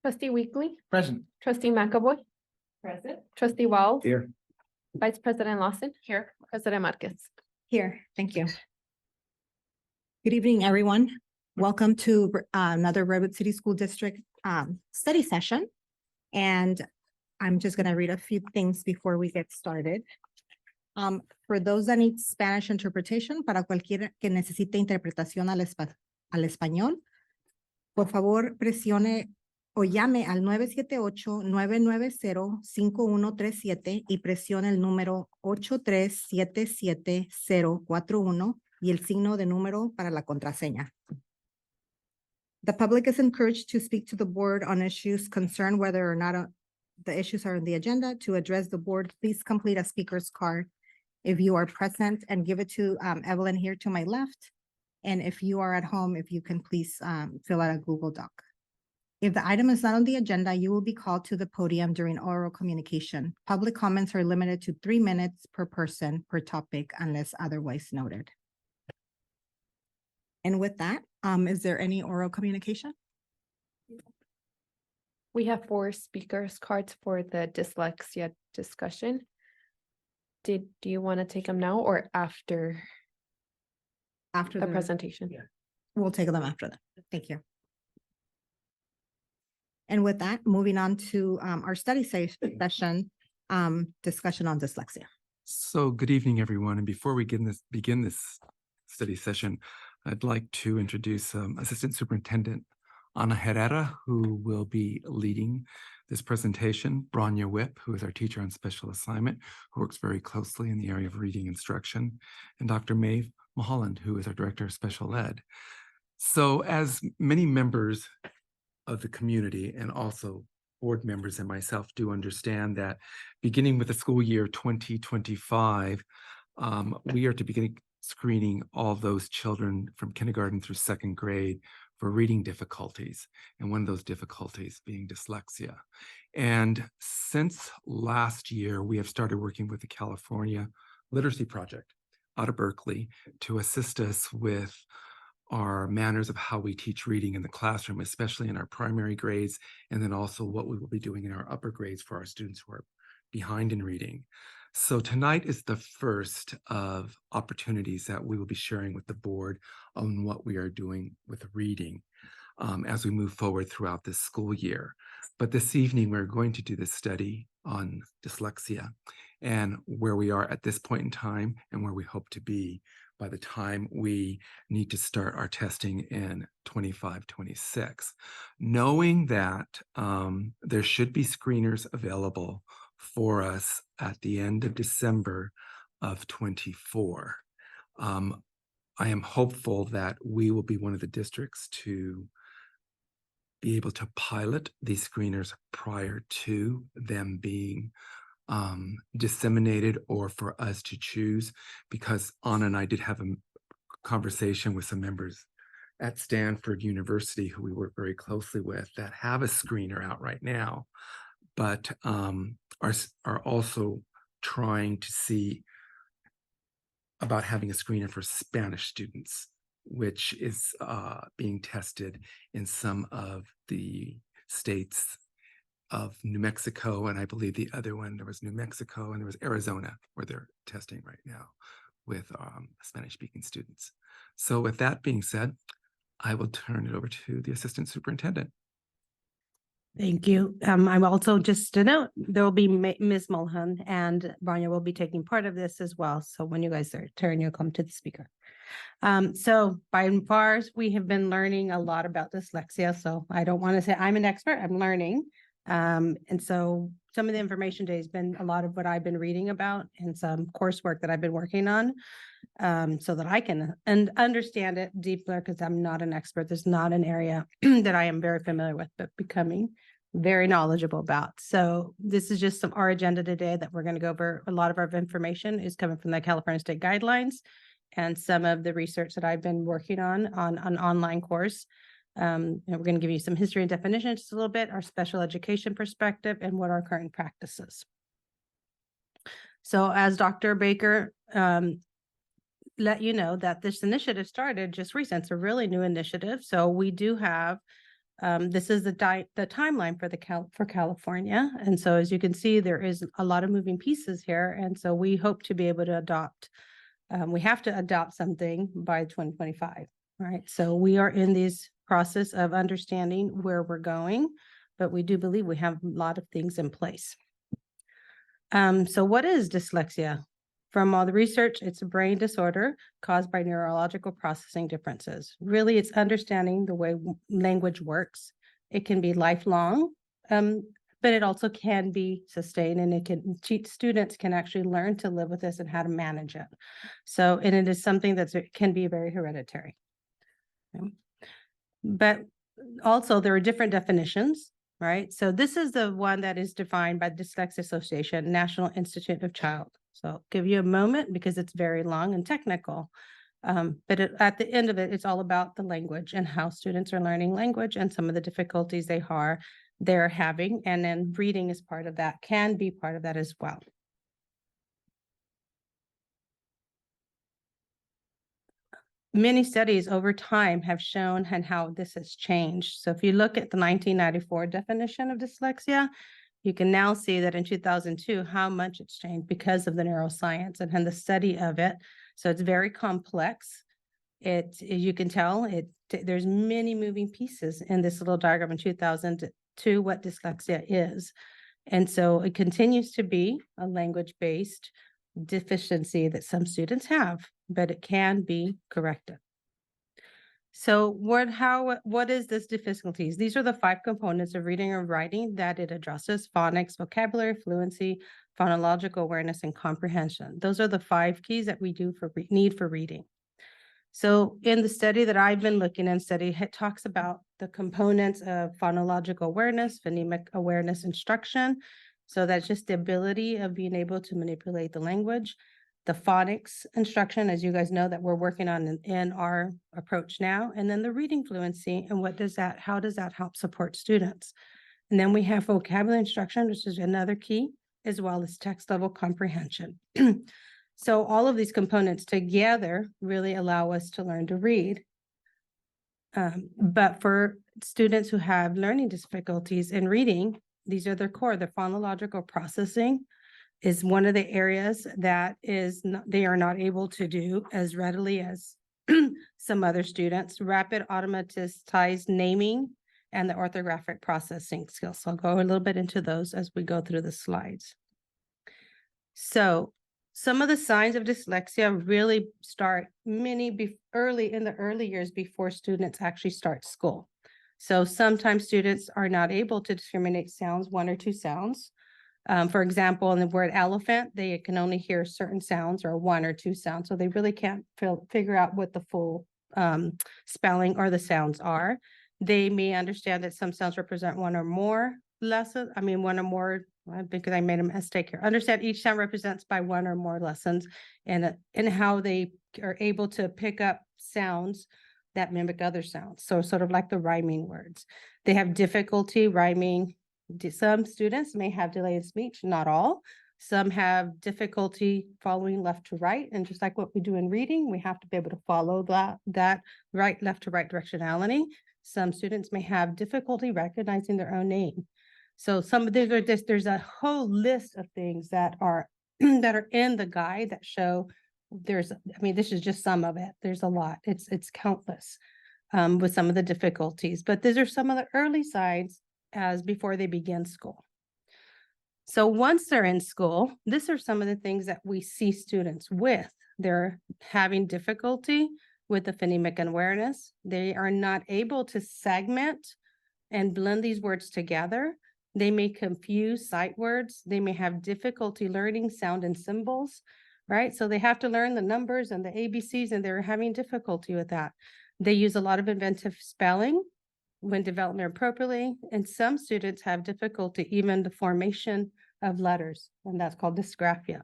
Trustee Weekly, Present. trustee McAvoy, Present. trustee Wells, Here. vice president Lawson, Here. president Marquez. Here, thank you. Good evening, everyone. Welcome to another Redwood City School District study session. And I'm just going to read a few things before we get started. For those that need Spanish interpretation, para cualquiera que necesite interpretación al español, por favor presione o llame al 978-990-5137 y presione el número 8377-041 y el signo de número para la contraseña. The public is encouraged to speak to the board on issues concerned whether or not the issues are on the agenda. To address the board, please complete a speaker's card if you are present and give it to Evelyn here to my left. And if you are at home, if you can please fill out a Google Doc. If the item is not on the agenda, you will be called to the podium during oral communication. Public comments are limited to 3 minutes per person per topic unless otherwise noted. And with that, is there any oral communication? We have 4 speakers cards for the dyslexia discussion. Do you want to take them now or after After the presentation? Yeah. We'll take them after that. Thank you. And with that, moving on to our study session, discussion on dyslexia. So good evening, everyone. And before we begin this study session, I'd like to introduce Assistant Superintendent Ana Herrera, who will be leading this presentation, Branya Whip, who is our teacher on special assignment, who works very closely in the area of reading instruction, and Dr. Maeve Mulholland, who is our Director of Special Ed. So as many members of the community and also board members and myself do understand that beginning with the school year 2025, we are to begin screening all those children from kindergarten through 2nd grade for reading difficulties, and one of those difficulties being dyslexia. And since last year, we have started working with the California Literacy Project out of Berkeley to assist us with our manners of how we teach reading in the classroom, especially in our primary grades, and then also what we will be doing in our upper grades for our students who are behind in reading. So tonight is the first of opportunities that we will be sharing with the board on what we are doing with reading as we move forward throughout this school year. But this evening, we're going to do this study on dyslexia and where we are at this point in time and where we hope to be by the time we need to start our testing in 25-26. Knowing that there should be screeners available for us at the end of December of 24. I am hopeful that we will be one of the districts to be able to pilot these screeners prior to them being disseminated or for us to choose, because Anna and I did have a conversation with some members at Stanford University who we work very closely with that have a screener out right now, but are also trying to see about having a screener for Spanish students, which is being tested in some of the states of New Mexico, and I believe the other one, there was New Mexico and there was Arizona, where they're testing right now with Spanish-speaking students. So with that being said, I will turn it over to the Assistant Superintendent. Thank you. I'm also just to note, there will be Ms. Mulholland and Branya will be taking part of this as well. So when you guys are turn, you'll come to the speaker. So by and far, we have been learning a lot about dyslexia. So I don't want to say I'm an expert, I'm learning. And so some of the information today has been a lot of what I've been reading about and some coursework that I've been working on, so that I can understand it deeper, because I'm not an expert. There's not an area that I am very familiar with, but becoming very knowledgeable about. So this is just our agenda today that we're going to go over. A lot of our information is coming from the California State Guidelines and some of the research that I've been working on an online course. And we're going to give you some history and definitions just a little bit, our special education perspective, and what our current practices. So as Dr. Baker let you know that this initiative started just recent. It's a really new initiative. So we do have This is the timeline for California. And so as you can see, there is a lot of moving pieces here. And so we hope to be able to adopt, we have to adopt something by 2025, right? So we are in this process of understanding where we're going, but we do believe we have a lot of things in place. So what is dyslexia? From all the research, it's a brain disorder caused by neurological processing differences. Really, it's understanding the way language works. It can be lifelong, but it also can be sustained, and it can students can actually learn to live with this and how to manage it. So, and it is something that can be very hereditary. Okay. But also there are different definitions, right? So this is the one that is defined by the Dyslexia Association, National Institute of Child. So I'll give you a moment because it's very long and technical. But at the end of it, it's all about the language and how students are learning language and some of the difficulties they're having. And then reading is part of that, can be part of that as well. Many studies over time have shown and how this has changed. So if you look at the 1994 definition of dyslexia, you can now see that in 2002, how much it's changed because of the neuroscience and the study of it. So it's very complex. You can tell there's many moving pieces in this little diagram in 2002, what dyslexia is. And so it continues to be a language-based deficiency that some students have, but it can be corrected. So what is this difficulties? These are the 5 components of reading or writing that it addresses: phonics, vocabulary, fluency, phonological awareness, and comprehension. Those are the 5 keys that we do need for reading. So in the study that I've been looking and studying, it talks about the components of phonological awareness, phonemic awareness, instruction. So that's just the ability of being able to manipulate the language. The phonics instruction, as you guys know, that we're working on in our approach now, and then the reading fluency and how does that help support students? And then we have vocabulary instruction, which is another key, as well as text level comprehension. So all of these components together really allow us to learn to read. But for students who have learning difficulties in reading, these are their core. The phonological processing is one of the areas that they are not able to do as readily as some other students. Rapid automatized naming and the orthographic processing skills. So I'll go a little bit into those as we go through the slides. So some of the signs of dyslexia really start early in the early years before students actually start school. So sometimes students are not able to discriminate sounds, 1 or 2 sounds. For example, in the word elephant, they can only hear certain sounds or 1 or 2 sounds. So they really can't figure out what the full spelling or the sounds are. They may understand that some sounds represent 1 or more lessons. I mean, 1 or more, because I made a mistake here. Understand each sound represents by 1 or more lessons, and how they are able to pick up sounds that mimic other sounds. So sort of like the rhyming words. They have difficulty rhyming. Some students may have delayed speech, not all. Some have difficulty following left to right. And just like what we do in reading, we have to be able to follow that right, left to right directionality. Some students may have difficulty recognizing their own name. So some of these are there's a whole list of things that are that are in the guide that show this is just some of it. There's a lot. It's countless with some of the difficulties, but these are some of the early signs as before they begin school. So once they're in school, these are some of the things that we see students with. They're having difficulty with the phonemic awareness. They are not able to segment and blend these words together. They may confuse sight words. They may have difficulty learning sound and symbols, right? So they have to learn the numbers and the ABCs, and they're having difficulty with that. They use a lot of inventive spelling when developing appropriately, and some students have difficulty even the formation of letters, and that's called dysgraphia.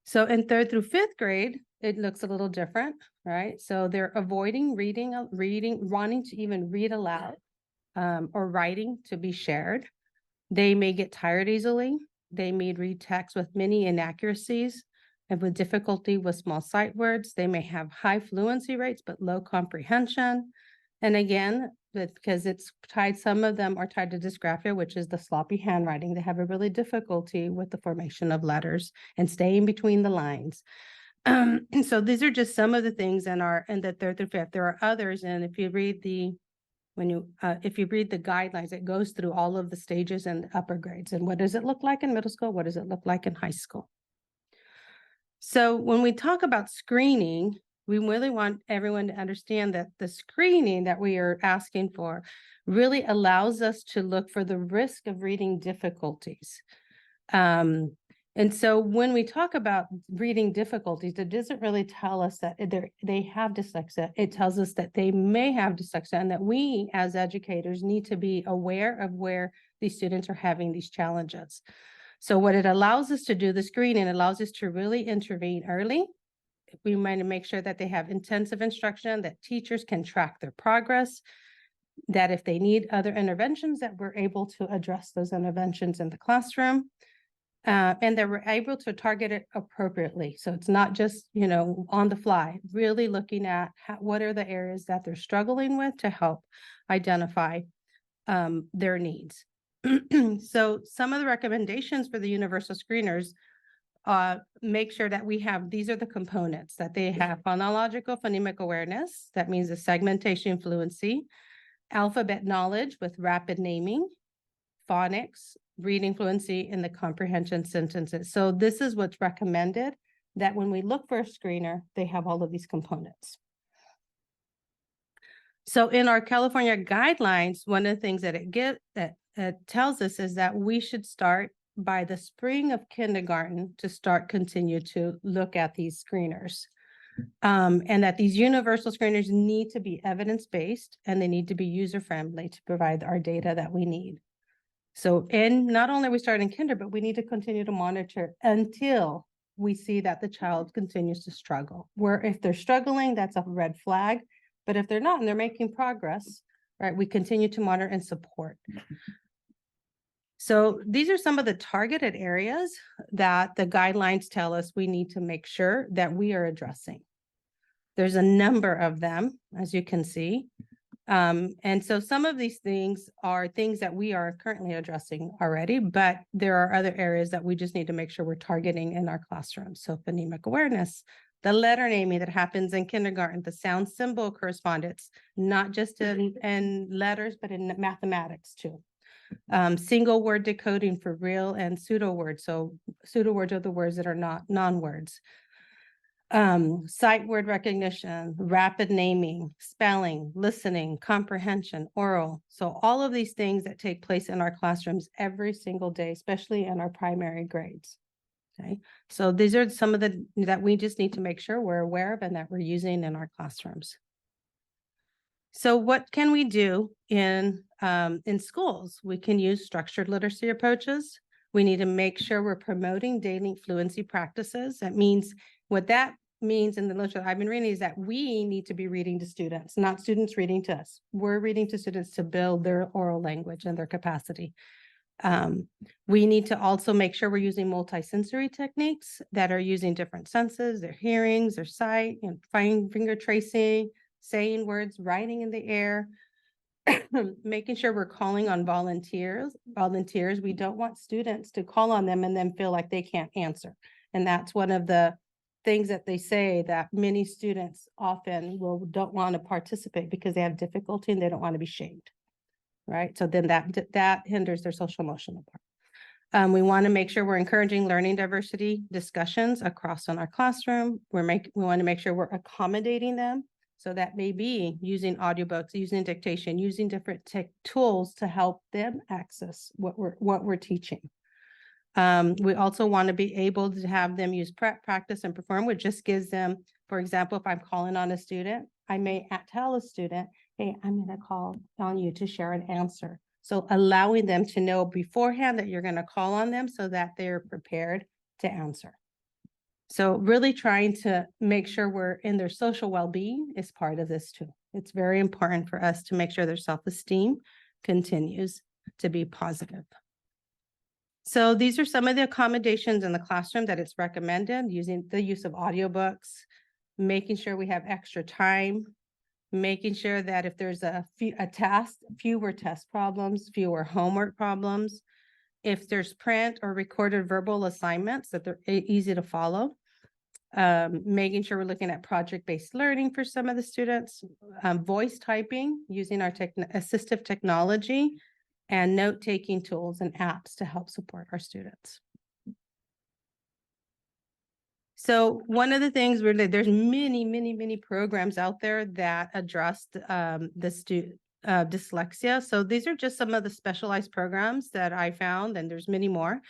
So in 3rd through 5th grade, it looks a little different, right? So they're avoiding reading, wanting to even read aloud, or writing to be shared. They may get tired easily. They may read text with many inaccuracies and with difficulty with small sight words. They may have high fluency rates, but low comprehension. And again, because it's tied, some of them are tied to dysgraphia, which is the sloppy handwriting. They have a really difficulty with the formation of letters and staying between the lines. And so these are just some of the things in the third through fifth. There are others, and if you read if you read the guidelines, it goes through all of the stages and upper grades. And what does it look like in middle school? What does it look like in high school? So when we talk about screening, we really want everyone to understand that the screening that we are asking for really allows us to look for the risk of reading difficulties. And so when we talk about reading difficulties, it doesn't really tell us that they have dyslexia. It tells us that they may have dyslexia and that we as educators need to be aware of where these students are having these challenges. So what it allows us to do, the screening allows us to really intervene early. We want to make sure that they have intensive instruction, that teachers can track their progress, that if they need other interventions, that we're able to address those interventions in the classroom. And that we're able to target it appropriately. So it's not just, on the fly, really looking at what are the areas that they're struggling with to help identify their needs. So some of the recommendations for the universal screeners make sure that these are the components, that they have phonological phonemic awareness. That means the segmentation fluency, alphabet knowledge with rapid naming, phonics, reading fluency, and the comprehension sentences. So this is what's recommended, that when we look for a screener, they have all of these components. So in our California guidelines, one of the things that it tells us is that we should start by the spring of kindergarten to continue to look at these screeners. And that these universal screeners need to be evidence-based and they need to be user-friendly to provide our data that we need. So, and not only are we starting kinder, but we need to continue to monitor until we see that the child continues to struggle. Where if they're struggling, that's a red flag. But if they're not and they're making progress, right, we continue to monitor and support. So these are some of the targeted areas that the guidelines tell us we need to make sure that we are addressing. There's a number of them, as you can see. And so some of these things are things that we are currently addressing already, but there are other areas that we just need to make sure we're targeting in our classrooms. So phonemic awareness, the letter naming that happens in kindergarten, the sound symbol correspondence, not just in letters, but in mathematics too. Single word decoding for real and pseudo words. So pseudo words are the words that are not non-words. Sight word recognition, rapid naming, spelling, listening, comprehension, oral. So all of these things that take place in our classrooms every single day, especially in our primary grades. Okay, so these are some of that we just need to make sure we're aware of and that we're using in our classrooms. So what can we do in schools? We can use structured literacy approaches. We need to make sure we're promoting daily fluency practices. That means what that means in the literature I've been reading is that we need to be reading to students, not students reading to us. We're reading to students to build their oral language and their capacity. We need to also make sure we're using multisensory techniques that are using different senses, their hearings, their sight, and fine finger tracing, saying words, writing in the air, making sure we're calling on volunteers. We don't want students to call on them and then feel like they can't answer. And that's one of the things that they say, that many students often don't want to participate because they have difficulty and they don't want to be shamed. Right. So then that hinders their social emotional part. We want to make sure we're encouraging learning diversity discussions across in our classroom. We want to make sure we're accommodating them. So that may be using audiobooks, using dictation, using different tech tools to help them access what we're teaching. We also want to be able to have them use prep, practice, and perform, which just gives them, for example, if I'm calling on a student, I may tell a student, hey, I'm going to call on you to share an answer. So allowing them to know beforehand that you're going to call on them so that they're prepared to answer. So really trying to make sure we're in their social well-being is part of this too. It's very important for us to make sure their self-esteem continues to be positive. So these are some of the accommodations in the classroom that it's recommended, using the use of audiobooks, making sure we have extra time, making sure that if there's a task, fewer test problems, fewer homework problems, if there's print or recorded verbal assignments that they're easy to follow. Making sure we're looking at project-based learning for some of the students, voice typing using our assistive technology, and note-taking tools and apps to help support our students. So one of the things there's many programs out there that address dyslexia. So these are just some of the specialized programs that I found, and there's many more.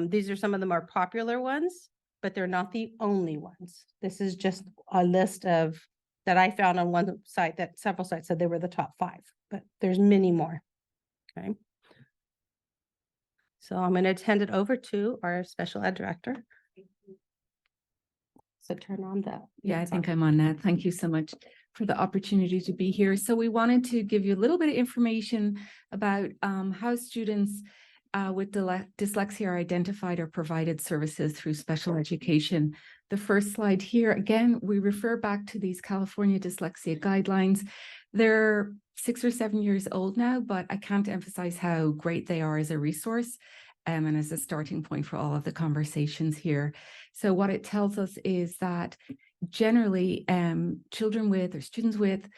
These are some of the more popular ones, but they're not the only ones. This is just a list of that I found on one site that several sites said they were the top 5, but there's many more. Okay. So I'm going to hand it over to our special ed director. So turn on that. Yeah, I think I'm on that. Thank you so much for the opportunity to be here. So we wanted to give you a little bit of information about how students with dyslexia are identified or provided services through special education. The first slide here, again, we refer back to these California dyslexia guidelines. They're 6 or 7 years old now, but I can't emphasize how great they are as a resource and as a starting point for all of the conversations here. So what it tells us is that generally children with or students with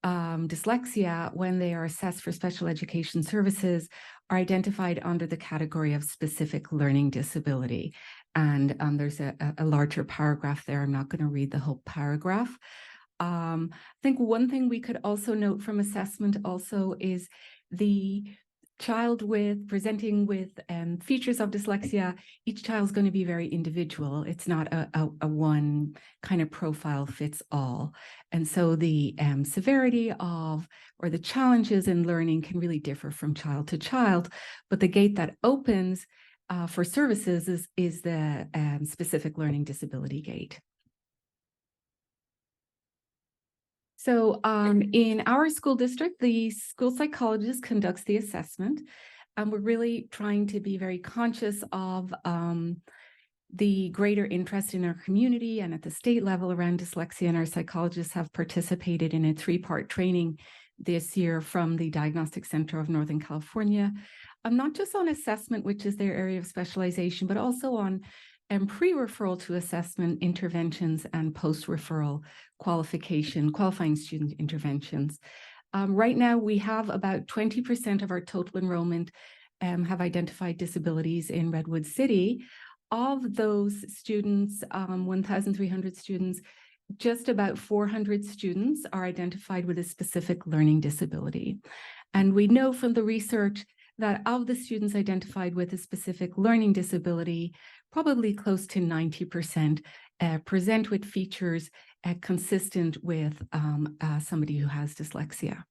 dyslexia, when they are assessed for special education services, are identified under the category of specific learning disability. And there's a larger paragraph there. I'm not going to read the whole paragraph. I think one thing we could also note from assessment also is the child presenting with features of dyslexia. Each child is going to be very individual. It's not a one kind of profile fits all. And so the severity of or the challenges in learning can really differ from child to child. But the gate that opens for services is the specific learning disability gate. So in our school district, the school psychologist conducts the assessment, and we're really trying to be very conscious of the greater interest in our community and at the state level around dyslexia, and our psychologists have participated in a 3-part training this year from the Diagnostic Center of Northern California, not just on assessment, which is their area of specialization, but also on pre-referral to assessment interventions and post-referral qualifying student interventions. Right now, we have about 20% of our total enrollment have identified disabilities in Redwood City. Of those students, 1,300 students, just about 400 students are identified with a specific learning disability. And we know from the research that of the students identified with a specific learning disability, probably close to 90% present with features consistent with somebody who has dyslexia.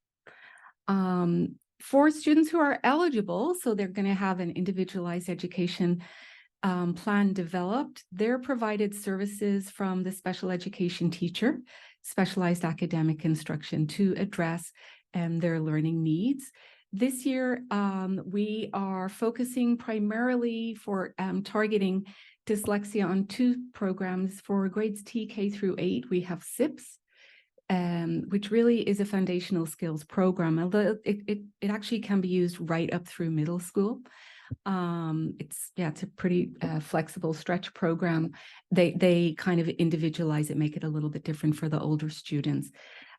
For students who are eligible, so they're going to have an individualized education plan developed, they're provided services from the special education teacher, specialized academic instruction to address their learning needs. This year, we are focusing primarily for targeting dyslexia on 2 programs. For grades TK through 8, we have SIPS, which really is a foundational skills program, although it actually can be used right up through middle school. It's a pretty flexible stretch program. They kind of individualize it, make it a little bit different for the older students.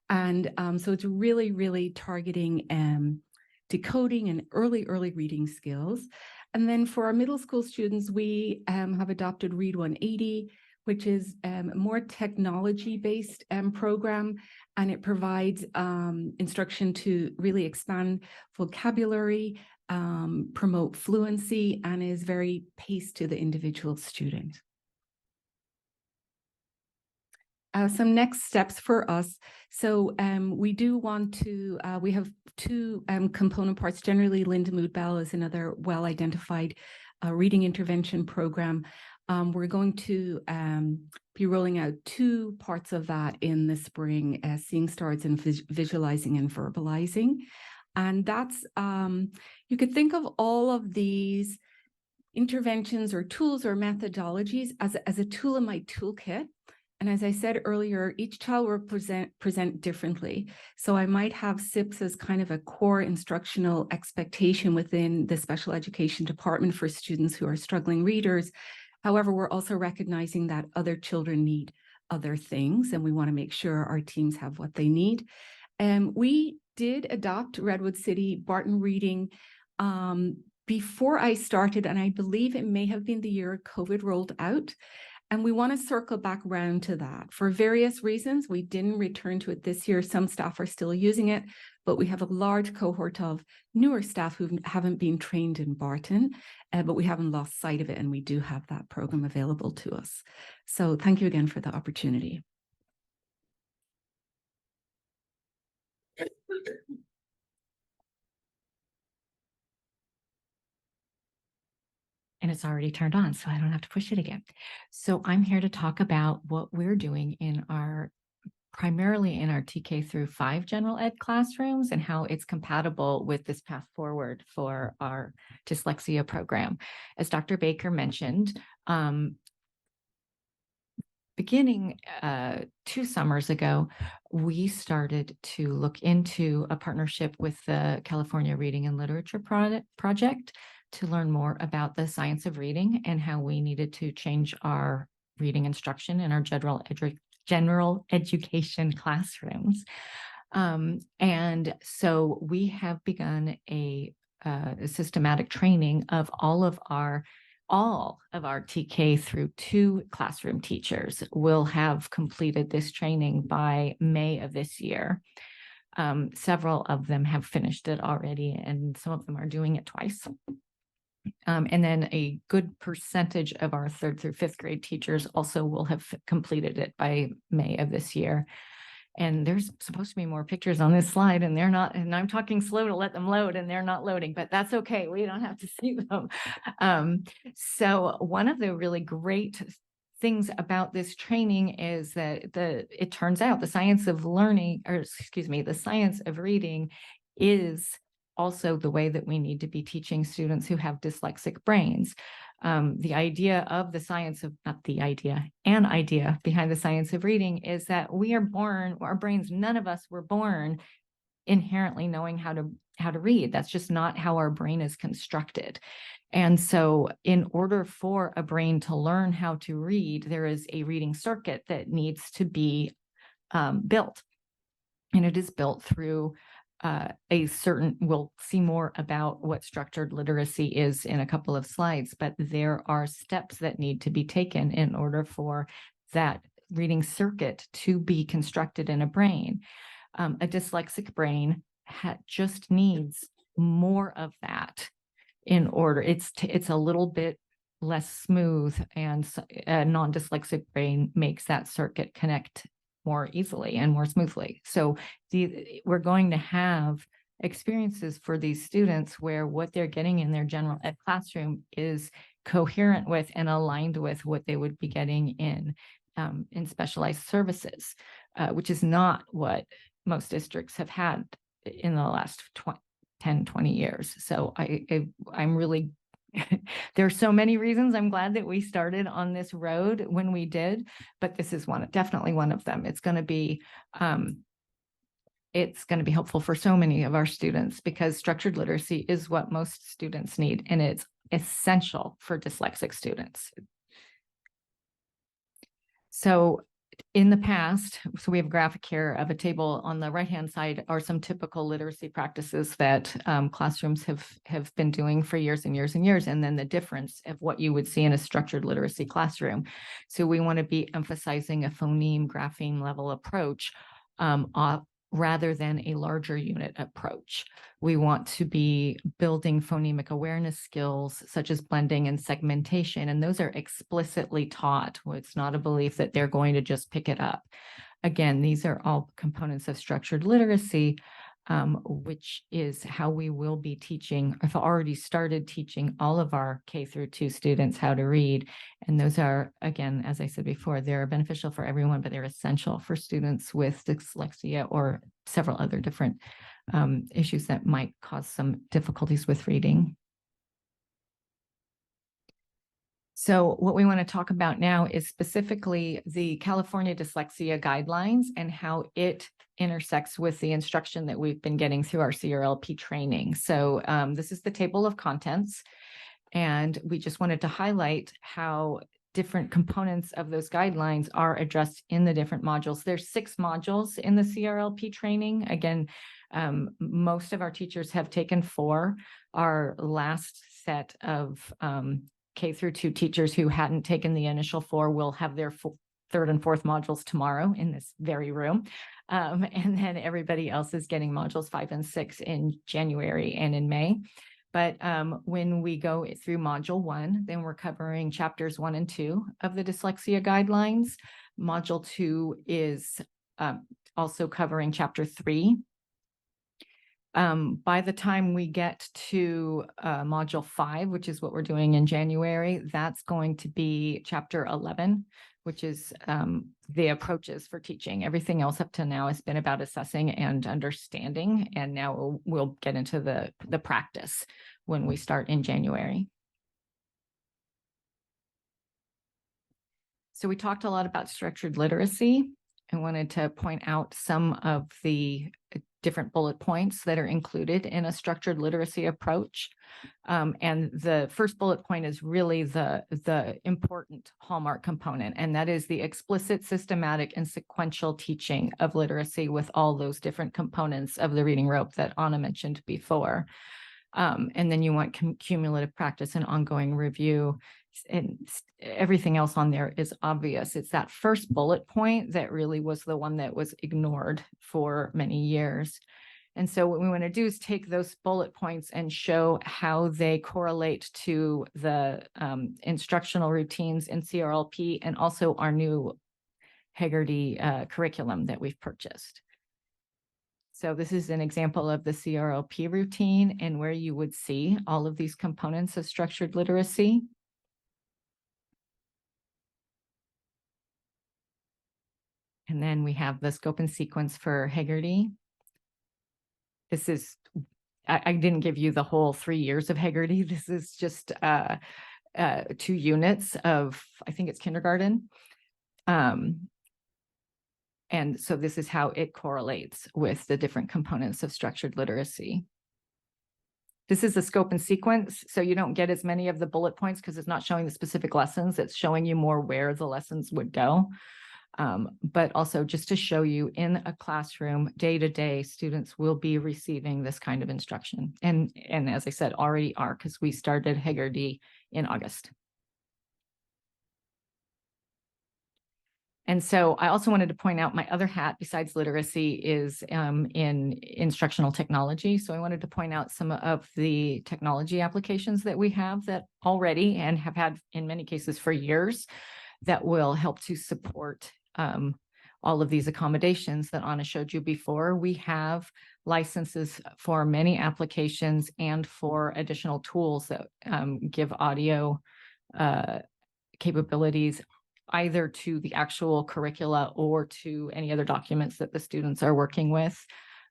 And so it's really targeting decoding and early reading skills. And then for our middle school students, we have adopted Read 180, which is a more technology-based program, and it provides instruction to really expand vocabulary, promote fluency, and is very paced to the individual student. Some next steps for us. So we do want to, we have 2 component parts. Generally, Linda Mood Bell is another well-identified reading intervention program. We're going to be rolling out 2 parts of that in the spring, Seeing Stars and Visualizing and Verbalizing. And that's, you could think of all of these interventions or tools or methodologies as a tool in my toolkit And as I said earlier, each child will present differently. So I might have SIPs as kind of a core instructional expectation within the special education department for students who are struggling readers. However, we're also recognizing that other children need other things, and we want to make sure our teams have what they need. And we did adopt Redwood City Barton Reading before I started, and I believe it may have been the year COVID rolled out. And we want to circle back around to that. For various reasons, we didn't return to it this year. Some staff are still using it, but we have a large cohort of newer staff who haven't been trained in Barton, but we haven't lost sight of it, and we do have that program available to us. So thank you again for the opportunity. And it's already turned on, so I don't have to push it again. So I'm here to talk about what we're doing in our, primarily in our TK through 5 general ed classrooms, and how it's compatible with this path forward for our dyslexia program. As Dr. Baker mentioned, beginning 2 summers ago, we started to look into a partnership with the California Reading and Literature Project to learn more about the science of reading and how we needed to change our reading instruction in our general education classrooms. And so we have begun a systematic training of all of our TK through 2 classroom teachers will have completed this training by May of this year. Several of them have finished it already, and some of them are doing it twice. And then a good percentage of our 3rd through 5th grade teachers also will have completed it by May of this year. And there's supposed to be more pictures on this slide, and they're not, and I'm talking slow to let them load, and they're not loading, but that's okay. We don't have to see them. So one of the really great things about this training is that it turns out the science of learning, or excuse me, the science of reading is also the way that we need to be teaching students who have dyslexic brains. The idea of the science of, not the idea, an idea behind the science of reading is that we are born, our brains, none of us were born inherently knowing how to read. That's just not how our brain is constructed. And so in order for a brain to learn how to read, there is a reading circuit that needs to be built. And it is built through a certain, we'll see more about what structured literacy is in a couple of slides, but there are steps that need to be taken in order for that reading circuit to be constructed in a brain. A dyslexic brain just needs more of that in order. It's a little bit less smooth, and a non-dyslexic brain makes that circuit connect more easily and more smoothly. So we're going to have experiences for these students where what they're getting in their general ed classroom is coherent with and aligned with what they would be getting in specialized services, which is not what most districts have had in the last 10, 20 years. So I'm really there are so many reasons I'm glad that we started on this road when we did, but this is definitely one of them. It's going to be helpful for so many of our students, because structured literacy is what most students need, and it's essential for dyslexic students. So in the past, so we have a graphic here of a table on the right-hand side are some typical literacy practices that classrooms have been doing for years and years and years, and then the difference of what you would see in a structured literacy classroom. So we want to be emphasizing a phoneme, grapheme level approach rather than a larger unit approach. We want to be building phonemic awareness skills such as blending and segmentation, and those are explicitly taught. It's not a belief that they're going to just pick it up. Again, these are all components of structured literacy, which is how we will be teaching. I've already started teaching all of our K through 2 students how to read. And those are, again, as I said before, they're beneficial for everyone, but they're essential for students with dyslexia or several other different issues that might cause some difficulties with reading. So what we want to talk about now is specifically the California Dyslexia Guidelines and how it intersects with the instruction that we've been getting through our CRLP training. So this is the table of contents, and we just wanted to highlight how different components of those guidelines are addressed in the different modules. There's 6 modules in the CRLP training. Again, most of our teachers have taken 4. Our last set of K through 2 teachers who hadn't taken the initial 4 will have their 3rd and 4th modules tomorrow in this very room. And then everybody else is getting modules 5 and 6 in January and in May. But when we go through module 1, then we're covering chapters 1 and 2 of the dyslexia guidelines. Module 2 is also covering chapter 3. By the time we get to module 5, which is what we're doing in January, that's going to be chapter 11, which is the approaches for teaching. Everything else up to now has been about assessing and understanding, and now we'll get into the practice when we start in January. So we talked a lot about structured literacy. I wanted to point out some of the different bullet points that are included in a structured literacy approach. And the first bullet point is really the important hallmark component, and that is the explicit, systematic, and sequential teaching of literacy with all those different components of the reading rope that Anna mentioned before. And then you want cumulative practice and ongoing review, and everything else on there is obvious. It's that first bullet point that really was the one that was ignored for many years. And so what we want to do is take those bullet points and show how they correlate to the instructional routines in CRLP and also our new Haggerty curriculum that we've purchased. So this is an example of the CRLP routine and where you would see all of these components of structured literacy. And then we have the scope and sequence for Haggerty. This is, I didn't give you the whole 3 years of Haggerty. This is just 2 units of, I think it's kindergarten. And so this is how it correlates with the different components of structured literacy. This is the scope and sequence, so you don't get as many of the bullet points because it's not showing the specific lessons. It's showing you more where the lessons would go. But also just to show you in a classroom, day to day, students will be receiving this kind of instruction. And as I said, already are, because we started Haggerty in August. And so I also wanted to point out my other hat besides literacy is in instructional technology. So I wanted to point out some of the technology applications that we have that already and have had in many cases for years that will help to support all of these accommodations that Anna showed you before. We have licenses for many applications and for additional tools that give audio capabilities either to the actual curricula or to any other documents that the students are working with.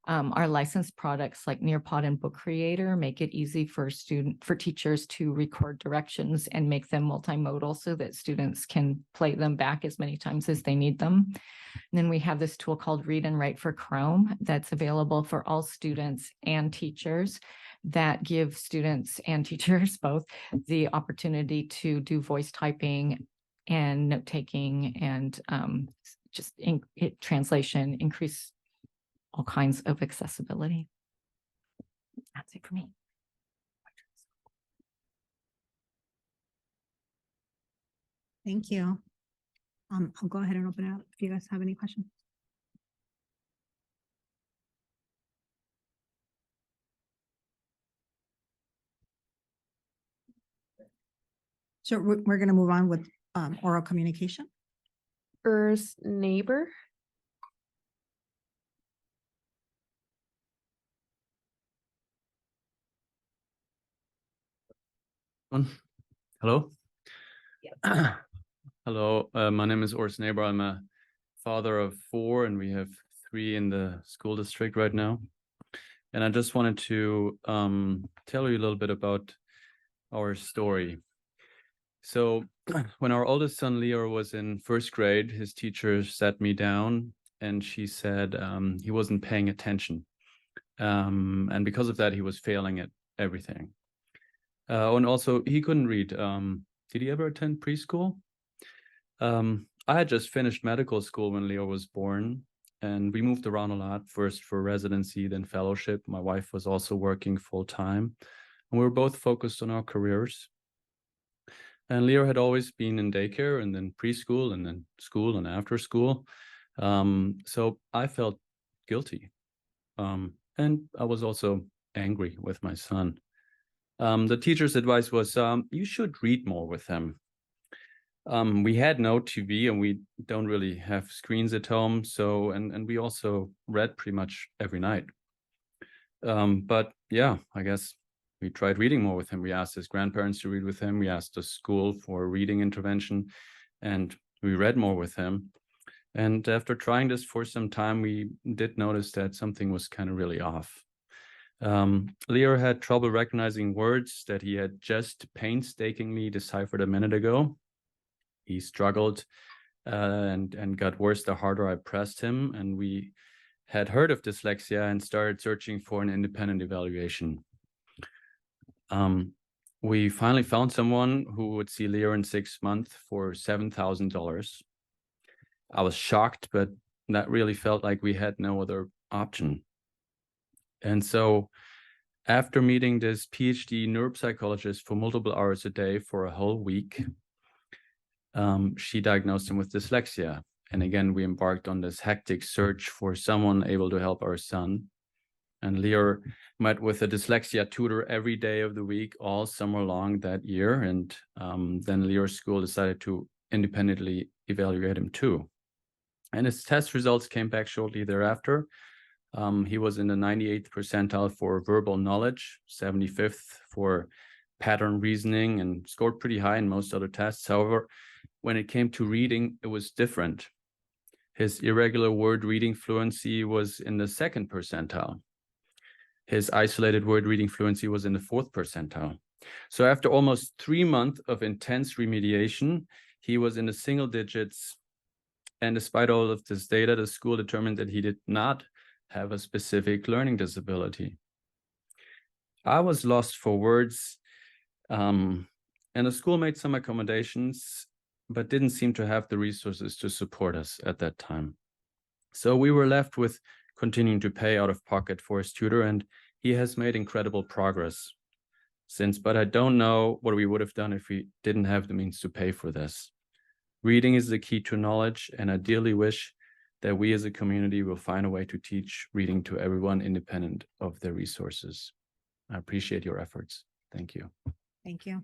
Our licensed products like Nearpod and Book Creator make it easy for teachers to record directions and make them multimodal so that students can play them back as many times as they need them. And then we have this tool called Read and Write for Chrome that's available for all students and teachers that give students and teachers both the opportunity to do voice typing and note taking and translation, increase all kinds of accessibility. That's it for me. Thank you. I'll go ahead and open it up if you guys have any questions. So we're going to move on with oral communication. First neighbor. Hello. Hello, my name is Urs Neighbor. I'm a father of 4 and we have 3 in the school district right now. And I just wanted to tell you a little bit about our story. So when our oldest son Leo was in first grade, his teacher sat me down and she said he wasn't paying attention. And because of that, he was failing at everything. And also he couldn't read. Did he ever attend preschool? I had just finished medical school when Leo was born, and we moved around a lot, first for residency, then fellowship. My wife was also working full time, and we were both focused on our careers. And Leo had always been in daycare and then preschool and then school and after school. So I felt guilty. And I was also angry with my son. The teacher's advice was, you should read more with him. We had no TV and we don't really have screens at home. So, and we also read pretty much every night. But yeah, I guess we tried reading more with him. We asked his grandparents to read with him. We asked the school for reading intervention, and we read more with him. And after trying this for some time, we did notice that something was kind of really off. Leo had trouble recognizing words that he had just painstakingly deciphered a minute ago. He struggled and got worse the harder I pressed him. And we had heard of dyslexia and started searching for an independent evaluation. We finally found someone who would see Leo in 6 months for $7,000. I was shocked, but that really felt like we had no other option. And so after meeting this PhD neuropsychologist for multiple hours a day for a whole week, she diagnosed him with dyslexia. And again, we embarked on this hectic search for someone able to help our son. And Leo met with a dyslexia tutor every day of the week, all summer long that year. And then Leo's school decided to independently evaluate him too. And his test results came back shortly thereafter. He was in the 98th percentile for verbal knowledge, 75th for pattern reasoning, and scored pretty high in most other tests. However, when it came to reading, it was different. His irregular word reading fluency was in the 2nd percentile. His isolated word reading fluency was in the 4th percentile. So after almost 3 months of intense remediation, he was in the single digits. And despite all of this data, the school determined that he did not have a specific learning disability. I was lost for words, and the school made some accommodations, but didn't seem to have the resources to support us at that time. So we were left with continuing to pay out of pocket for his tutor, and he has made incredible progress since, but I don't know what we would have done if we didn't have the means to pay for this. Reading is the key to knowledge, and I dearly wish that we as a community will find a way to teach reading to everyone independent of their resources. I appreciate your efforts. Thank you. Thank you.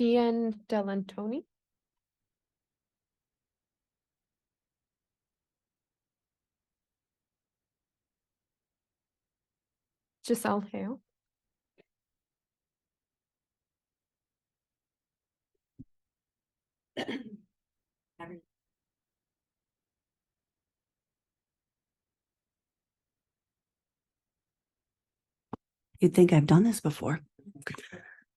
Deanne Delantoni. Giselle Hale. You'd think I've done this before.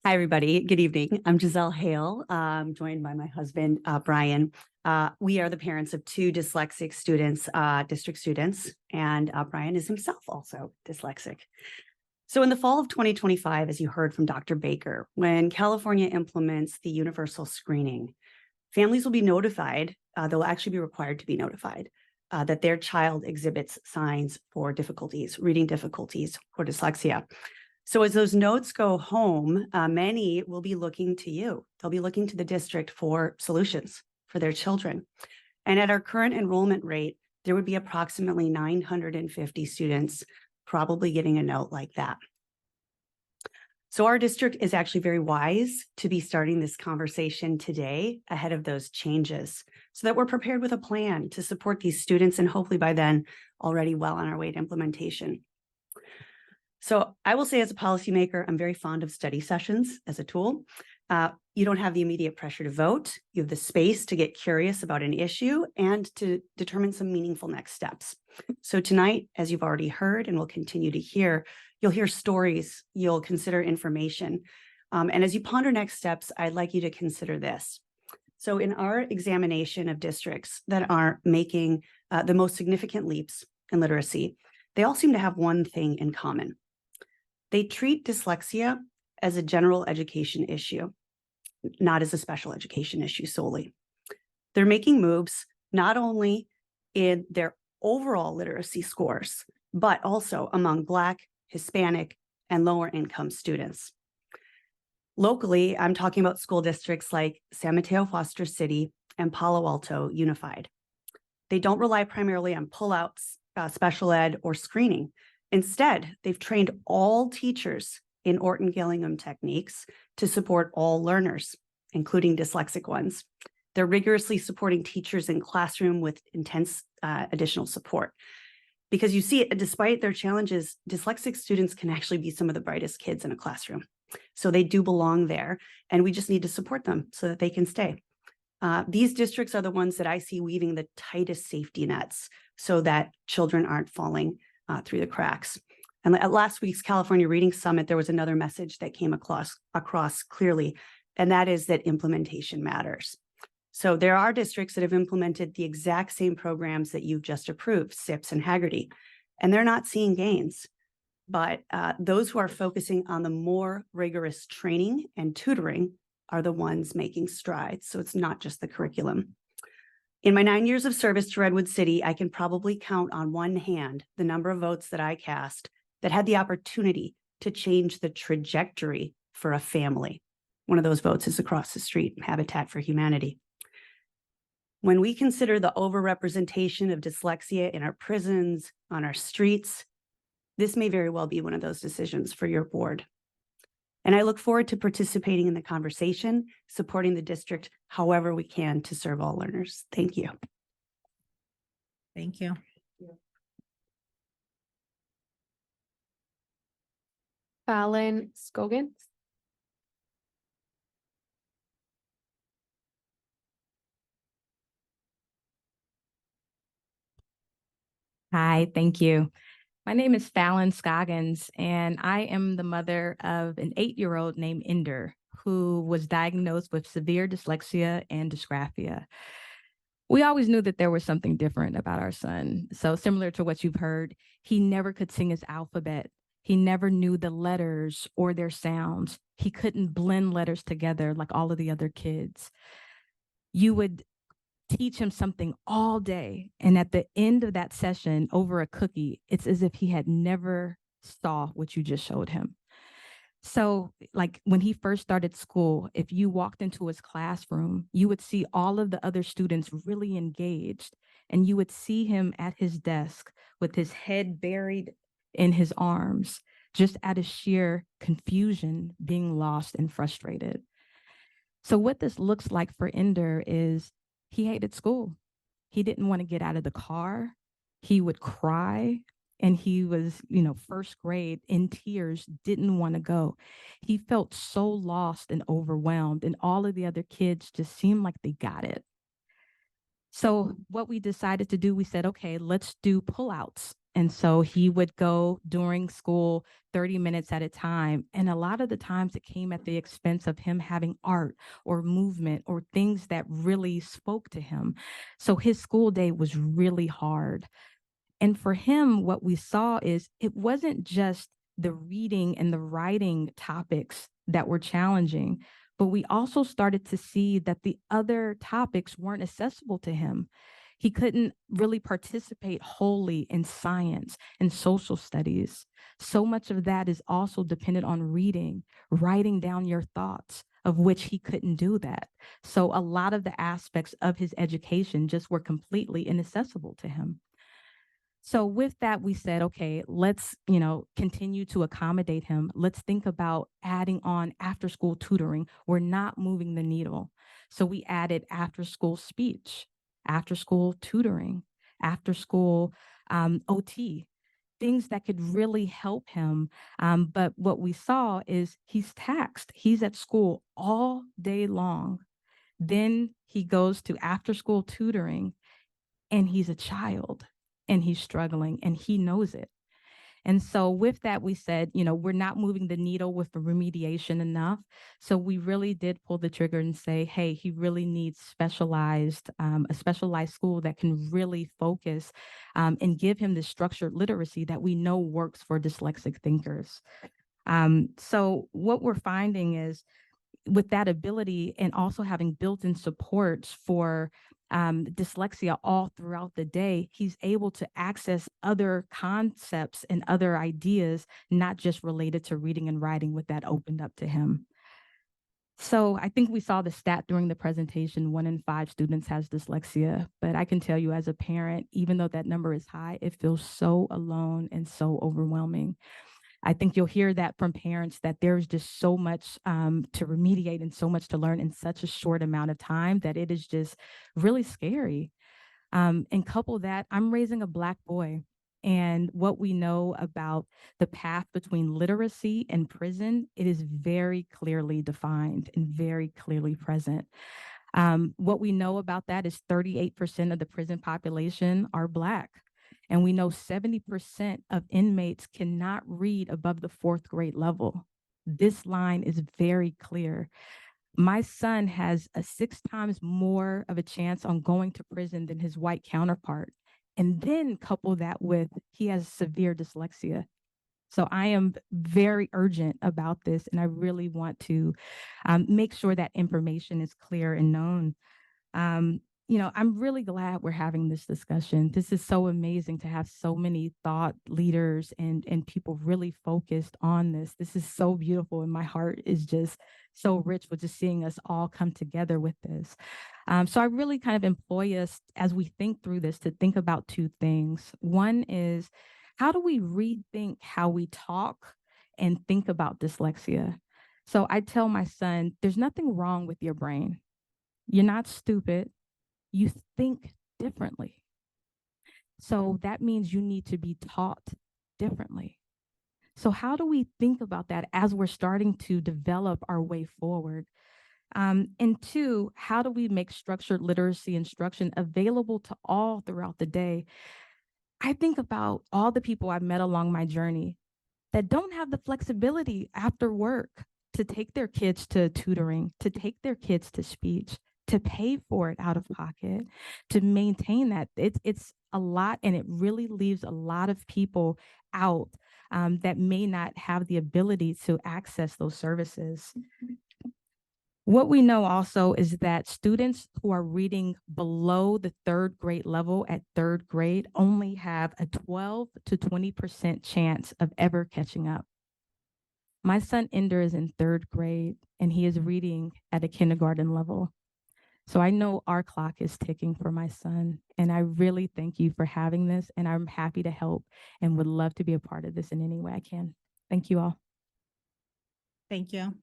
Hi, everybody. Good evening. I'm Giselle Hale, joined by my husband, Brian. We are the parents of 2 dyslexic students, district students, and Brian is himself also dyslexic. So in the fall of 2025, as you heard from Dr. Baker, when California implements the universal screening, families will be notified, they'll actually be required to be notified that their child exhibits signs for difficulties, reading difficulties or dyslexia. So as those notes go home, many will be looking to you. They'll be looking to the district for solutions for their children. And at our current enrollment rate, there would be approximately 950 students probably getting a note like that. So our district is actually very wise to be starting this conversation today ahead of those changes so that we're prepared with a plan to support these students and hopefully by then already well on our way to implementation. So I will say as a policymaker, I'm very fond of study sessions as a tool. You don't have the immediate pressure to vote. You have the space to get curious about an issue and to determine some meaningful next steps. So tonight, as you've already heard and will continue to hear, you'll hear stories, you'll consider information. And as you ponder next steps, I'd like you to consider this. So in our examination of districts that are making the most significant leaps in literacy, they all seem to have one thing in common. They treat dyslexia as a general education issue, not as a special education issue solely. They're making moves not only in their overall literacy scores, but also among Black, Hispanic, and lower income students. Locally, I'm talking about school districts like San Mateo Foster City and Palo Alto Unified. They don't rely primarily on pullouts, special ed, or screening. Instead, they've trained all teachers in Orton Gillingham techniques to support all learners, including dyslexic ones. They're rigorously supporting teachers in classroom with intense additional support. Because you see, despite their challenges, dyslexic students can actually be some of the brightest kids in a classroom. So they do belong there, and we just need to support them so that they can stay. These districts are the ones that I see weaving the tightest safety nets so that children aren't falling through the cracks. And at last week's California Reading Summit, there was another message that came across clearly, and that is that implementation matters. So there are districts that have implemented the exact same programs that you've just approved, SIPS and Haggerty, and they're not seeing gains. But those who are focusing on the more rigorous training and tutoring are the ones making strides. So it's not just the curriculum. In my 9 years of service to Redwood City, I can probably count on one hand the number of votes that I cast that had the opportunity to change the trajectory for a family. One of those votes is across the street, Habitat for Humanity. When we consider the overrepresentation of dyslexia in our prisons, on our streets, this may very well be one of those decisions for your board. And I look forward to participating in the conversation, supporting the district however we can to serve all learners. Thank you. Thank you. Fallon Scoggins. Hi, thank you. My name is Fallon Scoggins, and I am the mother of an 8-year-old named Ender, who was diagnosed with severe dyslexia and dysgraphia. We always knew that there was something different about our son. So similar to what you've heard, he never could sing his alphabet. He never knew the letters or their sounds. He couldn't blend letters together like all of the other kids. You would teach him something all day, and at the end of that session over a cookie, it's as if he had never saw what you just showed him. So like when he first started school, if you walked into his classroom, you would see all of the other students really engaged, and you would see him at his desk with his head buried in his arms, just out of sheer confusion, being lost and frustrated. So what this looks like for Ender is he hated school. He didn't want to get out of the car. He would cry, and he was, first grade in tears, didn't want to go. He felt so lost and overwhelmed, and all of the other kids just seemed like they got it. So what we decided to do, we said, okay, let's do pullouts. And so he would go during school 30 minutes at a time. And a lot of the times it came at the expense of him having art or movement or things that really spoke to him. So his school day was really hard. And for him, what we saw is it wasn't just the reading and the writing topics that were challenging, but we also started to see that the other topics weren't accessible to him. He couldn't really participate wholly in science and social studies. So much of that is also dependent on reading, writing down your thoughts, of which he couldn't do that. So a lot of the aspects of his education just were completely inaccessible to him. So with that, we said, okay, let's, continue to accommodate him. Let's think about adding on after school tutoring. We're not moving the needle. So we added after school speech, after school tutoring, after school OT, things that could really help him. But what we saw is he's taxed. He's at school all day long. Then he goes to after school tutoring, and he's a child. and he's struggling and he knows it. And so with that, we said, we're not moving the needle with the remediation enough. So we really did pull the trigger and say, hey, he really needs a specialized school that can really focus and give him the structured literacy that we know works for dyslexic thinkers. So what we're finding is with that ability and also having built-in supports for dyslexia all throughout the day, he's able to access other concepts and other ideas, not just related to reading and writing, with that opened up to him. So I think we saw the stat during the presentation, 1 in 5 students has dyslexia, but I can tell you as a parent, even though that number is high, it feels so alone and so overwhelming. I think you'll hear that from parents, that there's just so much to remediate and so much to learn in such a short amount of time that it is just really scary. And couple that, I'm raising a Black boy. And what we know about the path between literacy and prison, it is very clearly defined and very clearly present. What we know about that is 38% of the prison population are Black. And we know 70% of inmates cannot read above the 4th grade level. This line is very clear. My son has a 6 times more of a chance on going to prison than his white counterpart. And then couple that with he has severe dyslexia. So I am very urgent about this, and I really want to make sure that information is clear and known. I'm really glad we're having this discussion. This is so amazing to have so many thought leaders and people really focused on this. This is so beautiful, and my heart is just so rich with just seeing us all come together with this. So I really kind of employ us as we think through this to think about 2 things. One is, how do we rethink how we talk and think about dyslexia? So I tell my son, there's nothing wrong with your brain. You're not stupid. You think differently. So that means you need to be taught differently. So how do we think about that as we're starting to develop our way forward? And 2, how do we make structured literacy instruction available to all throughout the day? I think about all the people I've met along my journey that don't have the flexibility after work to take their kids to tutoring, to take their kids to speech, to pay for it out of pocket, to maintain that. It's a lot, and it really leaves a lot of people out that may not have the ability to access those services. What we know also is that students who are reading below the 3rd grade level at 3rd grade only have a 12 to 20% chance of ever catching up. My son Ender is in 3rd grade, and he is reading at a kindergarten level. So I know our clock is ticking for my son, and I really thank you for having this, and I'm happy to help and would love to be a part of this in any way I can. Thank you all. Thank you.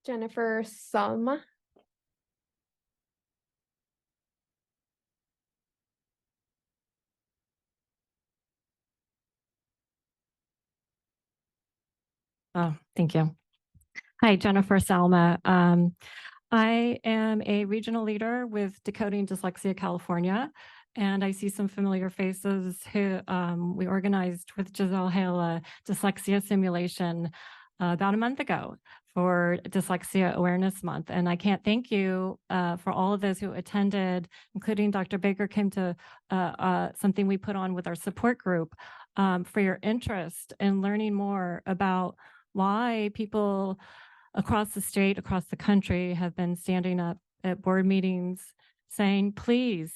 Jennifer Salma. Oh, thank you. Hi, Jennifer Salma. I am a regional leader with Decoding Dyslexia California, and I see some familiar faces who we organized with Giselle Hale a dyslexia simulation about a month ago for Dyslexia Awareness Month. And I can't thank you for all of those who attended, including Dr. Baker came to something we put on with our support group, for your interest in learning more about why people across the state, across the country have been standing up at board meetings saying, please,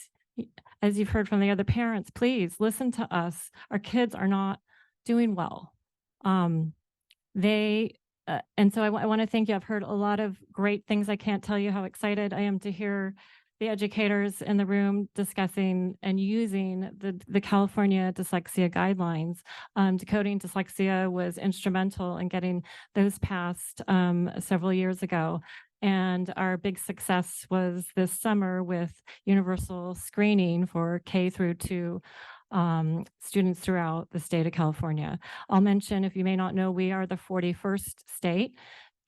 as you've heard from the other parents, please listen to us. Our kids are not doing well. And so I want to thank you. I've heard a lot of great things. I can't tell you how excited I am to hear the educators in the room discussing and using the California dyslexia guidelines. Decoding Dyslexia was instrumental in getting those passed several years ago. And our big success was this summer with universal screening for K through 2 students throughout the state of California. I'll mention, if you may not know, we are the 41st state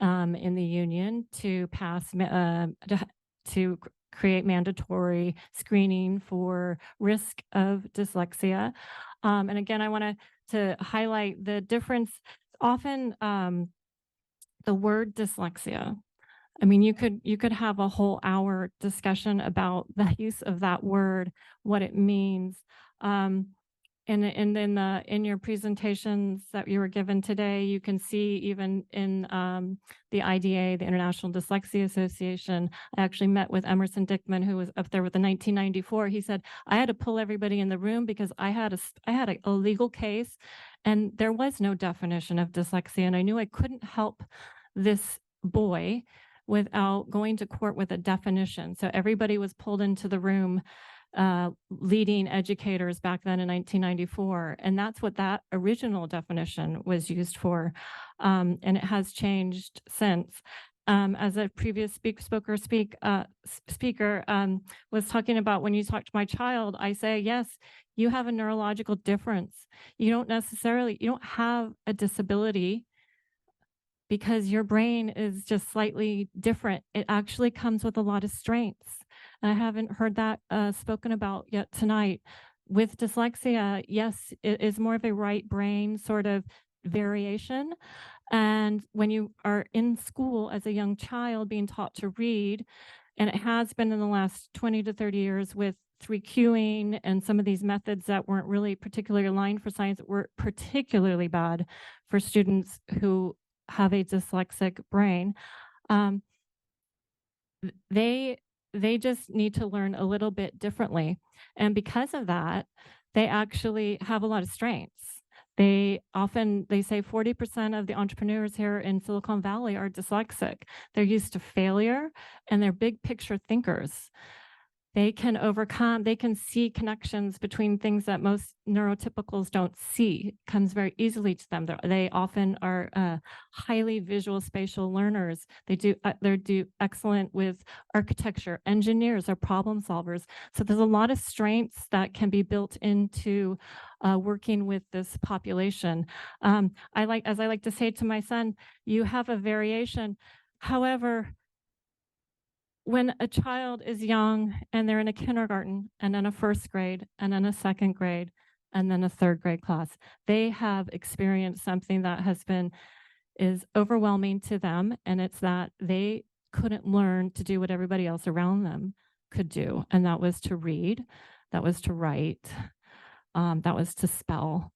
in the union to pass to create mandatory screening for risk of dyslexia. And again, I want to highlight the difference. Often the word dyslexia, I mean, you could have a whole hour discussion about the use of that word, what it means. And in your presentations that you were given today, you can see even in the IDA, the International Dyslexia Association, I actually met with Emerson Dickman, who was up there with the 1994. He said, I had to pull everybody in the room because I had a legal case and there was no definition of dyslexia. And I knew I couldn't help this boy without going to court with a definition. So everybody was pulled into the room, leading educators back then in 1994. And that's what that original definition was used for. And it has changed since. As a previous speaker was talking about, when you talk to my child, I say, yes, you have a neurological difference. You don't have a disability because your brain is just slightly different. It actually comes with a lot of strengths. I haven't heard that spoken about yet tonight. With dyslexia, yes, it is more of a right brain sort of variation. And when you are in school as a young child being taught to read, and it has been in the last 20 to 30 years with 3Qing and some of these methods that weren't really particularly aligned for science, were particularly bad for students who have a dyslexic brain. They just need to learn a little bit differently. And because of that, they actually have a lot of strengths. They say 40% of the entrepreneurs here in Silicon Valley are dyslexic. They're used to failure and they're big picture thinkers. They can see connections between things that most neurotypicals don't see. It comes very easily to them. They often are highly visual spatial learners. They do excellent with architecture. Engineers are problem solvers. So there's a lot of strengths that can be built into working with this population. As I like to say to my son, you have a variation. However, when a child is young and they're in a kindergarten and then a first grade and then a second grade and then a third grade class, they have experienced something that is overwhelming to them. And it's that they couldn't learn to do what everybody else around them could do. And that was to read, that was to write, that was to spell.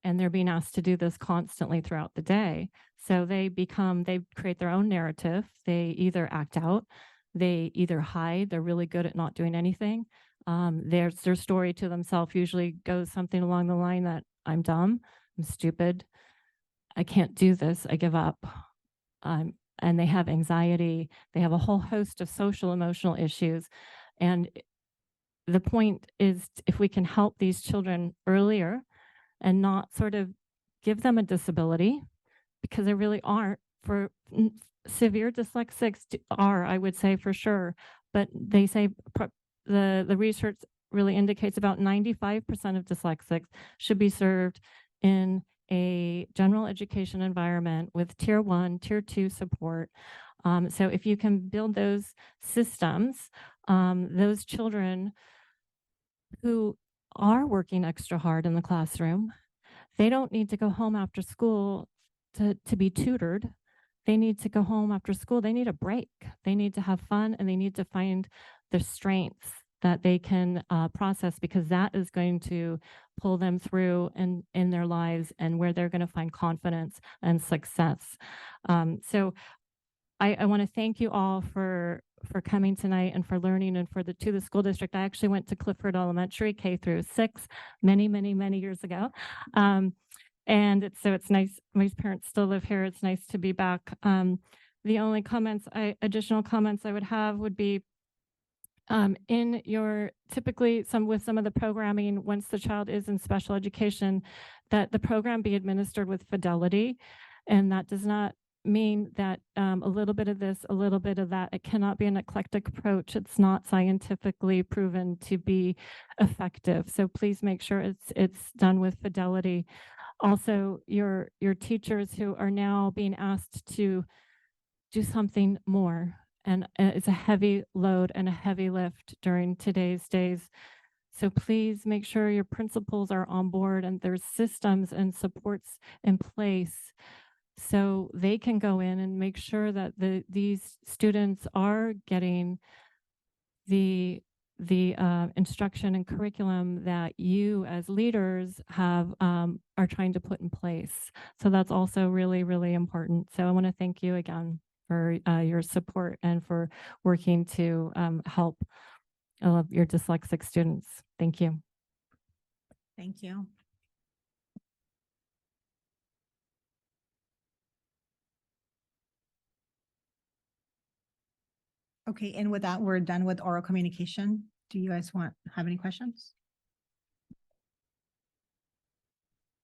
And they're being asked to do this constantly throughout the day. So they create their own narrative. They either act out, they either hide, they're really good at not doing anything. Their story to themselves usually goes something along the line that I'm dumb, I'm stupid, I can't do this, I give up. And they have anxiety, they have a whole host of social emotional issues. And the point is, if we can help these children earlier and not sort of give them a disability, because they really aren't. For severe dyslexics are, I would say, for sure, but they say the research really indicates about 95% of dyslexics should be served in a general education environment with tier 1, tier 2 support. So if you can build those systems, those children who are working extra hard in the classroom, they don't need to go home after school to be tutored. They need to go home after school. They need a break. They need to have fun and they need to find their strengths that they can process, because that is going to pull them through in their lives and where they're going to find confidence and success. So I want to thank you all for coming tonight and for learning and to the school district. I actually went to Clifford Elementary K through 6 many years ago. And it's nice. My parents still live here. It's nice to be back. The only additional comments I would have would be typically with some of the programming, once the child is in special education, that the program be administered with fidelity. And that does not mean that a little bit of this, a little bit of that. It cannot be an eclectic approach. It's not scientifically proven to be effective. So please make sure it's done with fidelity. Also, your teachers who are now being asked to do something more And it's a heavy load and a heavy lift during today's days. So please make sure your principals are on board and there's systems and supports in place so they can go in and make sure that these students are getting the instruction and curriculum that you as leaders have are trying to put in place. So that's also really, really important. So I want to thank you again for your support and for working to help your dyslexic students. Thank you. Thank you. Okay, and with that, we're done with oral communication. Do you guys have any questions?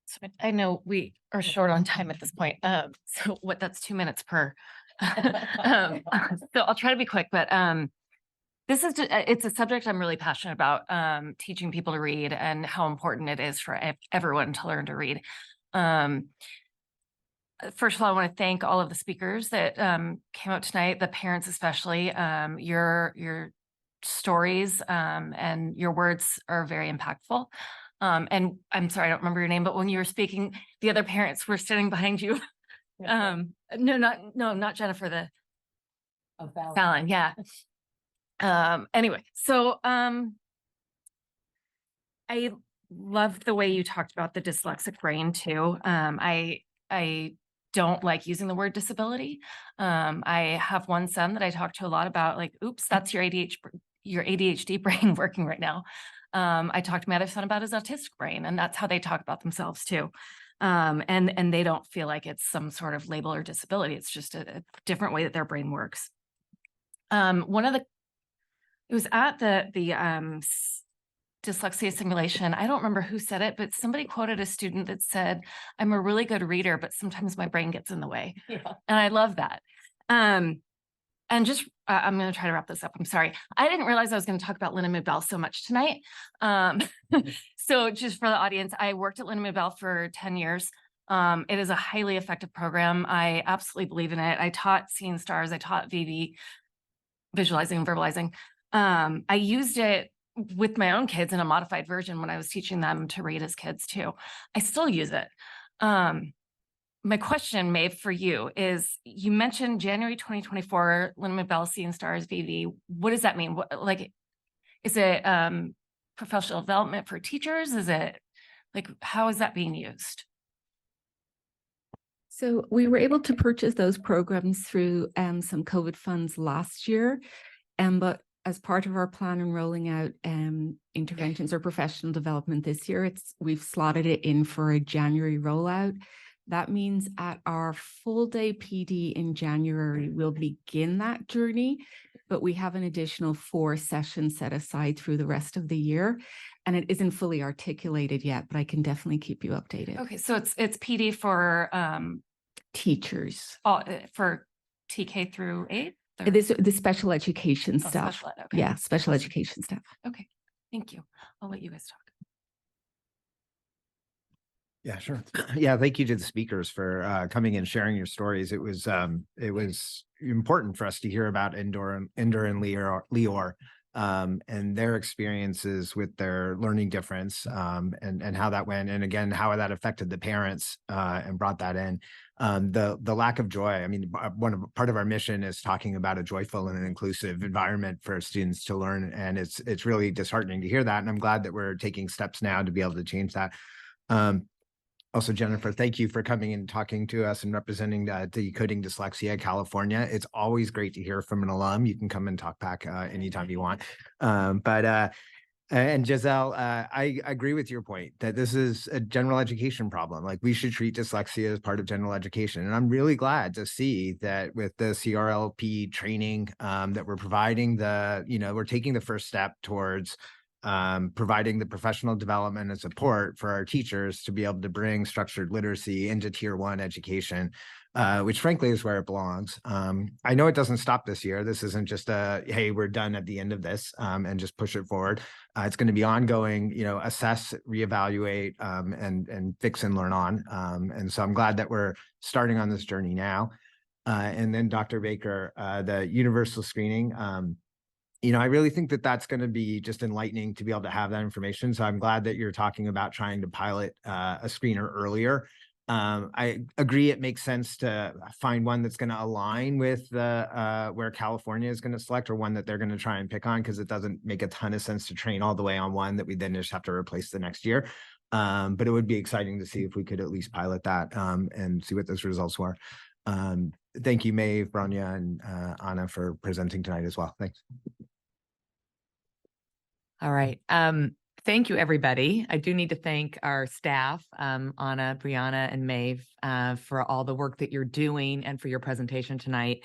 So I know we are short on time at this point. So that's 2 minutes per. So I'll try to be quick, but this is it's a subject I'm really passionate about, teaching people to read and how important it is for everyone to learn to read. First of all, I want to thank all of the speakers that came out tonight, the parents especially. Your stories and your words are very impactful. And I'm sorry, I don't remember your name, but when you were speaking, the other parents were sitting behind you. No, not Jennifer, Fallon, yeah. Anyway, so I loved the way you talked about the dyslexic brain too. I don't like using the word disability. I have one son that I talk to a lot about, like, oops, that's your ADHD brain working right now. I talked to my other son about his autistic brain, and that's how they talk about themselves too. And they don't feel like it's some sort of label or disability. It's just a different way that their brain works. It was at the dyslexia simulation. I don't remember who said it, but somebody quoted a student that said, "I'm a really good reader, but sometimes my brain gets in the way." Yeah. And I love that. And just, I'm going to try to wrap this up. I'm sorry. I didn't realize I was going to talk about Linneman Bell so much tonight. So just for the audience, I worked at Linneman Bell for 10 years. It is a highly effective program. I absolutely believe in it. I taught Seeing Stars. I taught VV, visualizing and verbalizing. I used it with my own kids in a modified version when I was teaching them to read as kids too. I still use it. My question, Maeve, for you is, you mentioned January 2024, Linneman Bell Seeing Stars VV. What does that mean? Is it professional development for teachers? Is it how is that being used? So we were able to purchase those programs through some COVID funds last year, but as part of our plan in rolling out interventions or professional development this year, we've slotted it in for a January rollout. That means at our full day PD in January, we'll begin that journey, but we have an additional 4 sessions set aside through the rest of the year. And it isn't fully articulated yet, but I can definitely keep you updated. Okay, so it's PD for teachers. For TK through 8? The special education staff. Special ed, okay. Yeah, special education staff. Okay, thank you. I'll let you guys talk. Yeah, sure. Yeah, thank you to the speakers for coming and sharing your stories. It was important for us to hear about Indor and Lior and their experiences with their learning difference and how that went, and again how that affected the parents and brought that in. The lack of joy. I mean, part of our mission is talking about a joyful and an inclusive environment for students to learn, and it's really disheartening to hear that. And I'm glad that we're taking steps now to be able to change that. Also, Jennifer, thank you for coming and talking to us and representing Decoding Dyslexia California. It's always great to hear from an alum. You can come and talk back anytime you want. And Giselle, I agree with your point that this is a general education problem. Like, we should treat dyslexia as part of general education. And I'm really glad to see that with the CRLP training that we're providing, we're taking the first step towards providing the professional development and support for our teachers to be able to bring structured literacy into Tier 1 education, which frankly is where it belongs. I know it doesn't stop this year. This isn't just hey, we're done at the end of this and just push it forward. It's going to be ongoing, assess, reevaluate, and fix and learn on. And so I'm glad that we're starting on this journey now. and then Dr. Baker, the universal screening. I really think that that's going to be just enlightening to be able to have that information. So I'm glad that you're talking about trying to pilot a screener earlier. I agree it makes sense to find one that's going to align with the where California is going to select, or one that they're going to try and pick on, because it doesn't make a ton of sense to train all the way on one that we then just have to replace the next year. But it would be exciting to see if we could at least pilot that and see what those results were. Thank you, Maeve, Branya, and Anna for presenting tonight as well. Thanks. All right. Thank you, everybody. I do need to thank our staff, Anna, Brianna, and Maeve, for all the work that you're doing and for your presentation tonight.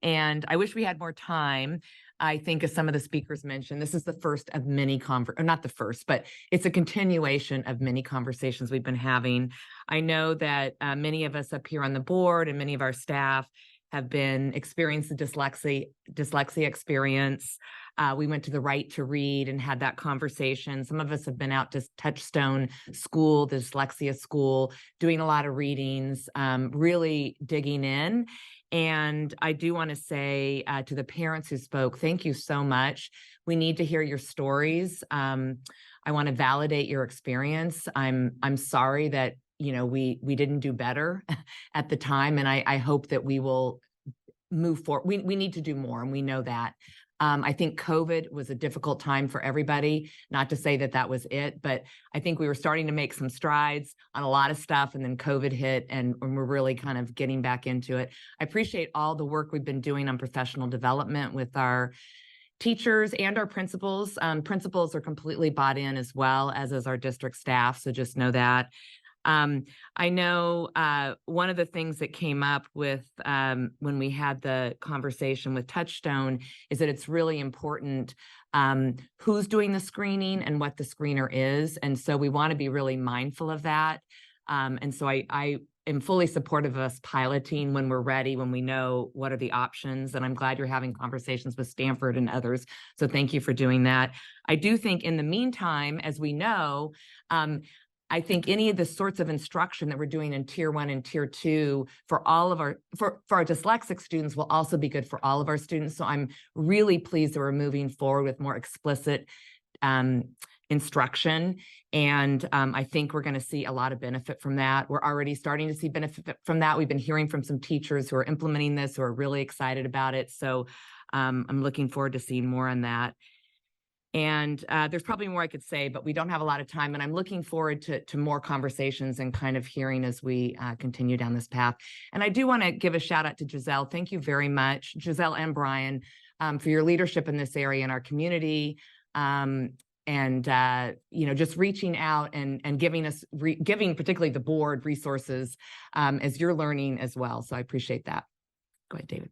And I wish we had more time. I think, as some of the speakers mentioned, this is the first of many or not the first, but it's a continuation of many conversations we've been having. I know that many of us up here on the board and many of our staff have been experiencing the dyslexia experience. We went to the Right to Read and had that conversation. Some of us have been out to Touchstone School, the dyslexia school, doing a lot of readings, really digging in. And I do want to say to the parents who spoke, thank you so much. We need to hear your stories. I want to validate your experience. I'm sorry that we didn't do better at the time, and I hope that we will move forward. We need to do more, and we know that. I think COVID was a difficult time for everybody, not to say that that was it, but I think we were starting to make some strides on a lot of stuff, and then COVID hit, and we're really kind of getting back into it. I appreciate all the work we've been doing on professional development with our teachers and our principals. Principals are completely bought in, as well as is our district staff, so just know that. I know one of the things that came up with when we had the conversation with Touchstone is that it's really important who's doing the screening and what the screener is. And so we want to be really mindful of that. And so I am fully supportive of us piloting when we're ready, when we know what are the options. And I'm glad you're having conversations with Stanford and others. So thank you for doing that. I do think in the meantime, as we know, I think any of the sorts of instruction that we're doing in Tier 1 and Tier 2 for all of our dyslexic students will also be good for all of our students. So I'm really pleased that we're moving forward with more explicit instruction. And I think we're going to see a lot of benefit from that. We're already starting to see benefit from that. We've been hearing from some teachers who are implementing this, who are really excited about it. So I'm looking forward to seeing more on that. And there's probably more I could say, but we don't have a lot of time. And I'm looking forward to more conversations and kind of hearing as we continue down this path. And I do want to give a shout out to Giselle. Thank you very much, Giselle and Brian, for your leadership in this area in our community. And just reaching out and giving us, giving particularly the board resources as you're learning as well. So I appreciate that. Go ahead, David.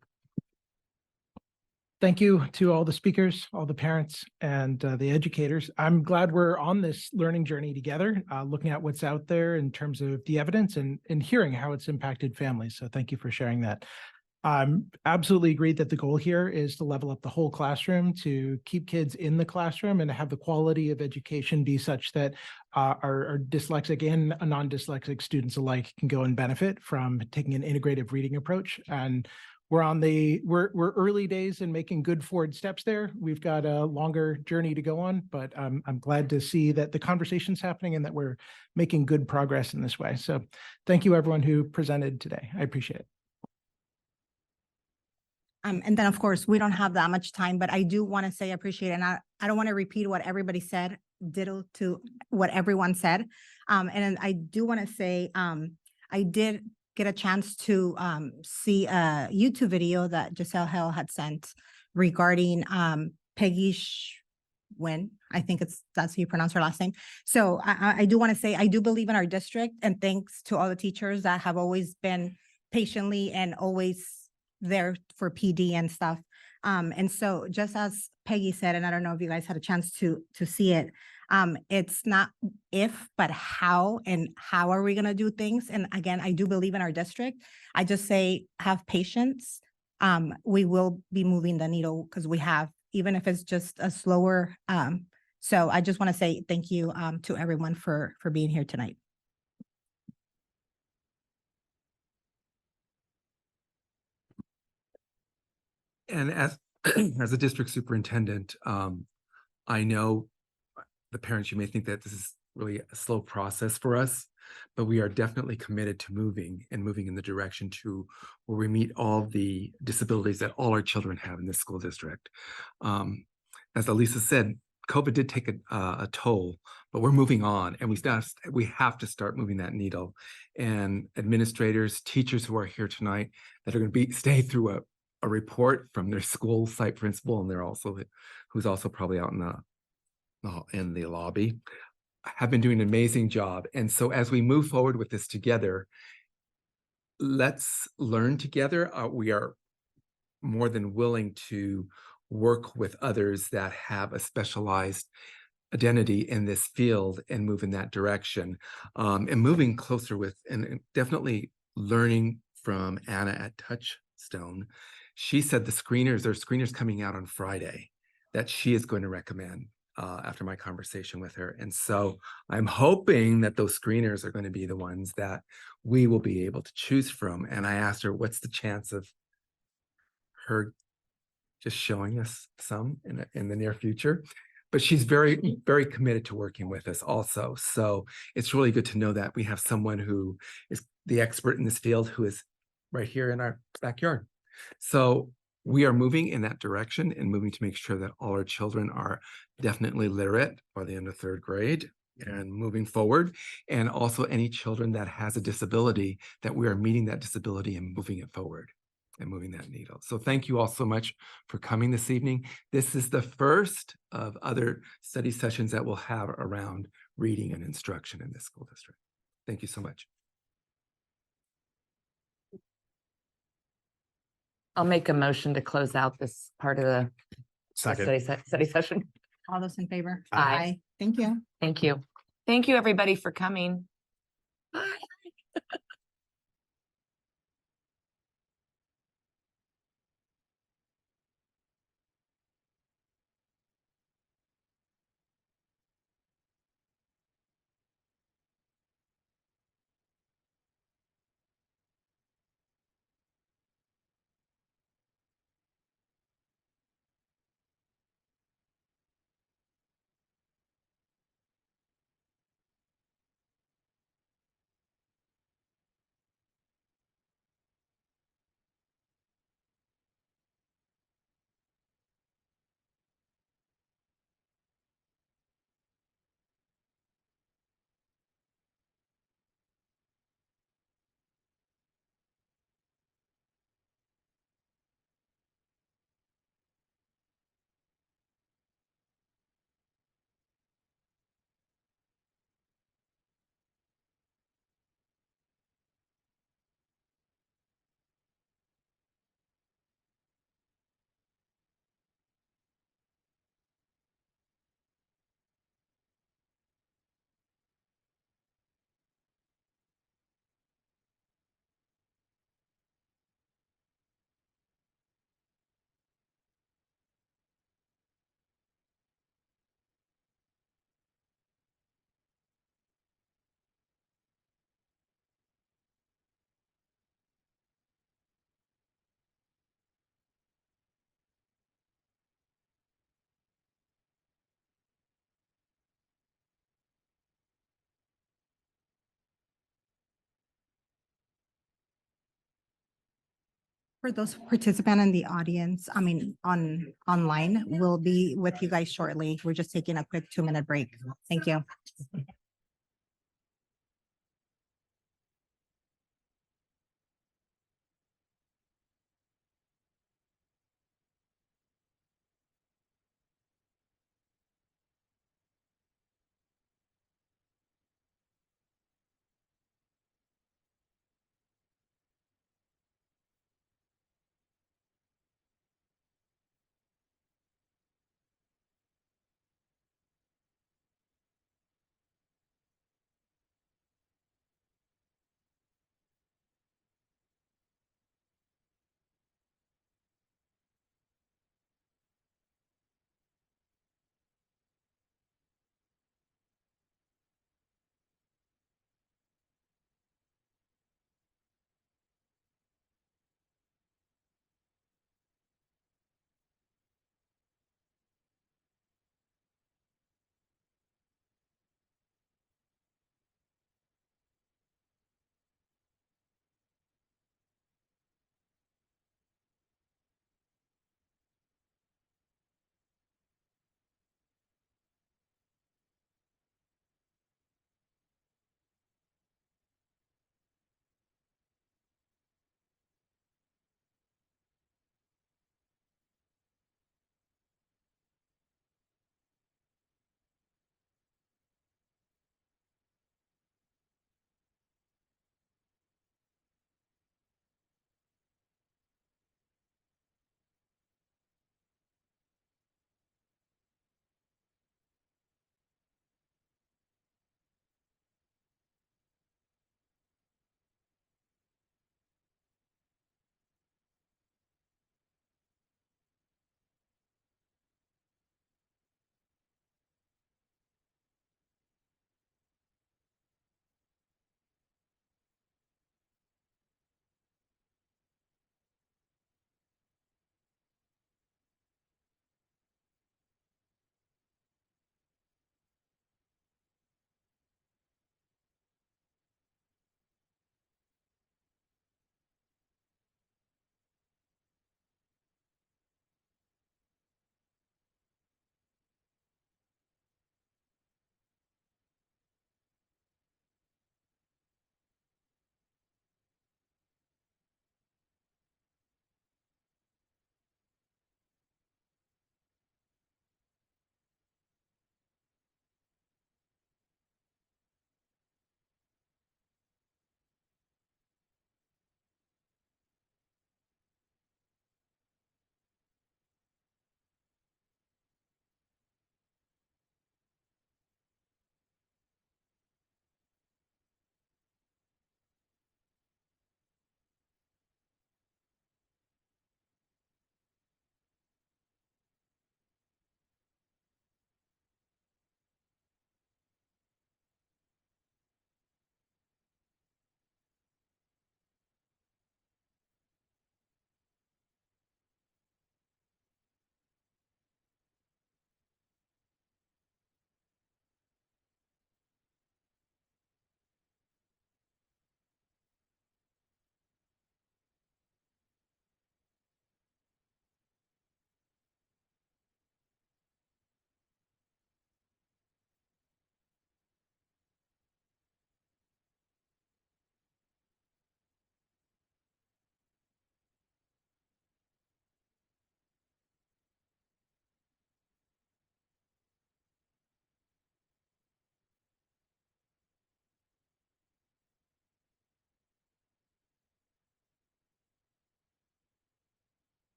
Thank you to all the speakers, all the parents, and the educators. I'm glad we're on this learning journey together, looking at what's out there in terms of the evidence and hearing how it's impacted families. So thank you for sharing that. I'm absolutely agreed that the goal here is to level up the whole classroom, to keep kids in the classroom and to have the quality of education be such that our dyslexic and non-dyslexic students alike can go and benefit from taking an integrative reading approach. And we're early days in making good forward steps there. We've got a longer journey to go on, but I'm glad to see that the conversation's happening and that we're making good progress in this way. So thank you, everyone who presented today. I appreciate it. And then, of course, we don't have that much time, but I do want to say I appreciate it. And I don't want to repeat what everybody said, ditto to what everyone said. And I do want to say I did get a chance to see a YouTube video that Giselle Hale had sent regarding Peggy Wynn. I think that's how you pronounce her last name. So I do want to say, I do believe in our district, and thanks to all the teachers that have always been patiently and always there for PD and stuff. And so just as Peggy said, and I don't know if you guys had a chance to see it, it's not if, but how, and how are we going to do things? And again, I do believe in our district. I just say, have patience. We will be moving the needle because we have, even if it's just a slower. So I just want to say thank you to everyone for being here tonight. And as, as a district superintendent, I know the parents, you may think that this is really a slow process for us, but we are definitely committed to moving in the direction to where we meet all the disabilities that all our children have in this school district. As Elisa said, COVID did take a toll, but we're moving on, and we have to start moving that needle. And administrators, teachers who are here tonight that are going to stay through a report from their school site principal, and who's also probably out in the lobby, have been doing an amazing job. And so as we move forward with this together, let's learn together. We are more than willing to work with others that have a specialized identity in this field and move in that direction, and moving closer with, and definitely learning from Anna at Touchstone. She said there are screeners coming out on Friday that she is going to recommend after my conversation with her. And so I'm hoping that those screeners are going to be the ones that we will be able to choose from. And I asked her, what's the chance of her just showing us some in the near future? But she's very, very committed to working with us also. So it's really good to know that we have someone who is the expert in this field who is right here in our backyard. So we are moving in that direction and moving to make sure that all our children are definitely literate by the end of third grade and moving forward. And also any children that has a disability, that we are meeting that disability and moving it forward and moving that needle. So thank you all so much for coming this evening. This is the first of other study sessions that we'll have around reading and instruction in this school district. Thank you so much. I'll make a motion to close out this part of the Second. study session. All those in favor? Aye. Thank you. Thank you. Thank you, everybody, for coming. For those participant in the audience, online, we'll be with you guys shortly. We're just taking a quick 2-minute break. Thank you.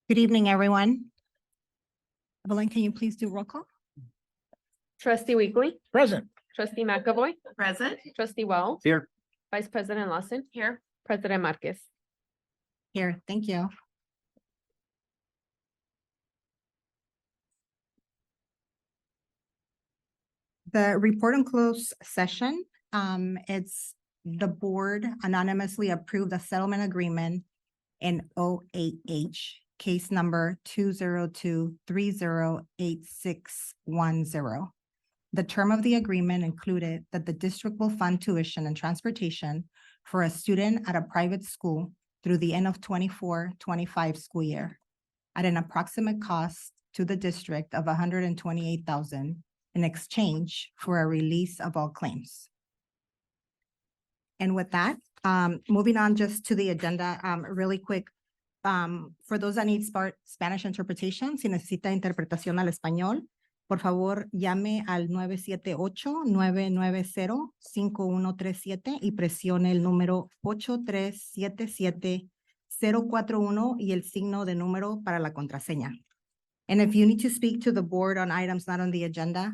Good evening, everyone. Evelyn, can you please do roll call? Trustee Weekly, Present. trustee McAvoy, Present. trustee Wells, Here. vice president Lawson, Here. president Marquez. Here, thank you. The report on closed session, it's the board anonymously approved a settlement agreement in OAH, case number 202308610. The term of the agreement included that the district will fund tuition and transportation for a student at a private school through the end of 24-25 school year at an approximate cost to the district of $128,000 in exchange for a release of all claims. And with that, moving on just to the agenda, really quick. For those that need Spanish interpretation, si necesita interpretación al español, por favor, llame al 978-990-5137 y presione el número 8377-041 y el signo de número para la contraseña. And if you need to speak to the board on items not on the agenda,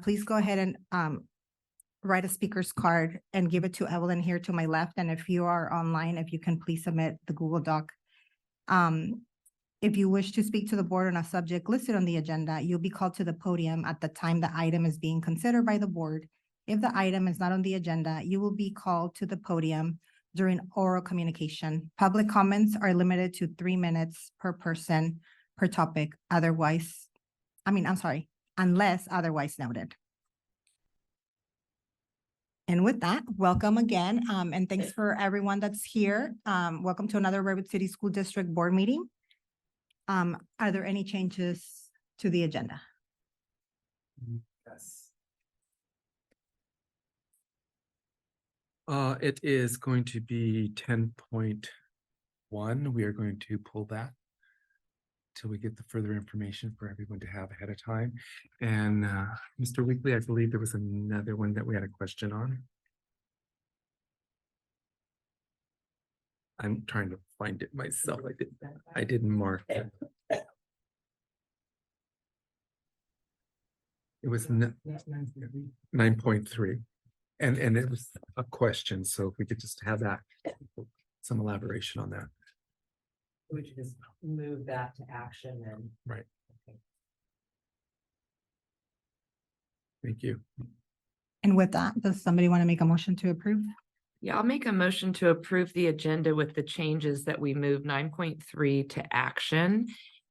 please go ahead and write a speaker's card and give it to Evelyn here to my left. And if you are online, if you can please submit the Google Doc. If you wish to speak to the board on a subject listed on the agenda, you'll be called to the podium at the time the item is being considered by the board. If the item is not on the agenda, you will be called to the podium during oral communication. Public comments are limited to 3 minutes per person per topic, unless otherwise noted. And with that, welcome again, and thanks for everyone that's here. Welcome to another Redwood City School District Board meeting. Are there any changes to the agenda? Yes. It is going to be 10.1. We are going to pull that till we get the further information for everyone to have ahead of time. And Mr. Weekly, I believe there was another one that we had a question on. I'm trying to find it myself. I didn't mark it. It was 9.3. And it was a question. So if we could just have that, some elaboration on that. We should just move that to action and. Right. Thank you. And with that, does somebody want to make a motion to approve? Yeah, I'll make a motion to approve the agenda with the changes that we move 9.3 to action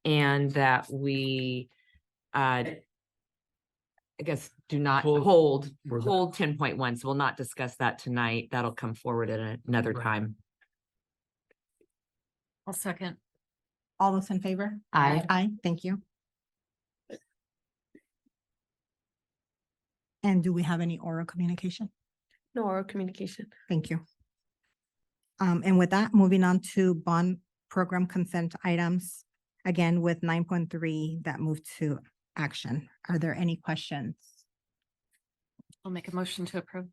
and that we I guess do not hold 10.1. So we'll not discuss that tonight. That'll come forward at another time. I'll second. All those in favor? Aye. Aye, thank you. And do we have any oral communication? No oral communication. Thank you. And with that, moving on to bond program consent items, again with 9.3 that moved to action. Are there any questions? I'll make a motion to approve.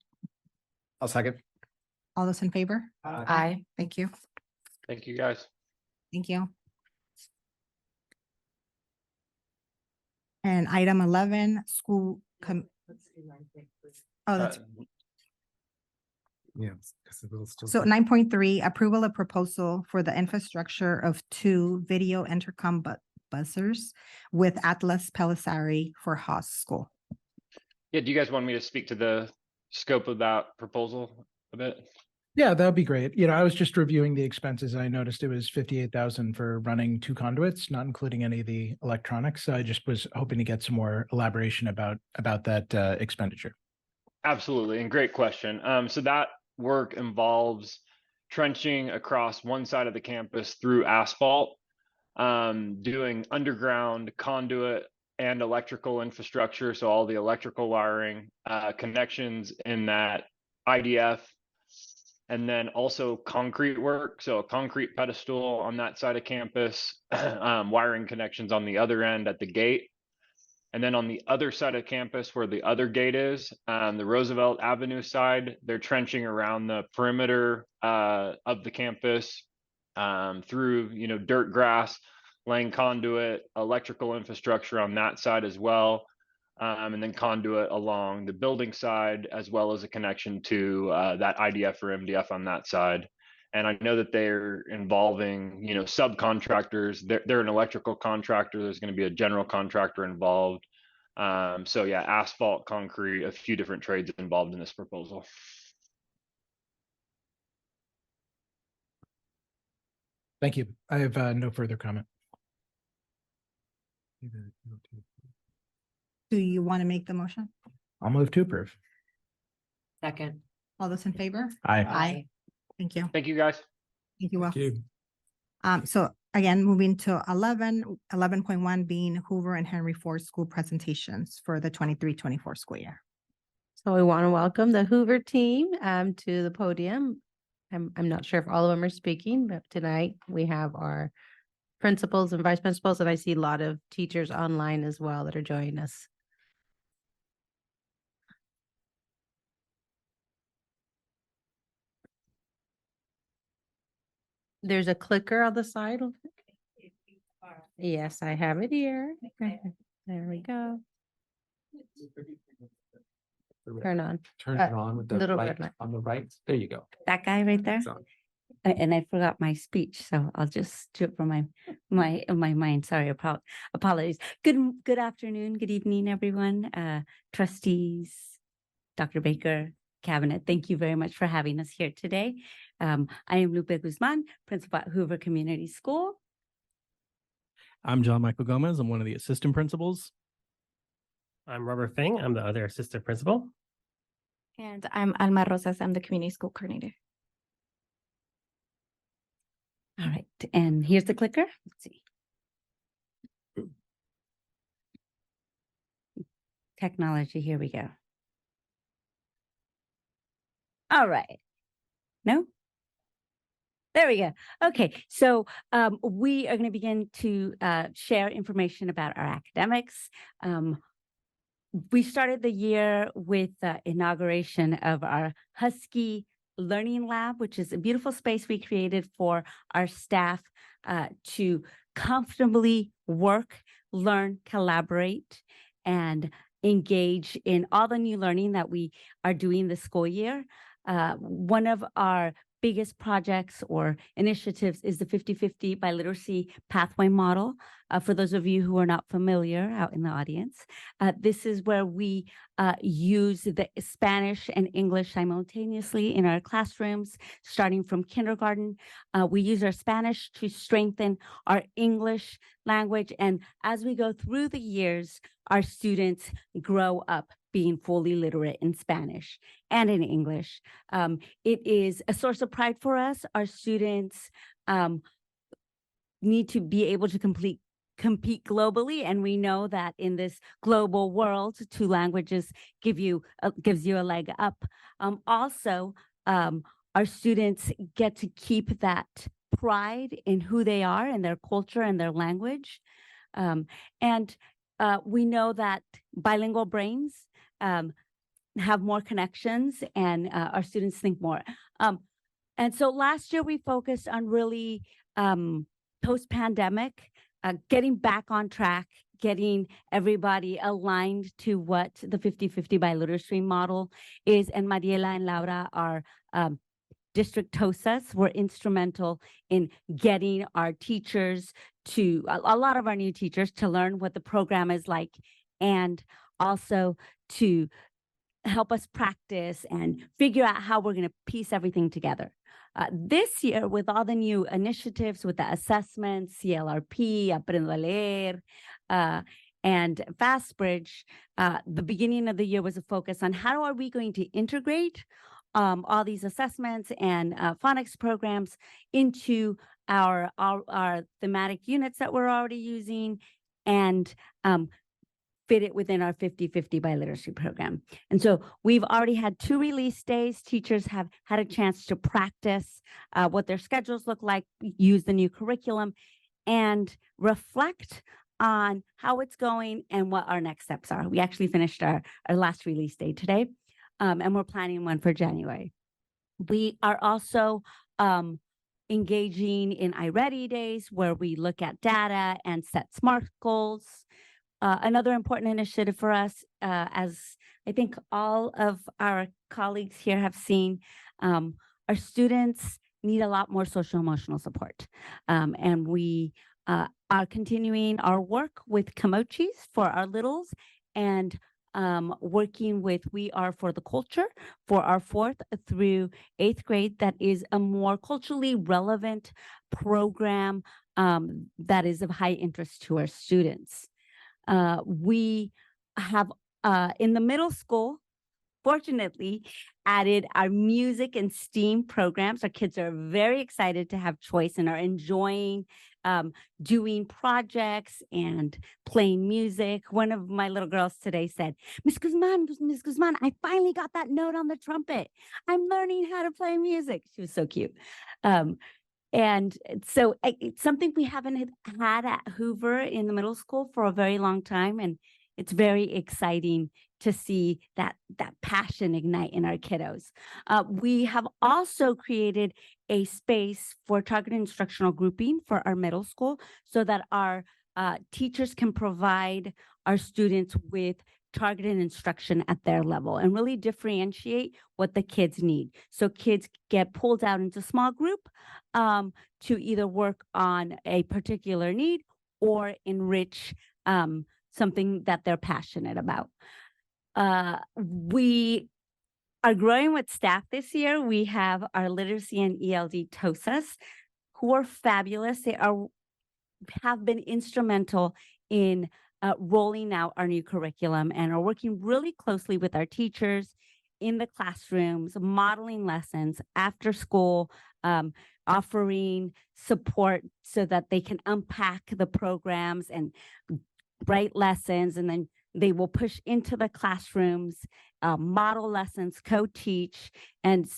I'll second. All those in favor? Aye. Thank you. Thank you, guys. Thank you. And item 11, school. Oh, that's Yeah, because it will still. so 9.3, approval of proposal for the infrastructure of 2 video intercom buzzers with Atlas Pelissari for Haas School. Yeah, do you guys want me to speak to the scope of that proposal a bit? Yeah, that would be great. You know, I was just reviewing the expenses. I noticed it was 58,000 for running 2 conduits, not including any of the electronics. So I just was hoping to get some more elaboration about that expenditure. Absolutely, and great question. So that work involves trenching across one side of the campus through asphalt, doing underground conduit and electrical infrastructure. So all the electrical wiring, connections in that IDF, and then also concrete work. So a concrete pedestal on that side of campus, wiring connections on the other end at the gate. And then on the other side of campus where the other gate is, the Roosevelt Avenue side, they're trenching around the perimeter of the campus through, dirt grass, laying conduit, electrical infrastructure on that side as well, and then conduit along the building side, as well as a connection to that IDF or MDF on that side. And I know that they're involving, subcontractors. They're an electrical contractor. There's going to be a general contractor involved. So yeah, asphalt, concrete, a few different trades involved in this proposal. Thank you. I have no further comment. Do you want to make the motion? I'll move to approve. Second. All those in favor? Aye. Thank you. Thank you, guys. Thank you, Will. Thank you. So again, moving to 11.1 being Hoover and Henry Ford school presentations for the 23-24 school year. So we want to welcome the Hoover team to the podium. I'm not sure if all of them are speaking, but tonight we have our principals and vice principals, and I see a lot of teachers online as well that are joining us. There's a clicker on the side. Yes, I have it here. There we go. Turn on. Turn it on with the little light red light. on the right. There you go. That guy right there. It's on. And I forgot my speech, so I'll just do it from my mind. Sorry, apologies. Good afternoon, good evening, everyone. Trustees, Dr. Baker, Cabinet, thank you very much for having us here today. I am Lupe Guzman, principal at Hoover Community School. I'm John Michael Gomez. I'm one of the assistant principals. I'm Robert Feng. I'm the other assistant principal. And I'm Alma Rosas. I'm the community school coordinator. All right, and here's the clicker. Let's see. Technology, here we go. All right. No? There we go. Okay, so we are going to begin to share information about our academics. We started the year with the inauguration of our Husky Learning Lab, which is a beautiful space we created for our staff to comfortably work, learn, collaborate, and engage in all the new learning that we are doing this school year. One of our biggest projects or initiatives is the 50-50 biliteracy pathway model. For those of you who are not familiar out in the audience, this is where we use the Spanish and English simultaneously in our classrooms, starting from kindergarten. We use our Spanish to strengthen our English language. And as we go through the years, our students grow up being fully literate in Spanish and in English. It is a source of pride for us. Our students need to be able to compete globally, and we know that in this global world, 2 languages gives you a leg up. Also, our students get to keep that pride in who they are and their culture and their language. We know that bilingual brains have more connections, and our students think more. And so last year we focused on really post-pandemic, getting back on track, getting everybody aligned to what the 50-50 biliteracy model is. And Mariela and Laura, our district TOSAs, were instrumental in getting our teachers to, a lot of our new teachers, to learn what the program is like, and also to help us practice and figure out how we're going to piece everything together. This year, with all the new initiatives, with the assessments, CLRP, Aprendo a Leer, and FastBridge, the beginning of the year was a focus on how are we going to integrate all these assessments and phonics programs into our thematic units that we're already using, and fit it within our 50-50 biliteracy program. And so we've already had 2 release days. Teachers have had a chance to practice what their schedules look like, use the new curriculum, and reflect on how it's going and what our next steps are. We actually finished our last release day today, and we're planning one for January. We are also engaging in iReady days where we look at data and set SMART goals. Another important initiative for us, as I think all of our colleagues here have seen, our students need a lot more social emotional support. And we are continuing our work with Kimochis for our littles and working with We Are for the Culture for our 4th through 8th grade. That is a more culturally relevant program that is of high interest to our students. We have in the middle school, fortunately, added our music and STEAM programs. Our kids are very excited to have choice and are enjoying doing projects and playing music. One of my little girls today said, Miss Guzman, I finally got that note on the trumpet. I'm learning how to play music. She was so cute. And so it's something we haven't had at Hoover in the middle school for a very long time. And it's very exciting to see that passion ignite in our kiddos. We have also created a space for targeted instructional grouping for our middle school so that our teachers can provide our students with targeted instruction at their level and really differentiate what the kids need. So kids get pulled out into small group to either work on a particular need or enrich something that they're passionate about. We are growing with staff this year. We have our literacy and ELD TOSAs who are fabulous. They have been instrumental in rolling out our new curriculum and are working really closely with our teachers in the classrooms, modeling lessons after school, offering support so that they can unpack the programs and write lessons, and then they will push into the classrooms, model lessons, co-teach, and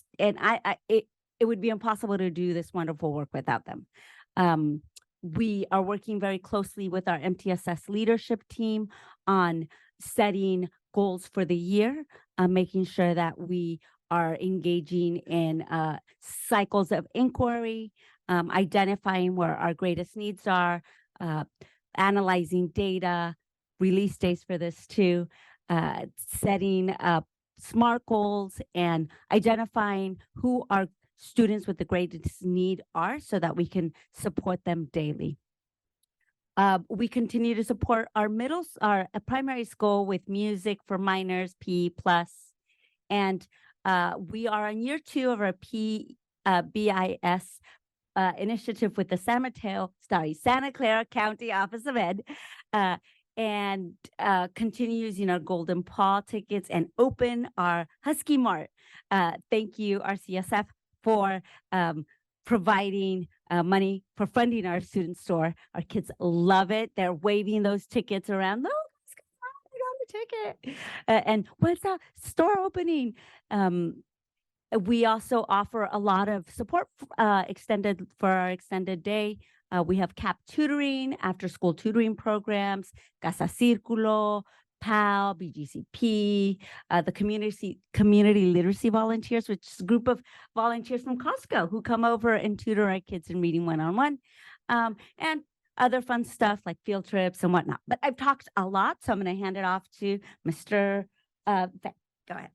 it would be impossible to do this wonderful work without them. We are working very closely with our MTSS leadership team on setting goals for the year, making sure that we are engaging in cycles of inquiry, identifying where our greatest needs are, analyzing data, release dates for this too, setting up SMART goals and identifying who our students with the greatest need are so that we can support them daily. We continue to support our primary school with music for minors, PE plus, and we are in year 2 of our BIS initiative with the Santa Clara County Office of Ed, and continue using our Golden Paw tickets and open our Husky Mart. Thank you, RCSF, for providing money for funding our student store. Our kids love it. They're waving those tickets around. No, I got the ticket. And what's that store opening? We also offer a lot of support extended for our extended day. We have CAP tutoring, after school tutoring programs, Casa Círculo, PAL, BGCP, the community literacy volunteers, which is a group of volunteers from Costco who come over and tutor our kids in reading one-on-one, and other fun stuff like field trips and whatnot. But I've talked a lot, so I'm going to hand it off to Mr. Go ahead.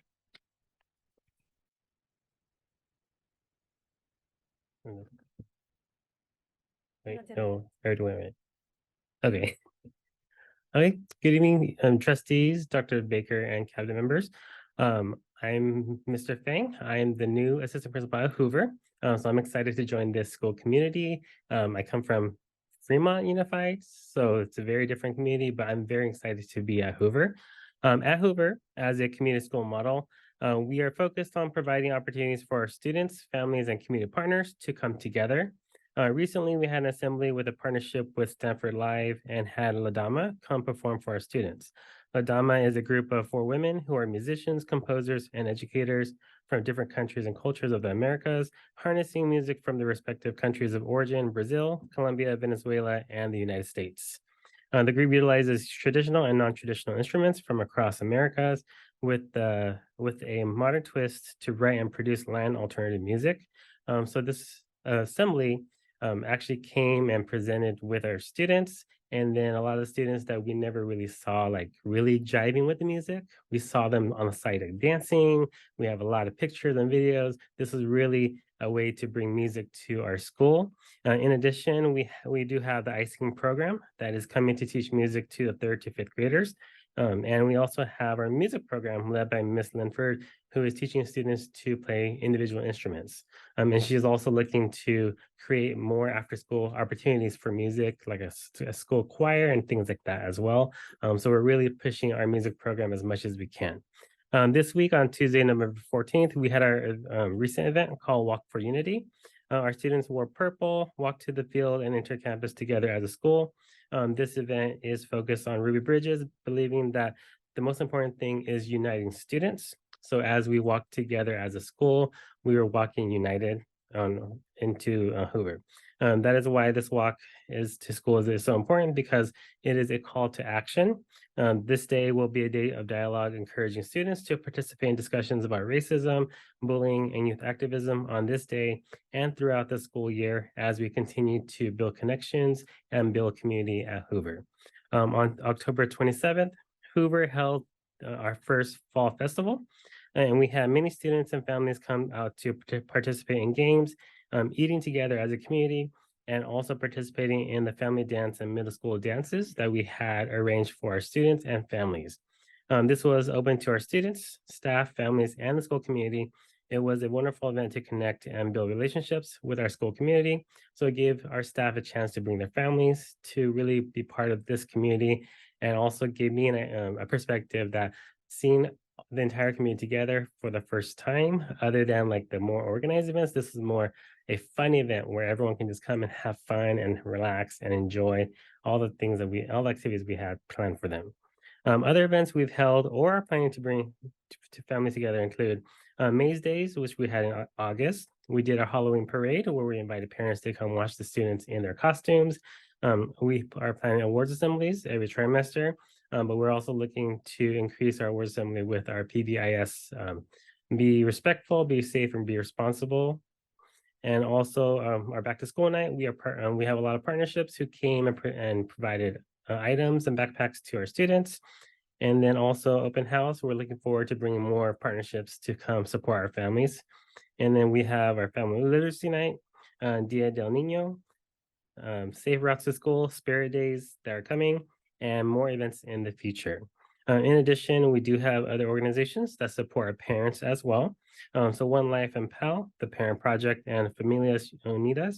Wait, no, or do I? Okay. Okay, good evening, trustees, Dr. Baker and cabinet members. I'm Mr. Fang. I'm the new assistant principal at Hoover. So I'm excited to join this school community. I come from Fremont Unified, so it's a very different community, but I'm very excited to be at Hoover. At Hoover, as a community school model, we are focused on providing opportunities for our students, families, and community partners to come together. Recently, we had an assembly with a partnership with Stanford Live and had Ladama come perform for our students. Ladama is a group of 4 women who are musicians, composers, and educators from different countries and cultures of the Americas, harnessing music from the respective countries of origin, Brazil, Colombia, Venezuela, and the United States. The group utilizes traditional and non-traditional instruments from across Americas with a modern twist to write and produce Latin alternative music. So this assembly actually came and presented with our students. And then a lot of the students that we never really saw like really jiving with the music, we saw them on the site like dancing. We have a lot of pictures and videos. This is really a way to bring music to our school. In addition, we do have the icing program that is coming to teach music to the 3rd to 5th graders. And we also have our music program led by Miss Linford, who is teaching students to play individual instruments. And she is also looking to create more after-school opportunities for music, like a school choir and things like that as well. So we're really pushing our music program as much as we can. This week on Tuesday, November 14th, we had our recent event called Walk for Unity. Our students wore purple, walked to the field, and entered campus together as a school. This event is focused on Ruby Bridges, believing that the most important thing is uniting students. So as we walk together as a school, we were walking united into Hoover. That is why this walk to schools is so important, because it is a call to action. This day will be a day of dialogue, encouraging students to participate in discussions about racism, bullying, and youth activism on this day and throughout the school year as we continue to build connections and build community at Hoover. On October 27th, Hoover held our first fall festival, and we had many students and families come out to participate in games, eating together as a community, and also participating in the family dance and middle school dances that we had arranged for our students and families. This was open to our students, staff, families, and the school community. It was a wonderful event to connect and build relationships with our school community. So it gave our staff a chance to bring their families to really be part of this community, and also gave me a perspective that seeing the entire community together for the first time, other than like the more organized events, this is more a fun event where everyone can just come and have fun and relax and enjoy all the things all the activities we had planned for them. Other events we've held or are planning to bring to families together include Maze Days, which we had in August. We did a Halloween parade where we invited parents to come watch the students in their costumes. We are planning awards assemblies every trimester, but we're also looking to increase our awards assembly with our PBIS. Be respectful, be safe, and be responsible. And also our back to school night, we have a lot of partnerships who came and provided items and backpacks to our students. And then also open house, we're looking forward to bringing more partnerships to come support our families. And then we have our family literacy night, Dia del Nino, safe routes to school, spirit days that are coming, and more events in the future. In addition, we do have other organizations that support our parents as well. So One Life and PAL, the Parent Project, and Familias Unidas.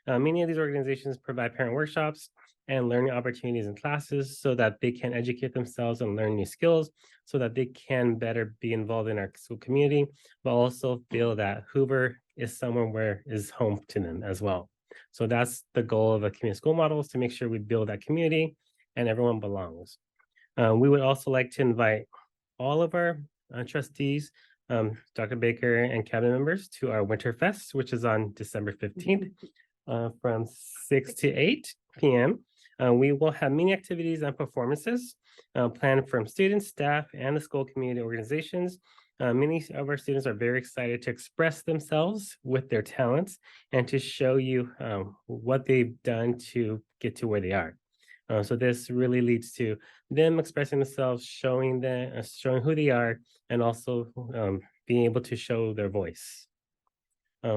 Many of these organizations provide parent workshops and learning opportunities in classes so that they can educate themselves and learn new skills so that they can better be involved in our school community, but also feel that Hoover is somewhere where is home to them as well. So that's the goal of a community school model, is to make sure we build that community and everyone belongs. We would also like to invite all of our trustees, Dr. Baker and cabinet members, to our Winter Fest, which is on December 15th from 6 to 8 p.m. We will have many activities and performances planned from students, staff, and the school community organizations. Many of our students are very excited to express themselves with their talents and to show you what they've done to get to where they are. So this really leads to them expressing themselves, showing who they are, and also being able to show their voice.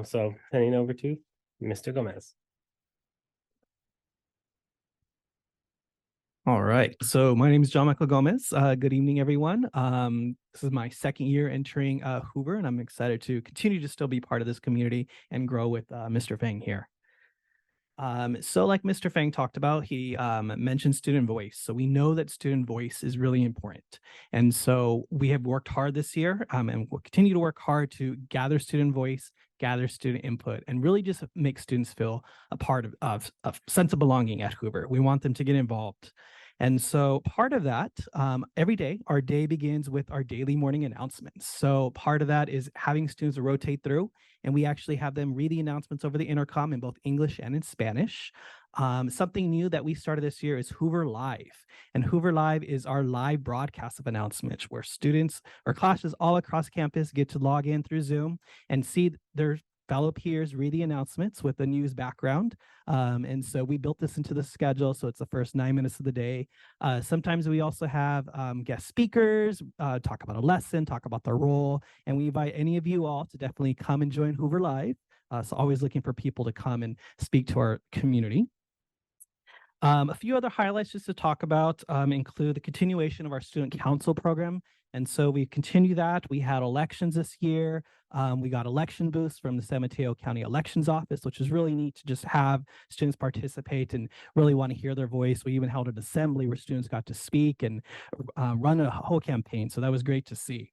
So handing over to Mr. Gomez. All right. So my name is John Michael Gomez. Good evening, everyone. This is my second year entering Hoover, and I'm excited to continue to still be part of this community and grow with Mr. Feng here. So like Mr. Feng talked about, he mentioned student voice. So we know that student voice is really important. And so we have worked hard this year and we'll continue to work hard to gather student voice, gather student input, and really just make students feel a part of sense of belonging at Hoover. We want them to get involved. And so part of that, every day, our day begins with our daily morning announcements. So part of that is having students rotate through, and we actually have them read the announcements over the intercom in both English and in Spanish. Something new that we started this year is Hoover Live. And Hoover Live is our live broadcast of announcements where students or classes all across campus get to log in through Zoom and see their fellow peers read the announcements with the news background. And so we built this into the schedule. So it's the first 9 minutes of the day. Sometimes we also have guest speakers, talk about a lesson, talk about their role. And we invite any of you all to definitely come and join Hoover Live. So always looking for people to come and speak to our community. A few other highlights just to talk about include the continuation of our student council program. And so we continue that. We had elections this year. We got election booths from the San Mateo County Elections Office, which is really neat to just have students participate and really want to hear their voice. We even held an assembly where students got to speak and run a whole campaign. So that was great to see.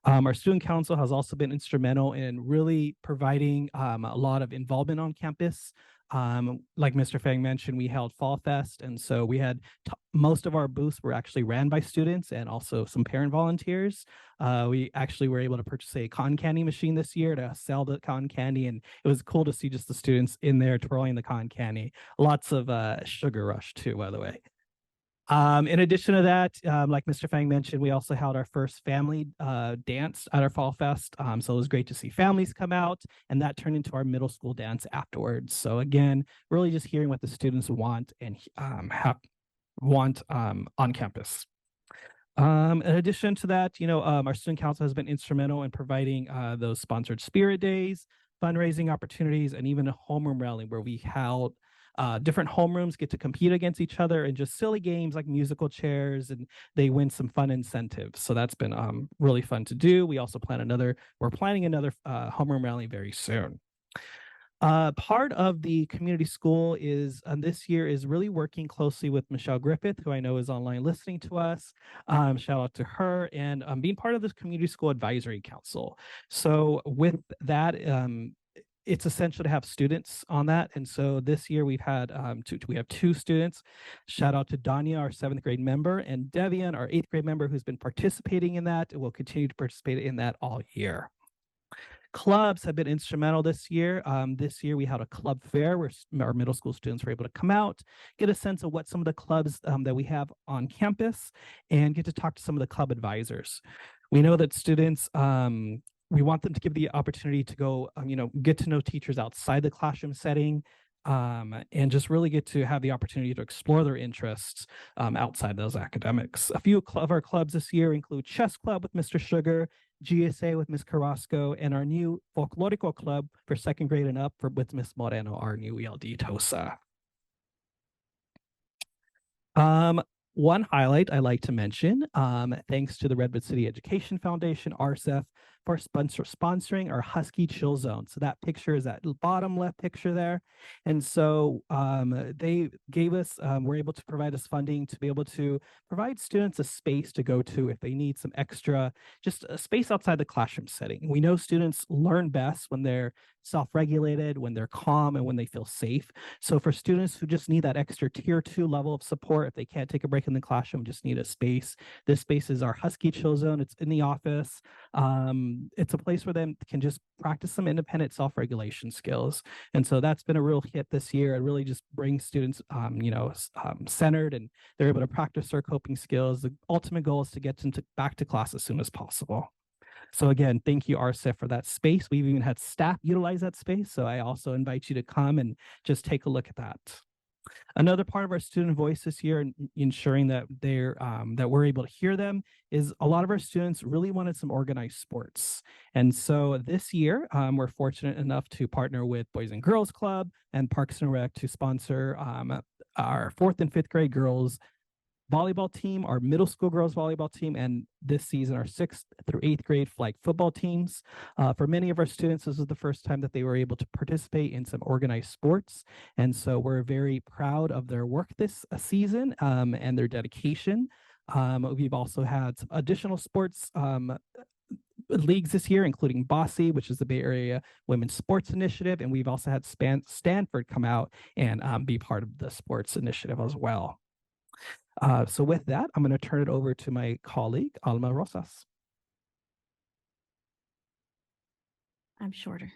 Our student council has also been instrumental in really providing a lot of involvement on campus. Like Mr. Fang mentioned, we held Fall Fest, and so we had most of our booths were actually ran by students and also some parent volunteers. We actually were able to purchase a cotton candy machine this year to sell the cotton candy, and it was cool to see just the students in there twirling the cotton candy. Lots of sugar rush too, by the way. In addition to that, like Mr. Fang mentioned, we also held our first family dance at our Fall Fest. So it was great to see families come out, and that turned into our middle school dance afterwards. So again, really just hearing what the students want and on campus. In addition to that, our student council has been instrumental in providing those sponsored spirit days, fundraising opportunities, and even a homeroom rally where we held different homerooms get to compete against each other and just silly games like musical chairs, and they win some fun incentives. So that's been really fun to do. We also we're planning another homeroom rally very soon. Part of the community school is this year is really working closely with Michelle Griffith, who I know is online listening to us. Shout out to her, and being part of this community school advisory council. So with that, it's essential to have students on that. And so this year we've had we have 2 students. Shout out to Danya, our 7th grade member, and Devian, our 8th grade member, who's been participating in that and will continue to participate in that all year. Clubs have been instrumental this year. This year we had a club fair where our middle school students were able to come out, get a sense of what some of the clubs that we have on campus, and get to talk to some of the club advisors. We know that students, we want them to give the opportunity to go, get to know teachers outside the classroom setting, and just really get to have the opportunity to explore their interests outside those academics. A few of our clubs this year include Chess Club with Mr. Sugar, GSA with Ms. Carrasco, and our new Folklorico Club for 2nd grade and up with Ms. Moreno, our new ELD TOSA. One highlight I like to mention, thanks to the Redwood City Education Foundation, RCEF, for sponsoring our Husky Chill Zone. So that picture is that bottom left picture there. And so they gave us, were able to provide us funding to be able to provide students a space to go to if they need some extra, just a space outside the classroom setting. We know students learn best when they're self-regulated, when they're calm, and when they feel safe. So for students who just need that extra tier 2 level of support, if they can't take a break in the classroom, just need a space. This space is our Husky Chill Zone. It's in the office. It's a place where they can just practice some independent self-regulation skills. And so that's been a real hit this year. It really just brings students, centered, and they're able to practice their coping skills. The ultimate goal is to get them back to class as soon as possible. So again, thank you, RCEF, for that space. We've even had staff utilize that space. So I also invite you to come and just take a look at that. Another part of our student voice this year, and ensuring that that we're able to hear them, is a lot of our students really wanted some organized sports. And so this year, we're fortunate enough to partner with Boys and Girls Club and Parks and Rec to sponsor our 4th and 5th grade girls volleyball team, our middle school girls volleyball team, and this season our 6th through 8th grade flag football teams. For many of our students, this was the first time that they were able to participate in some organized sports. And so we're very proud of their work this season and their dedication. We've also had some additional sports leagues this year, including Bossy, which is the Bay Area Women's Sports Initiative. And we've also had Stanford come out and be part of the sports initiative as well. So with that, I'm going to turn it over to my colleague, Alma Rosas. I'm shorter.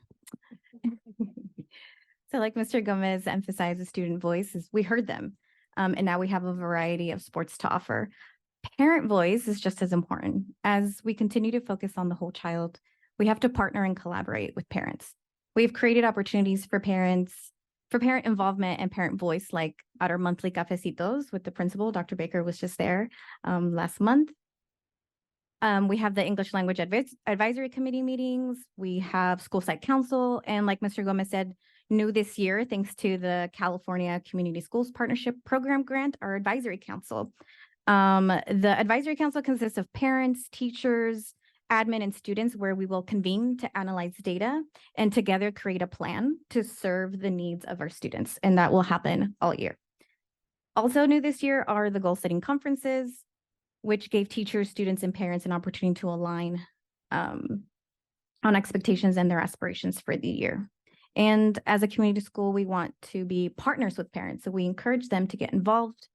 So like Mr. Gomez emphasized, the student voices, we heard them. And now we have a variety of sports to offer. Parent voice is just as important. As we continue to focus on the whole child, we have to partner and collaborate with parents. We've created opportunities for parents, for parent involvement and parent voice, like at our monthly cafecitos with the principal. Dr. Baker was just there last month. We have the English language advisory committee meetings. We have school site council. And like Mr. Gomez said, new this year, thanks to the California Community Schools Partnership Program grant, our advisory council. The advisory council consists of parents, teachers, admin, and students, where we will convene to analyze data and together create a plan to serve the needs of our students. And that will happen all year. Also new this year are the goal setting conferences, which gave teachers, students, and parents an opportunity to align on expectations and their aspirations for the year. And as a community school, we want to be partners with parents. So we encourage them to get involved,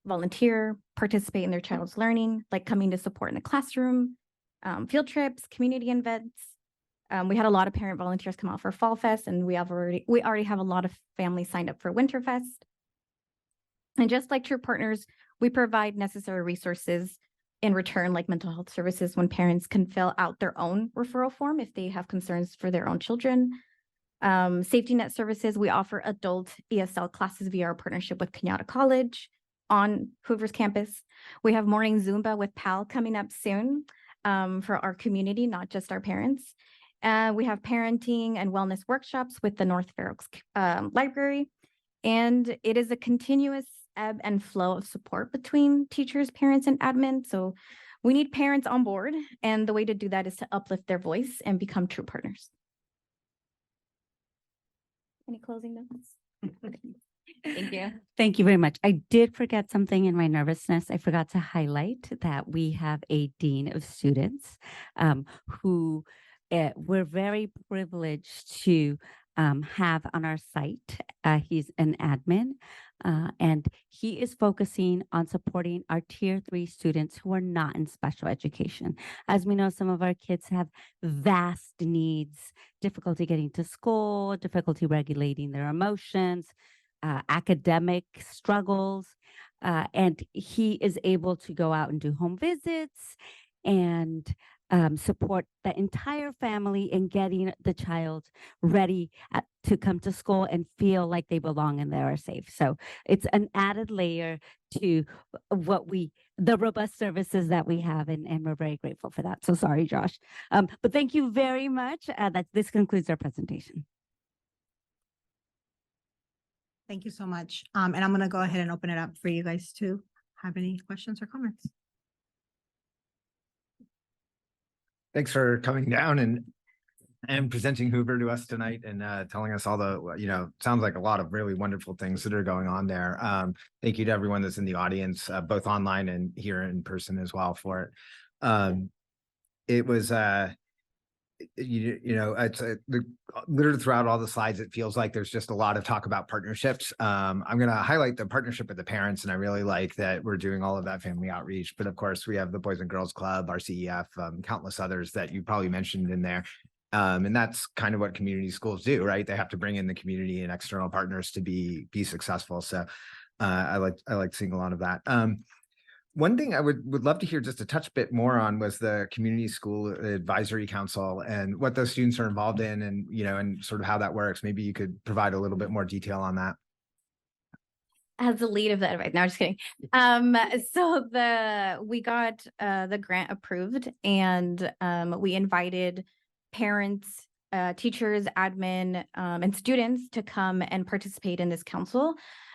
volunteer, participate in their child's learning, like coming to support in the classroom, field trips, community events. We had a lot of parent volunteers come out for Fall Fest, and we already have a lot of families signed up for Winterfest. And just like true partners, we provide necessary resources in return, like mental health services, when parents can fill out their own referral form if they have concerns for their own children. Safety net services, we offer adult ESL classes via our partnership with Kenyatta College on Hoover's campus. We have morning Zumba with PAL coming up soon for our community, not just our parents. We have parenting and wellness workshops with the North Fair Oaks Library. And it is a continuous ebb and flow of support between teachers, parents, and admin. So we need parents on board. And the way to do that is to uplift their voice and become true partners. Any closing notes? Thank you. Thank you very much. I did forget something in my nervousness. I forgot to highlight that we have a dean of students who we're very privileged to have on our site. He's an admin, and he is focusing on supporting our Tier 3 students who are not in special education. As we know, some of our kids have vast needs, difficulty getting to school, difficulty regulating their emotions, academic struggles, and he is able to go out and do home visits and support the entire family in getting the child ready to come to school and feel like they belong and they are safe. So it's an added layer to the robust services that we have, and we're very grateful for that. So sorry, Josh. But thank you very much. This concludes our presentation. Thank you so much. And I'm going to go ahead and open it up for you guys to have any questions or comments. Thanks for coming down and presenting Hoover to us tonight and telling us all the, sounds like a lot of really wonderful things that are going on there. Thank you to everyone that's in the audience, both online and here in person as well for it. It was, literally throughout all the slides, it feels like there's just a lot of talk about partnerships. I'm going to highlight the partnership with the parents, and I really like that we're doing all of that family outreach. But of course, we have the Boys and Girls Club, our CEF, countless others that you probably mentioned in there. And that's kind of what community schools do, right? They have to bring in the community and external partners to be successful. So I like seeing a lot of that. One thing I would love to hear just a touch bit more on was the Community School Advisory Council and what those students are involved in, and and sort of how that works. Maybe you could provide a little bit more detail on that. As the lead of the advice, no, I'm just kidding. So we got the grant approved, and we invited parents, teachers, admin, and students to come and participate in this council.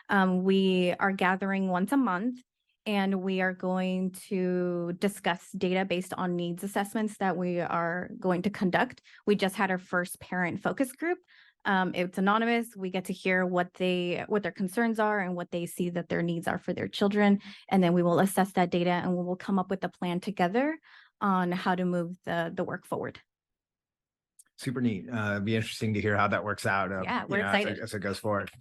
We are gathering once a month, and we are going to discuss data based on needs assessments that we are going to conduct. We just had our first parent focus group. It's anonymous. We get to hear what their concerns are and what they see that their needs are for their children. And then we will assess that data, and we will come up with a plan together on how to move the work forward. Super neat. It'd be interesting to hear how that works out. Yeah, we're excited as it goes forward.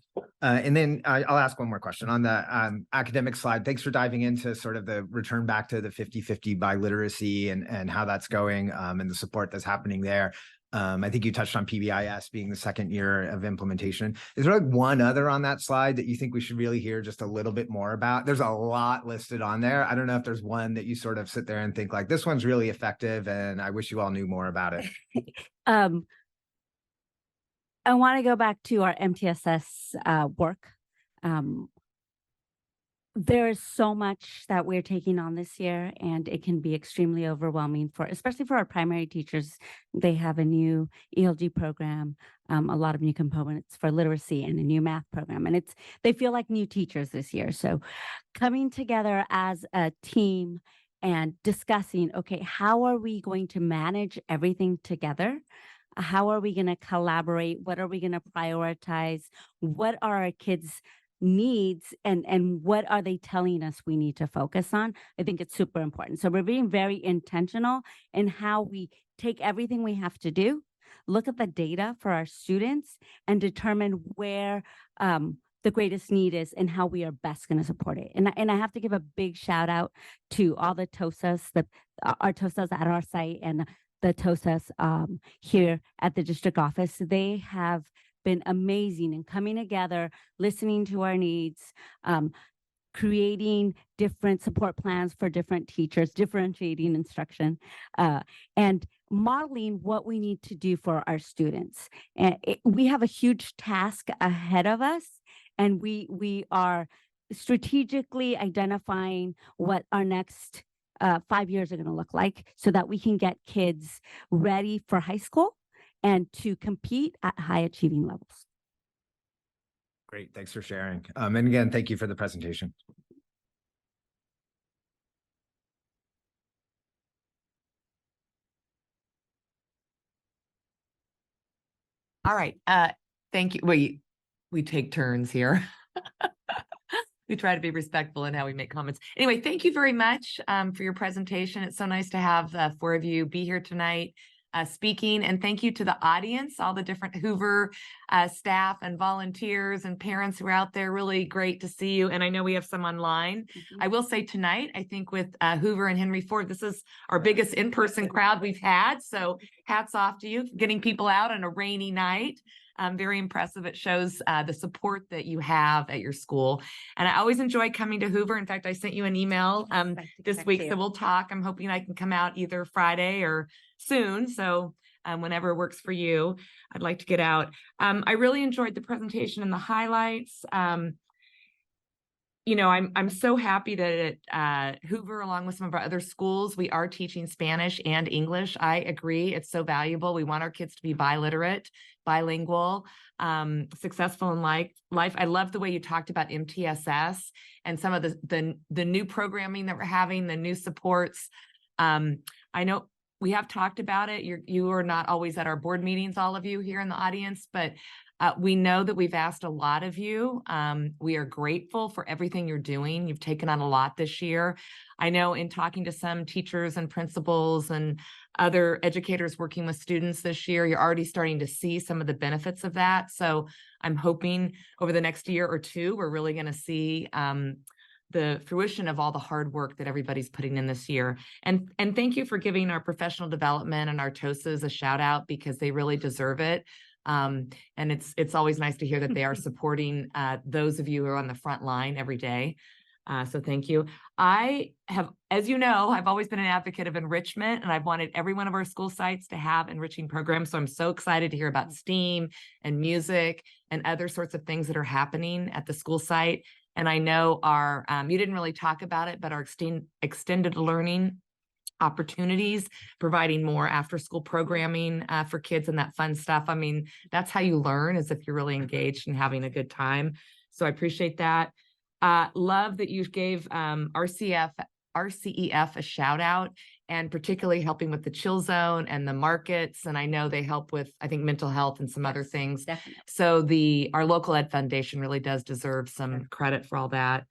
And then I'll ask one more question on the academic slide. Thanks for diving into sort of the return back to the 50-50 by literacy and how that's going, and the support that's happening there. I think you touched on PBIS being the second year of implementation. Is there like one other on that slide that you think we should really hear just a little bit more about? There's a lot listed on there. I don't know if there's one that you sort of sit there and think like, this one's really effective and I wish you all knew more about it. I want to go back to our MTSS work. There is so much that we're taking on this year, and it can be extremely overwhelming especially for our primary teachers. They have a new ELG program, a lot of new components for literacy, and a new math program, and they feel like new teachers this year. So coming together as a team and discussing, okay, how are we going to manage everything together? How are we going to collaborate? What are we going to prioritize? What are our kids' needs, and what are they telling us we need to focus on? I think it's super important. So we're being very intentional in how we take everything we have to do, look at the data for our students, and determine where the greatest need is and how we are best going to support it. And I have to give a big shout out to all the TOSAs, our TOSAs at our site, and the TOSAs here at the district office. They have been amazing in coming together, listening to our needs, creating different support plans for different teachers, differentiating instruction, and modeling what we need to do for our students. And we have a huge task ahead of us, and we are strategically identifying what our next 5 years are going to look like, so that we can get kids ready for high school and to compete at high achieving levels. Great, thanks for sharing. And again, thank you for the presentation. All right. Thank you. We take turns here. We try to be respectful in how we make comments. Anyway, thank you very much for your presentation. It's so nice to have 4 of you be here tonight speaking. And thank you to the audience, all the different Hoover staff and volunteers and parents who are out there. Really great to see you. And I know we have some online. I will say tonight, I think with Hoover and Henry Ford, this is our biggest in-person crowd we've had. So hats off to you for getting people out on a rainy night. Very impressive. It shows the support that you have at your school. And I always enjoy coming to Hoover. In fact, I sent you an email this week, so we'll talk. I'm hoping I can come out either Friday or soon. So whenever works for you, I'd like to get out. I really enjoyed the presentation and the highlights. You know, I'm so happy that at Hoover, along with some of our other schools, we are teaching Spanish and English. I agree. It's so valuable. We want our kids to be biliterate, bilingual, successful in life. I love the way you talked about MTSS and some of the new programming that we're having, the new supports. I know we have talked about it. You are not always at our board meetings, all of you here in the audience, but we know that we've asked a lot of you. We are grateful for everything you're doing. You've taken on a lot this year. I know in talking to some teachers and principals and other educators working with students this year, you're already starting to see some of the benefits of that. So I'm hoping over the next year or two, we're really going to see the fruition of all the hard work that everybody's putting in this year. And thank you for giving our professional development and our TOSAs a shout out, because they really deserve it. And it's always nice to hear that they are supporting those of you who are on the front line every day. So thank you. I have, as you know, I've always been an advocate of enrichment, and I've wanted every one of our school sites to have enriching programs. So I'm so excited to hear about STEAM and music and other sorts of things that are happening at the school site. And I know our, you didn't really talk about it, but our extended learning opportunities, providing more after school programming for kids and that fun stuff. I mean, that's how you learn, is if you're really engaged and having a good time. So I appreciate that. Love that you gave RCEF a shout out, and particularly helping with the chill zone and the markets. And I know they help with, I think, mental health and some other things. Definitely. So our local ed foundation really does deserve some credit for all that.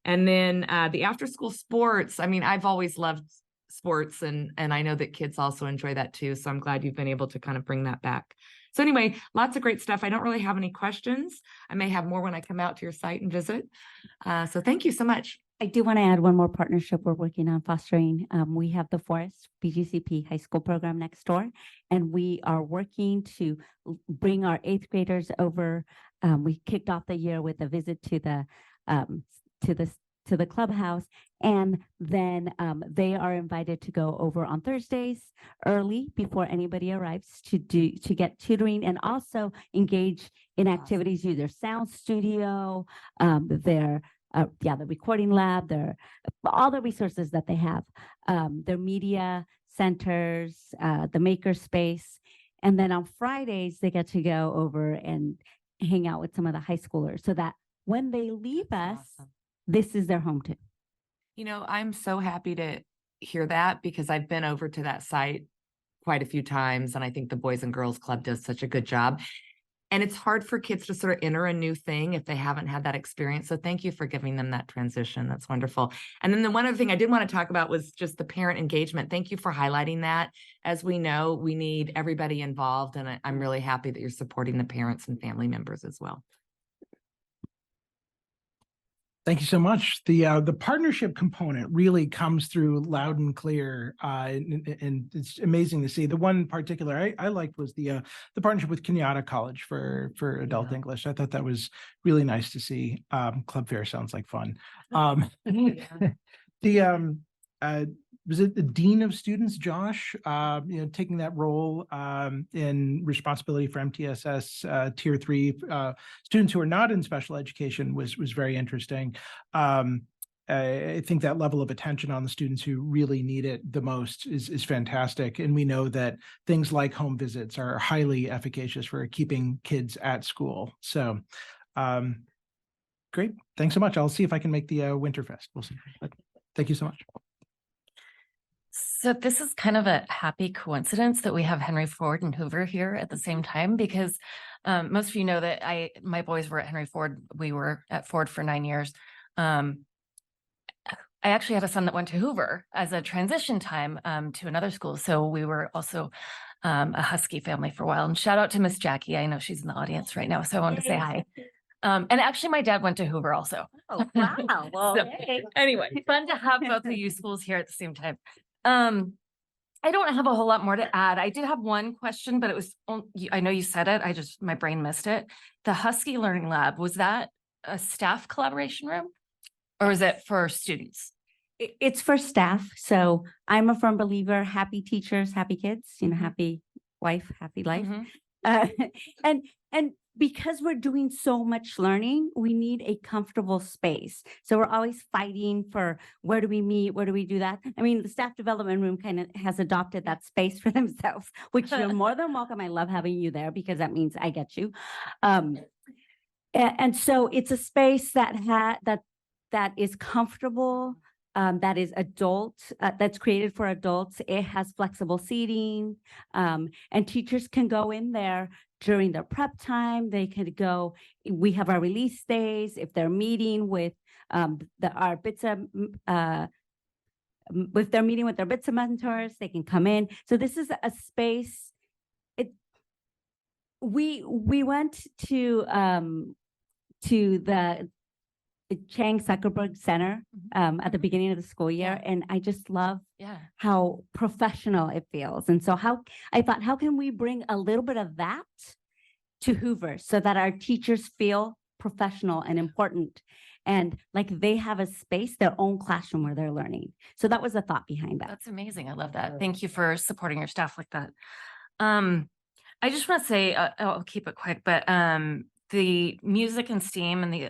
And then the after school sports, I mean, I've always loved sports, and I know that kids also enjoy that too. So I'm glad you've been able to kind of bring that back. So anyway, lots of great stuff. I don't really have any questions. I may have more when I come out to your site and visit. So thank you so much. I do want to add one more partnership we're working on fostering. We have the Forest BGCP high school program next door, and we are working to bring our 8th graders over. We kicked off the year with a visit to the to the clubhouse. And then they are invited to go over on Thursdays early before anybody arrives to get tutoring and also engage in activities, their sound studio, their the recording lab, all the resources that they have, their media centers, the maker space. And then on Fridays, they get to go over and hang out with some of the high schoolers so that when they leave us, this is their home too. You know, I'm so happy to hear that because I've been over to that site quite a few times, and I think the Boys and Girls Club does such a good job. And it's hard for kids to sort of enter a new thing if they haven't had that experience. So thank you for giving them that transition. That's wonderful. And then the one other thing I did want to talk about was just the parent engagement. Thank you for highlighting that. As we know, we need everybody involved, and I'm really happy that you're supporting the parents and family members as well. Thank you so much. The partnership component really comes through loud and clear, and it's amazing to see. The one particular I liked was the partnership with Kenyatta College for adult English. I thought that was really nice to see. Club fair sounds like fun. Was it the Dean of Students, Josh, taking that role in responsibility for MTSS Tier 3 students who are not in special education was very interesting. I think that level of attention on the students who really need it the most is fantastic. And we know that things like home visits are highly efficacious for keeping kids at school. So great. Thanks so much. I'll see if I can make the Winterfest. We'll see. But thank you so much. So this is kind of a happy coincidence that we have Henry Ford and Hoover here at the same time, because most of you know that my boys were at Henry Ford. We were at Ford for 9 years. I actually had a son that went to Hoover as a transition time to another school. So we were also a Husky family for a while. And shout out to Miss Jackie. I know she's in the audience right now, so I wanted to say hi. And actually, my dad went to Hoover also. Oh, wow. Well, So, anyway, fun to have both of you schools here at the same time. I don't have a whole lot more to add. I did have one question, but it was, I know you said it, my brain missed it. The Husky Learning Lab, was that a staff collaboration room or is it for students? It's for staff. So I'm a firm believer, happy teachers, happy kids, happy wife, happy life. And because we're doing so much learning, we need a comfortable space. So we're always fighting for where do we meet? Where do we do that? I mean, the staff development room kind of has adopted that space for themselves, which you're more than welcome. I love having you there because that means I get you. And so it's a space that is comfortable, that is adult, that's created for adults. It has flexible seating, and teachers can go in there during their prep time. They could go, we have our release days. If they're meeting with our BITSA, if they're meeting with their BITSA mentors, they can come in. So this is a space. We went to the Chang Zuckerberg Center at the beginning of the school year, and I just love how professional it feels. And so I thought, how can we bring a little bit of that to Hoover so that our teachers feel professional and important and like they have a space, their own classroom where they're learning. So that was the thought behind that. That's amazing. I love that. Thank you for supporting your staff like that. I just want to say, I'll keep it quick, but the music and STEAM and the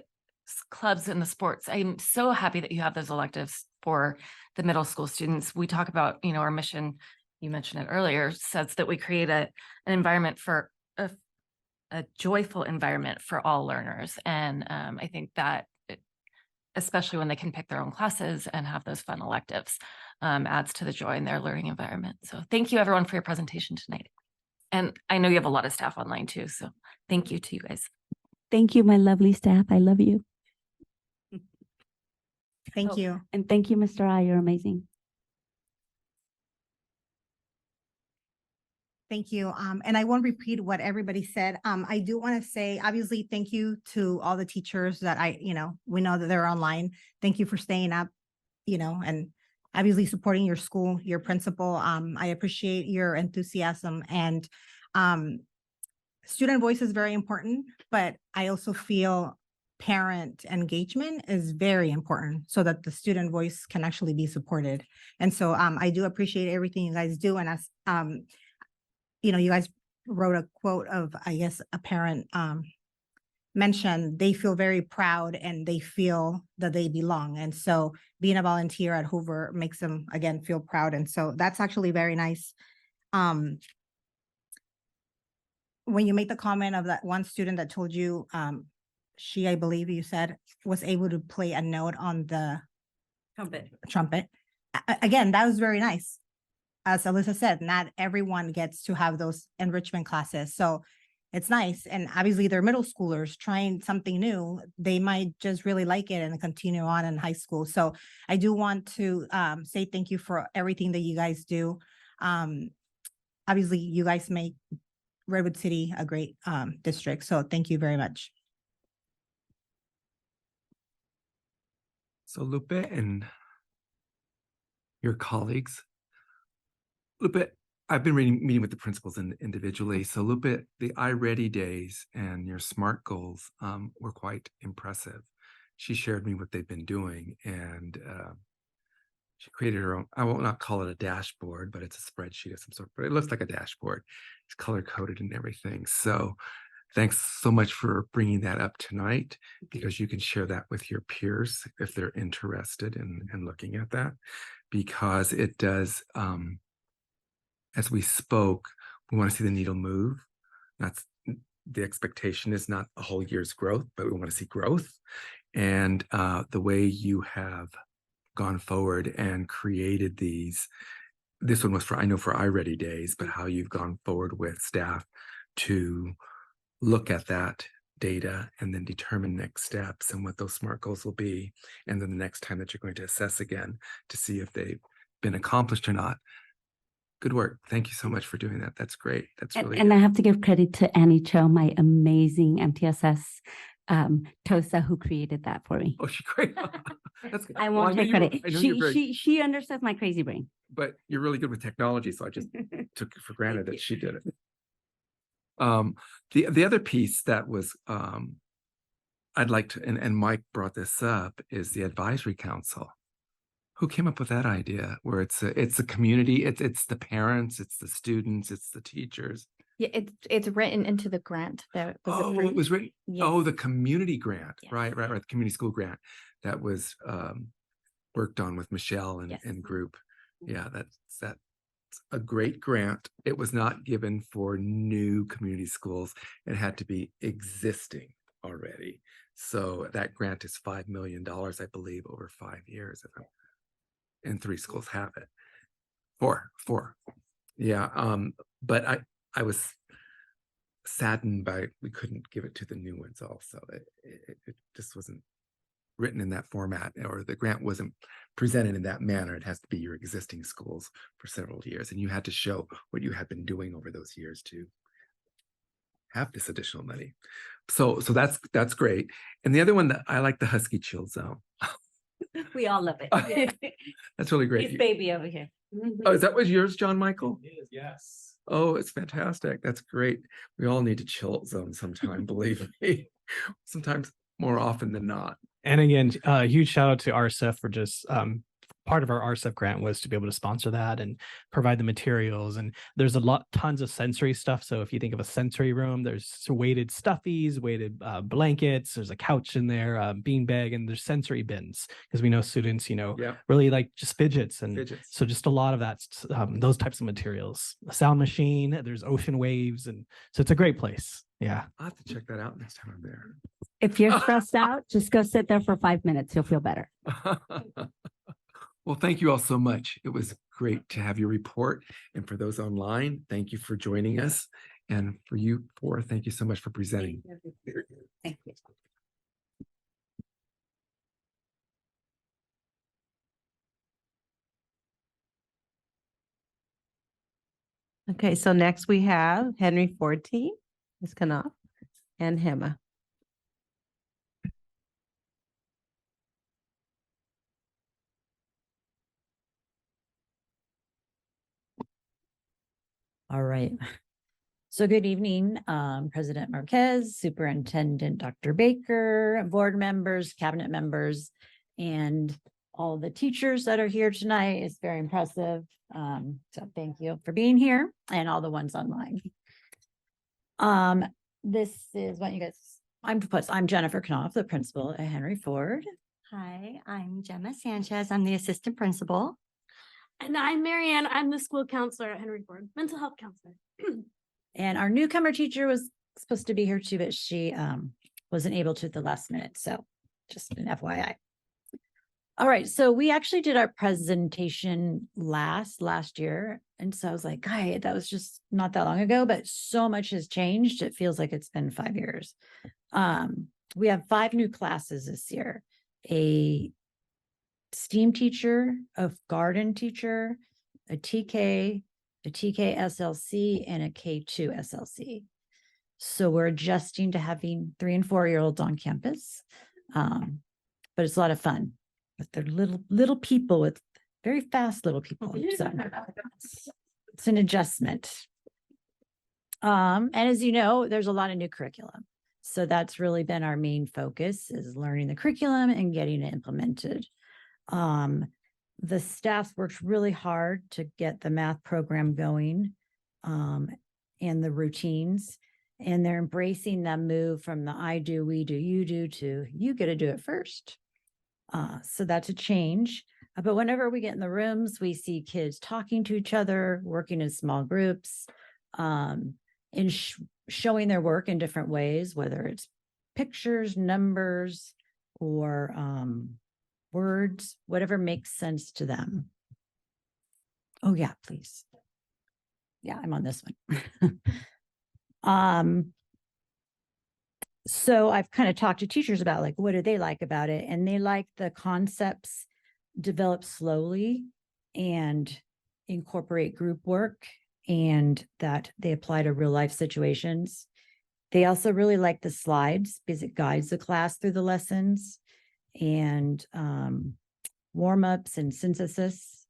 clubs and the sports, I'm so happy that you have those electives for the middle school students. We talk about, our mission, you mentioned it earlier, says that we create an environment for a joyful environment for all learners. And I think that, especially when they can pick their own classes and have those fun electives, adds to the joy in their learning environment. So thank you everyone for your presentation tonight. And I know you have a lot of staff online too. So thank you to you guys. Thank you, my lovely staff. I love you. Thank you. And thank you, Mr. I. You're amazing. Thank you. And I won't repeat what everybody said. I do want to say, obviously, thank you to all the teachers that we know that they're online. Thank you for staying up, and obviously supporting your school, your principal. I appreciate your enthusiasm, and student voice is very important, but I also feel parent engagement is very important so that the student voice can actually be supported. And so I do appreciate everything you guys do. And as you guys wrote a quote of, I guess, a parent mentioned they feel very proud and they feel that they belong. And so being a volunteer at Hoover makes them, again, feel proud. And so that's actually very nice. When you make the comment of that one student that told you, she, I believe you said, was able to play a note on the trumpet. Again, that was very nice. As Alyssa said, not everyone gets to have those enrichment classes. So it's nice. And obviously they're middle schoolers trying something new. They might just really like it and continue on in high school. So I do want to say thank you for everything that you guys do. Obviously you guys make Redwood City a great district. So thank you very much. So Lupe and your colleagues, Lupe, I've been meeting with the principals individually. So Lupe, the iReady days and your SMART goals were quite impressive. She shared me what they've been doing, and she created her own, I will not call it a dashboard, but it's a spreadsheet of some sort, but it looks like a dashboard. It's color coded and everything. So thanks so much for bringing that up tonight, because you can share that with your peers if they're interested in looking at that, because it does, as we spoke, we want to see the needle move. That's the expectation is not a whole year's growth, but we want to see growth. And the way you have gone forward and created these, this one was for, I know, for iReady days, but how you've gone forward with staff to look at that data and then determine next steps and what those SMART goals will be. And then the next time that you're going to assess again to see if they've been accomplished or not. Good work. Thank you so much for doing that. That's great. That's really And good. I have to give credit to Annie Cho, my amazing MTSS TOSA, who created that for me. Oh, she great. That's good. I Well, won't take credit. I know you're very, She understands my crazy brain. but you're really good with technology, so I just took it for granted that she did it. The other piece that was I'd like to, and Mike brought this up, is the advisory council. Who came up with that idea where it's a community, it's the parents, it's the students, it's the teachers? Yeah, it's written into the grant that was Oh, approved. it was written. Yes. Oh, the community grant. Yes. Right. The community school grant that was worked on with Michelle and, Yes. and group. Yeah, that's a great grant. It was not given for new community schools. It had to be existing already. So that grant is $5 million, I believe, over 5 years. And 3 schools have it. Four. Yeah. But I was saddened by we couldn't give it to the new ones also. It just wasn't written in that format, or the grant wasn't presented in that manner. It has to be your existing schools for several years, and you had to show what you had been doing over those years to have this additional money. So that's great. And the other one that I like, the Husky Chill Zone. We all love it. That's really great. His baby over here. Oh, is that was yours, John Michael? It is, yes. Oh, it's fantastic. That's great. We all need to chill zone sometime, believe me. Sometimes more often than not. And again, a huge shout out to RSF for just part of our RSF grant was to be able to sponsor that and provide the materials. And there's tons of sensory stuff. So if you think of a sensory room, there's weighted stuffies, weighted blankets, there's a couch in there, beanbag, and there's sensory bins, because we know students, really like just fidgets. And so just a lot of that, those types of materials, a sound machine, there's ocean waves. And so it's a great place. Yeah. I'll have to check that out next time I'm there. If you're stressed out, just go sit there for 5 minutes. You'll feel better. Well, thank you all so much. It was great to have your report. And for those online, thank you for joining us. And for you four, thank you so much for presenting. Thank you. Okay, so next we have Henry 14, Ms. Knopf, and Hema. All right. So good evening, President Marquez, Superintendent Dr. Baker, board members, cabinet members, and all the teachers that are here tonight. It's very impressive. So thank you for being here and all the ones online. This is what you guys, I'm Jennifer Knopf, the principal at Henry Ford. Hi, I'm Gemma Sanchez. I'm the assistant principal. And I'm Marianne. I'm the school counselor at Henry Ford, mental health counselor. And our newcomer teacher was supposed to be here too, but she wasn't able to at the last minute. So just an FYI. All right. So we actually did our presentation last year. And so I was like, "Guy, that was just not that long ago, but so much has changed. It feels like it's been 5 years." We have 5 new classes this year. A STEAM teacher, a garden teacher, a TK SLC, and a K2 SLC. So we're adjusting to having 3 and 4-year-olds on campus. But it's a lot of fun with their little people, with very fast little people. So it's an adjustment. And as you know, there's a lot of new curriculum. So that's really been our main focus, is learning the curriculum and getting it implemented. The staff worked really hard to get the math program going, and the routines, and they're embracing that move from the I do, we do, you do to you get to do it first. So that's a change. But whenever we get in the rooms, we see kids talking to each other, working in small groups, and showing their work in different ways, whether it's pictures, numbers, or words, whatever makes sense to them. Oh yeah, please. Yeah, I'm on this one. So I've kind of talked to teachers about, like, what do they like about it? And they like the concepts developed slowly and incorporate group work, and that they apply to real life situations. They also really like the slides because it guides the class through the lessons, and warm-ups and synthesis,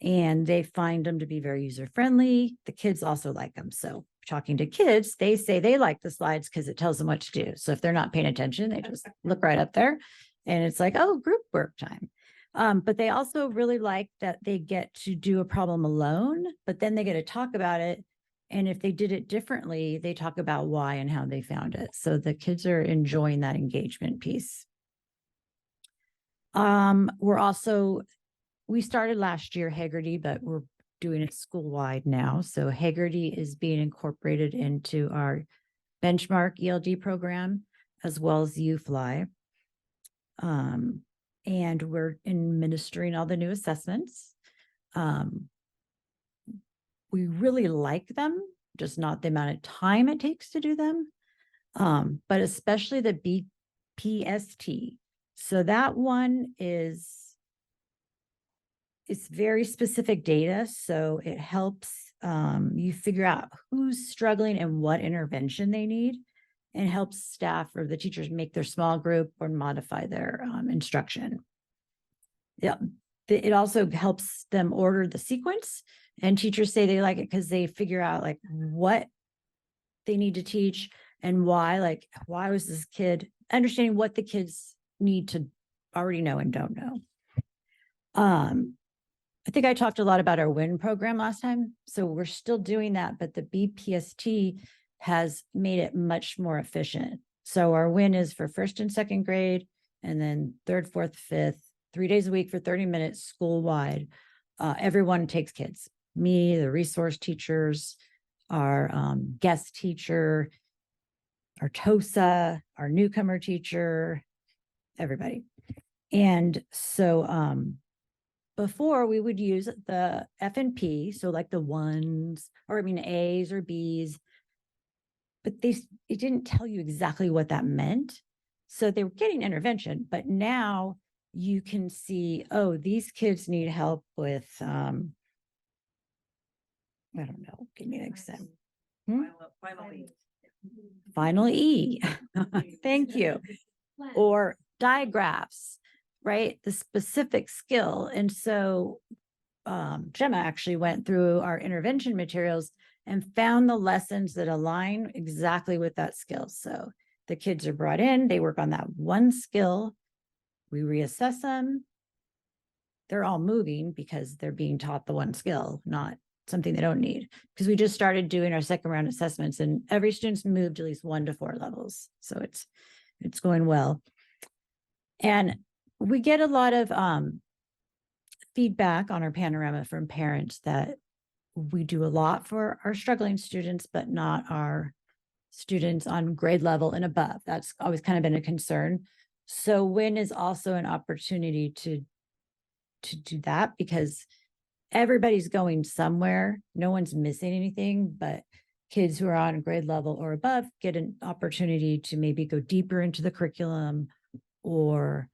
and they find them to be very user-friendly. The kids also like them. So talking to kids, they say they like the slides because it tells them what to do. So if they're not paying attention, they just look right up there and it's like, oh, group work time. But they also really like that they get to do a problem alone, but then they get to talk about it. And if they did it differently, they talk about why and how they found it. So the kids are enjoying that engagement piece. We started last year Haggerty, but we're doing it school-wide now. So Haggerty is being incorporated into our benchmark ELD program, as well as UFly. And we're administering all the new assessments. We really like them, just not the amount of time it takes to do them, but especially the BPST. So that one it's very specific data. So it helps you figure out who's struggling and what intervention they need, and helps staff or the teachers make their small group or modify their instruction. Yeah, it also helps them order the sequence, and teachers say they like it because they figure out like what they need to teach and why, like why was this kid, understanding what the kids need to already know and don't know. I think I talked a lot about our WIN program last time. So we're still doing that, but the BPST has made it much more efficient. So our WIN is for 1st and 2nd grade, and then 3rd, 4th, 5th, 3 days a week for 30 minutes school-wide. Everyone takes kids. Me, the resource teachers, our guest teacher, our TOSA, our newcomer teacher, everybody. And so before we would use the F&P, so like the ones, or I mean A's or B's, but it didn't tell you exactly what that meant. So they were getting intervention, but now you can see, oh, these kids need help with, I don't know, give me an example. Final E. Thank you. Or digraphs, right? The specific skill. And so Gemma actually went through our intervention materials and found the lessons that align exactly with that skill. So the kids are brought in, they work on that one skill, we reassess them. They're all moving because they're being taught the one skill, not something they don't need. Because we just started doing our second round assessments and every student's moved at least 1 to 4 levels. So it's going well. And we get a lot of feedback on our panorama from parents that we do a lot for our struggling students, but not our students on grade level and above. That's always kind of been a concern. So WIN is also an opportunity to do that because everybody's going somewhere. No one's missing anything, but kids who are on grade level or above get an opportunity to maybe go deeper into the curriculum, or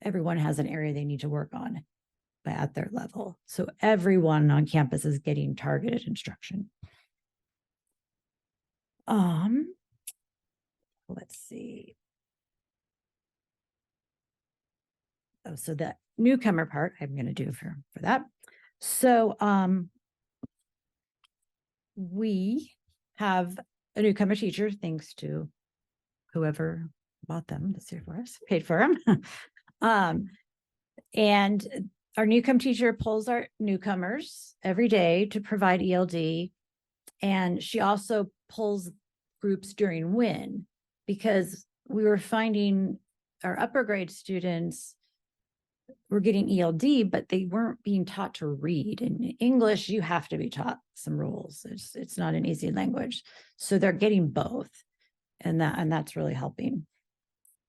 everyone has an area they need to work on at their level. So everyone on campus is getting targeted instruction. Let's see. Oh, so the newcomer part I'm going to do for that. So we have a newcomer teacher, thanks to whoever bought them this year for us, paid for them. And our newcomer teacher pulls our newcomers every day to provide ELD. And she also pulls groups during WIN because we were finding our upper grade students were getting ELD, but they weren't being taught to read. In English, you have to be taught some rules. It's not an easy language. So they're getting both. And that's really helping.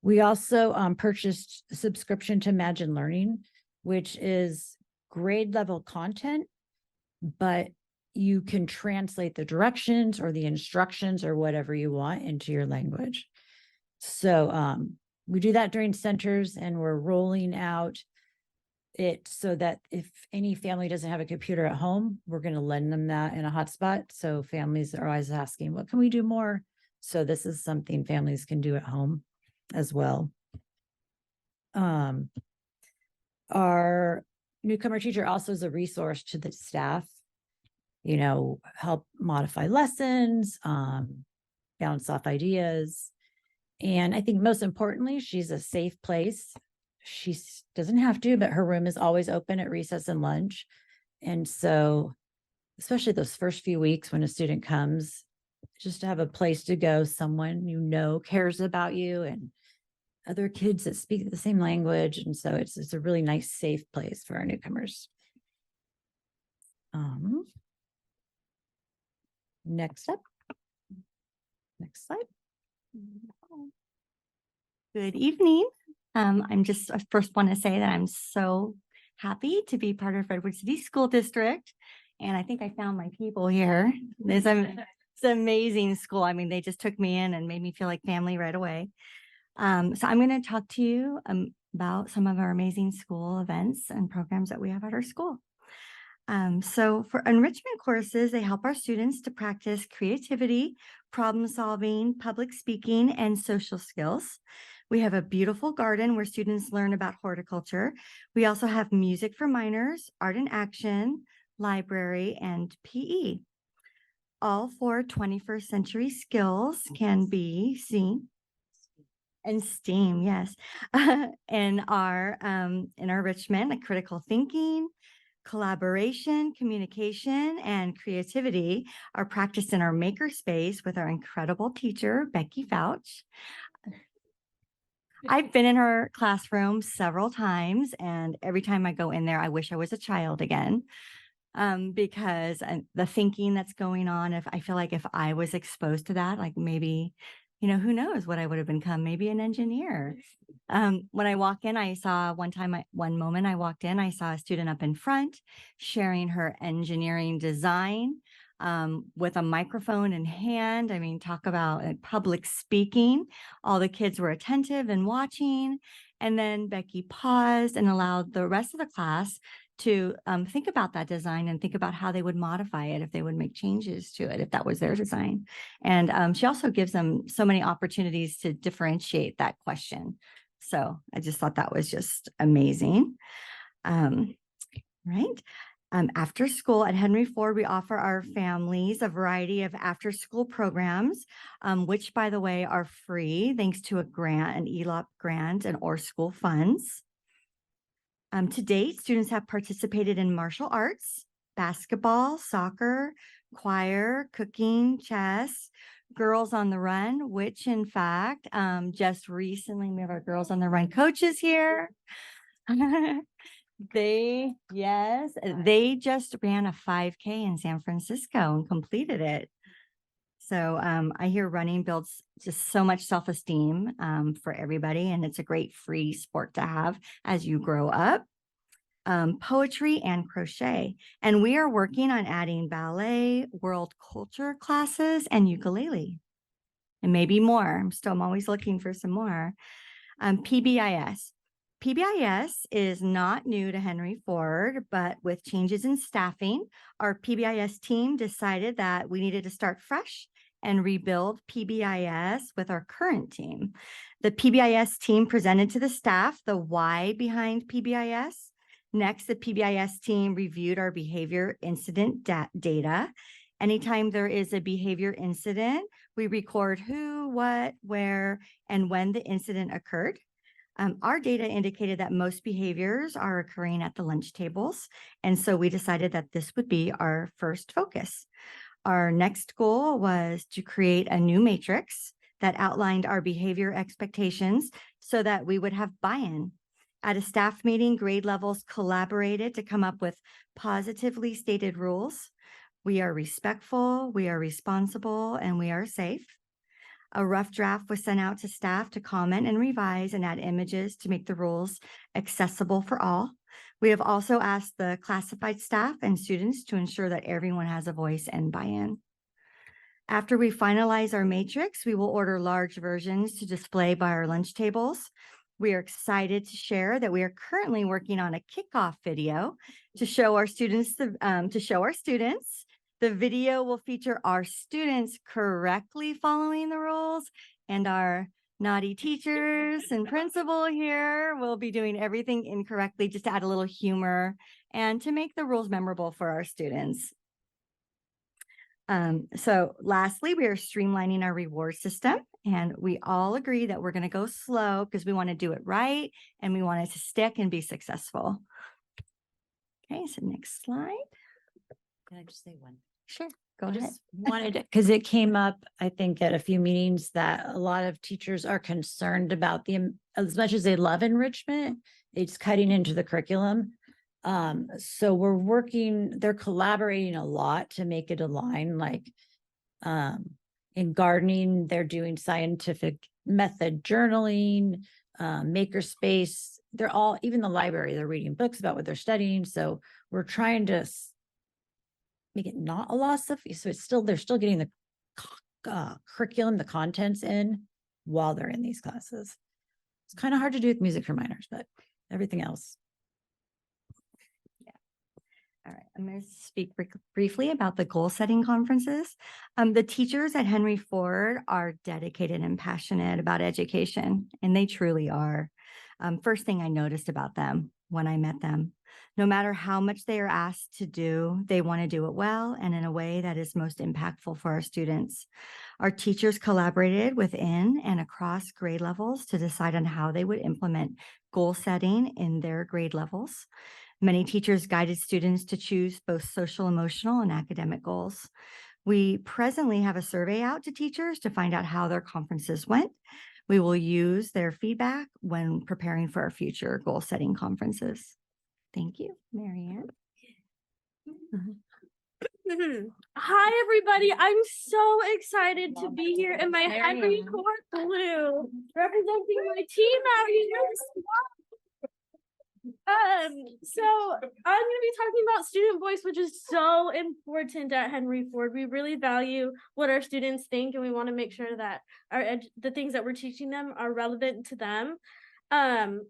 We also purchased a subscription to Imagine Learning, which is grade level content, but you can translate the directions or the instructions or whatever you want into your language. So we do that during centers, and we're rolling out it so that if any family doesn't have a computer at home, we're going to lend them that in a hotspot. So families are always asking, what can we do more? So this is something families can do at home as well. Our newcomer teacher also is a resource to the staff, you know, help modify lessons, bounce off ideas. And I think most importantly, she's a safe place. She doesn't have to, but her room is always open at recess and lunch. And so, especially those first few weeks when a student comes, just to have a place to go, someone you know cares about you, and other kids that speak the same language. And so it's a really nice, safe place for our newcomers. Next up. Next slide. Good evening. I first want to say that I'm so happy to be part of Redwood City School District. And I think I found my people here. It's an amazing school. I mean, they just took me in and made me feel like family right away. So I'm going to talk to you about some of our amazing school events and programs that we have at our school. So for enrichment courses, they help our students to practice creativity, problem solving, public speaking, and social skills. We have a beautiful garden where students learn about horticulture. We also have music for minors, art and action, library, and PE. All 4 21st century skills can be seen. And STEAM, yes. in our enrichment, like critical thinking, collaboration, communication, and creativity are practiced in our makerspace with our incredible teacher, Becky Fouch. I've been in her classroom several times, and every time I go in there, I wish I was a child again. Because the thinking that's going on, if I feel like if I was exposed to that, like maybe, you know, who knows what I would have become, maybe an engineer. When I walk in, I saw one moment I walked in, I saw a student up in front sharing her engineering design with a microphone in hand. I mean, talk about public speaking. All the kids were attentive and watching. And then Becky paused and allowed the rest of the class to think about that design and think about how they would modify it if they would make changes to it, if that was their design. And she also gives them so many opportunities to differentiate that question. So I just thought that was just amazing. Right. After school at Henry Ford, we offer our families a variety of after-school programs, which, by the way, are free thanks to a grant, an ELOP grant, and or school funds. To date, students have participated in martial arts, basketball, soccer, choir, cooking, chess, Girls on the Run, which in fact, just recently we have our Girls on the Run coaches here. They just ran a 5K in San Francisco and completed it. So I hear running builds just so much self-esteem for everybody, and it's a great free sport to have as you grow up. Poetry and crochet. And we are working on adding ballet, world culture classes, and ukulele. And maybe more. I'm always looking for some more. PBIS. PBIS is not new to Henry Ford, but with changes in staffing, our PBIS team decided that we needed to start fresh and rebuild PBIS with our current team. The PBIS team presented to the staff the why behind PBIS. Next, the PBIS team reviewed our behavior incident data. Anytime there is a behavior incident, we record who, what, where, and when the incident occurred. Our data indicated that most behaviors are occurring at the lunch tables, and so we decided that this would be our first focus. Our next goal was to create a new matrix that outlined our behavior expectations so that we would have buy-in. At a staff meeting, grade levels collaborated to come up with positively stated rules. We are respectful, we are responsible, and we are safe. A rough draft was sent out to staff to comment and revise and add images to make the rules accessible for all. We have also asked the classified staff and students to ensure that everyone has a voice and buy-in. After we finalize our matrix, we will order large versions to display by our lunch tables. We are excited to share that we are currently working on a kickoff video to show our students. The video will feature our students correctly following the rules, and our naughty teachers and principal here will be doing everything incorrectly just to add a little humor and to make the rules memorable for our students. So lastly, we are streamlining our reward system, and we all agree that we're going to go slow because we want to do it right and we want it to stick and be successful. Okay, so next slide. Can I just say one? Sure, go I ahead. just wanted, because it came up, I think, at a few meetings that a lot of teachers are concerned about as much as they love enrichment, it's cutting into the curriculum. So they're collaborating a lot to make it align, like in gardening, they're doing scientific method journaling, makerspace, even the library, they're reading books about what they're studying. So we're trying to make it not a loss of, so they're still getting the curriculum, the contents in while they're in these classes. It's kind of hard to do with music for minors, but everything else. All right, I'm going to speak briefly about the goal setting conferences. The teachers at Henry Ford are dedicated and passionate about education, and they truly are. First thing I noticed about them when I met them, no matter how much they are asked to do, they want to do it well and in a way that is most impactful for our students. Our teachers collaborated within and across grade levels to decide on how they would implement goal setting in their grade levels. Many teachers guided students to choose both social, emotional, and academic goals. We presently have a survey out to teachers to find out how their conferences went. We will use their feedback when preparing for our future goal setting conferences. Thank you, Marianne. Hi, everybody. I'm so excited to be here in my Henry Ford blue, representing my team out here. So I'm going to be talking about student voice, which is so important at Henry Ford. We really value what our students think, and we want to make sure that the things that we're teaching them are relevant to them.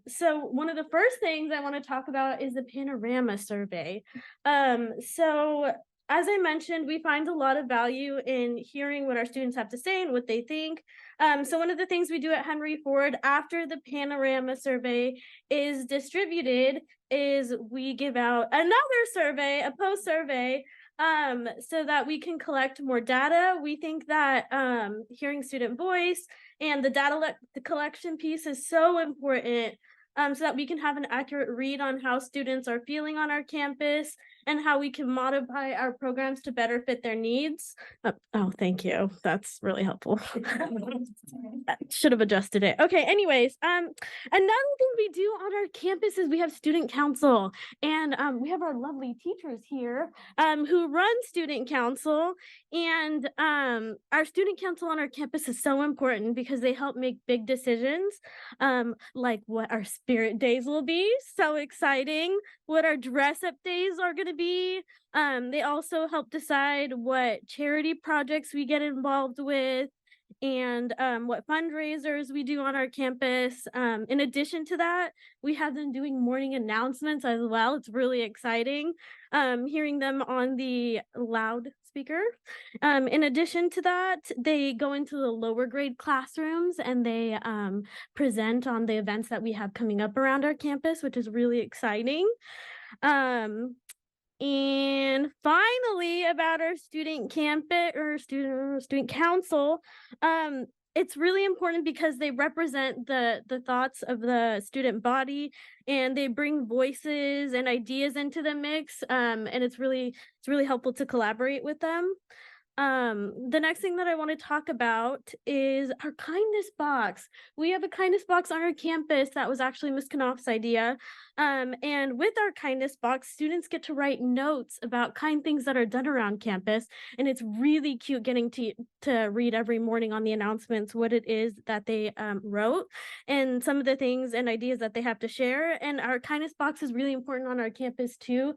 So one of the first things I want to talk about is the panorama survey. So as I mentioned, we find a lot of value in hearing what our students have to say and what they think. So one of the things we do at Henry Ford after the panorama survey is distributed is we give out another survey, a post survey, so that we can collect more data. We think that hearing student voice and the collection piece is so important, so that we can have an accurate read on how students are feeling on our campus and how we can modify our programs to better fit their needs. Oh, thank you. That's really helpful. I should have adjusted it. Okay, anyways, another thing we do on our campus is we have student council, and we have our lovely teachers here who run student council, and our student council on our campus is so important because they help make big decisions, like what our spirit days will be, so exciting, what our dress up days are going to be. They also help decide what charity projects we get involved with and what fundraisers we do on our campus. In addition to that, we have them doing morning announcements as well. It's really exciting hearing them on the loudspeaker. In addition to that, they go into the lower grade classrooms and they present on the events that we have coming up around our campus, which is really exciting. And finally, about our student campus or student council, it's really important because they represent the thoughts of the student body and they bring voices and ideas into the mix. And it's really helpful to collaborate with them. The next thing that I want to talk about is our kindness box. We have a kindness box on our campus that was actually Ms. Knopf's idea. And with our kindness box, students get to write notes about kind things that are done around campus. And it's really cute getting to read every morning on the announcements what it is that they wrote and some of the things and ideas that they have to share. And our kindness box is really important on our campus too,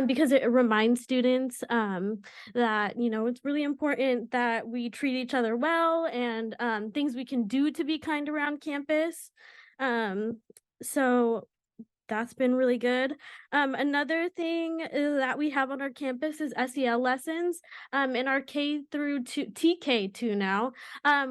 because it reminds students that, it's really important that we treat each other well and things we can do to be kind around campus. So that's been really good. Another thing that we have on our campus is SEL lessons. In our K through TK2 now,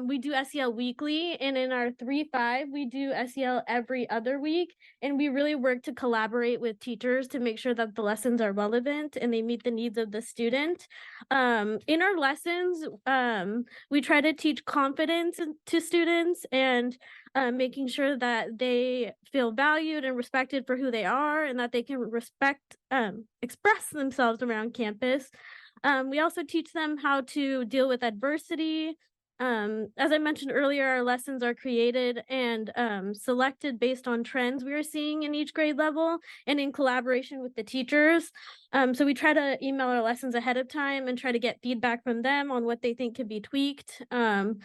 we do SEL weekly, and in our 3-5, we do SEL every other week. And we really work to collaborate with teachers to make sure that the lessons are relevant and they meet the needs of the student. In our lessons, we try to teach confidence to students and making sure that they feel valued and respected for who they are and that they can express themselves around campus. We also teach them how to deal with adversity. As I mentioned earlier, our lessons are created and selected based on trends we are seeing in each grade level and in collaboration with the teachers. So we try to email our lessons ahead of time and try to get feedback from them on what they think could be tweaked. And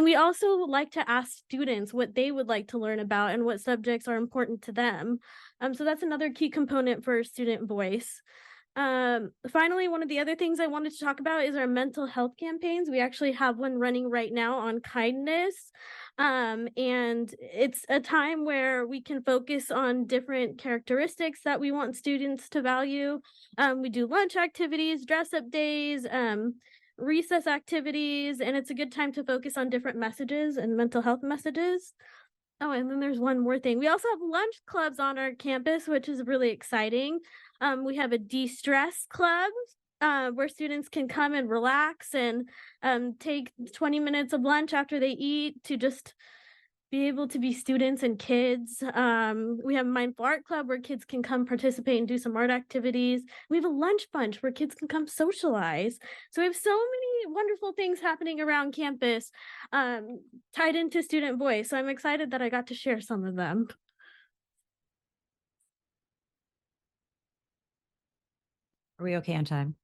we also like to ask students what they would like to learn about and what subjects are important to them. So that's another key component for student voice. Finally, one of the other things I wanted to talk about is our mental health campaigns. We actually have one running right now on kindness. And it's a time where we can focus on different characteristics that we want students to value. We do lunch activities, dress up days, recess activities, and it's a good time to focus on different messages and mental health messages. Oh, and then there's one more thing. We also have lunch clubs on our campus, which is really exciting. We have a de-stress club where students can come and relax and take 20 minutes of lunch after they eat to just be able to be students and kids. We have a mindful art club where kids can come participate and do some art activities. We have a lunch bunch where kids can come socialize. So we have so many wonderful things happening around campus tied into student voice. So I'm excited that I got to share some of them. Are we okay on time?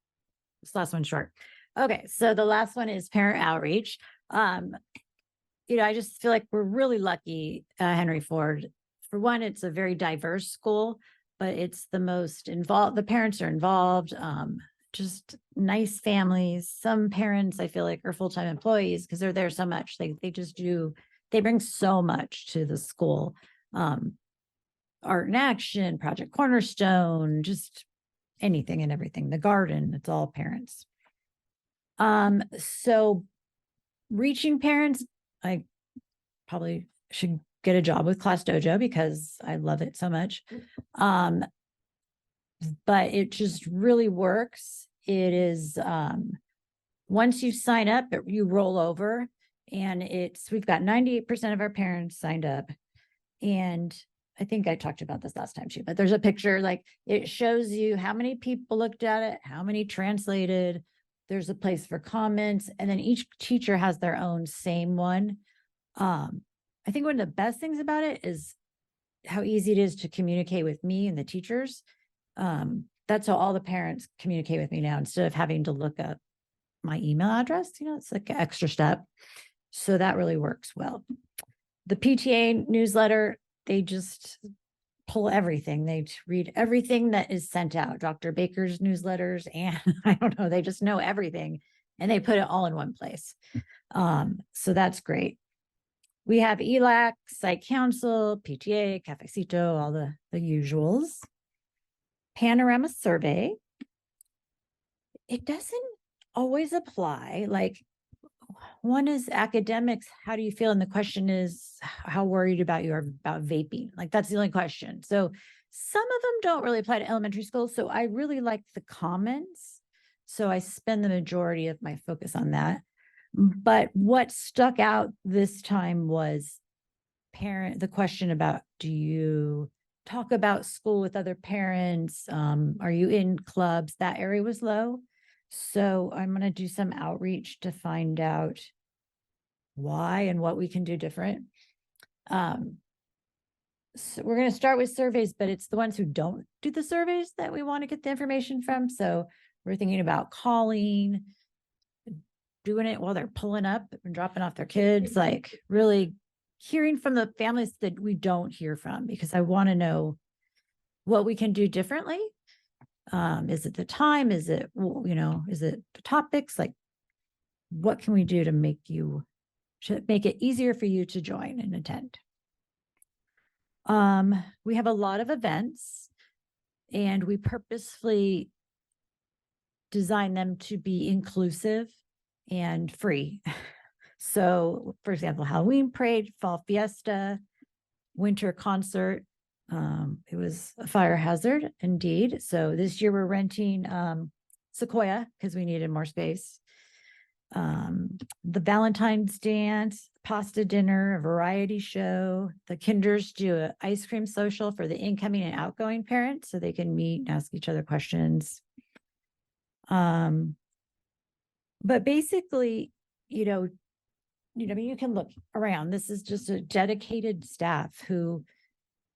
This last one's short. Okay, so the last one is parent outreach. I just feel like we're really lucky at Henry Ford. For one, it's a very diverse school, but it's the most involved. The parents are involved, just nice families. Some parents I feel like are full-time employees because they're there so much. They bring so much to the school. Art in Action, Project Cornerstone, just anything and everything. The garden, it's all parents. So reaching parents, probably should get a job with Class Dojo because I love it so much. But it just really works. It is, once you sign up, you roll over, and we've got 98% of our parents signed up. And I think I talked about this last time too, but there's a picture, like it shows you how many people looked at it, how many translated. There's a place for comments, and then each teacher has their own same one. I think one of the best things about it is how easy it is to communicate with me and the teachers. That's how all the parents communicate with me now, instead of having to look up my email address. It's like an extra step. So that really works well. The PTA newsletter, they just pull everything. They read everything that is sent out. Dr. Baker's newsletters, and I don't know, they just know everything, and they put it all in one place. So that's great. We have ELAC, Site Council, PTA, Cafecito, all the usuals. Panorama survey. It doesn't always apply. Like, one is academics. How do you feel? And the question is, how worried about you are about vaping? Like, that's the only question. So some of them don't really apply to elementary school. So I really like the comments. So I spend the majority of my focus on that. But what stuck out this time was the question about, do you talk about school with other parents? Are you in clubs? That area was low. So I'm going to do some outreach to find out why and what we can do different. So we're going to start with surveys, but it's the ones who don't do the surveys that we want to get the information from. So we're thinking about calling, doing it while they're pulling up and dropping off their kids, like really hearing from the families that we don't hear from, because I want to know what we can do differently. Is it the time? Is it, is it the topics? Like, what can we do to make it easier for you to join and attend? We have a lot of events, and we purposefully design them to be inclusive and free. So, for example, Halloween parade, fall fiesta, winter concert. It was a fire hazard indeed. So this year we're renting Sequoia because we needed more space. The Valentine's dance, pasta dinner, a variety show. The kinders do an ice cream social for the incoming and outgoing parents so they can meet and ask each other questions. But basically, you can look around. This is just a dedicated staff who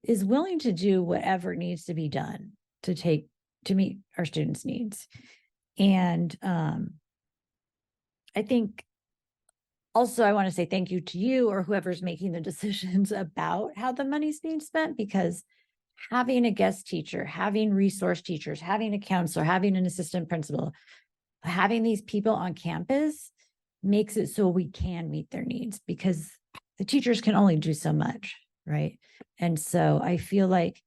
is willing to do whatever needs to be done to meet our students' needs. And I think also I want to say thank you to you or whoever's making the decisions about how the money's being spent, because having a guest teacher, having resource teachers, having a counselor, having an assistant principal, having these people on campus makes it so we can meet their needs, because the teachers can only do so much, right? And so I feel like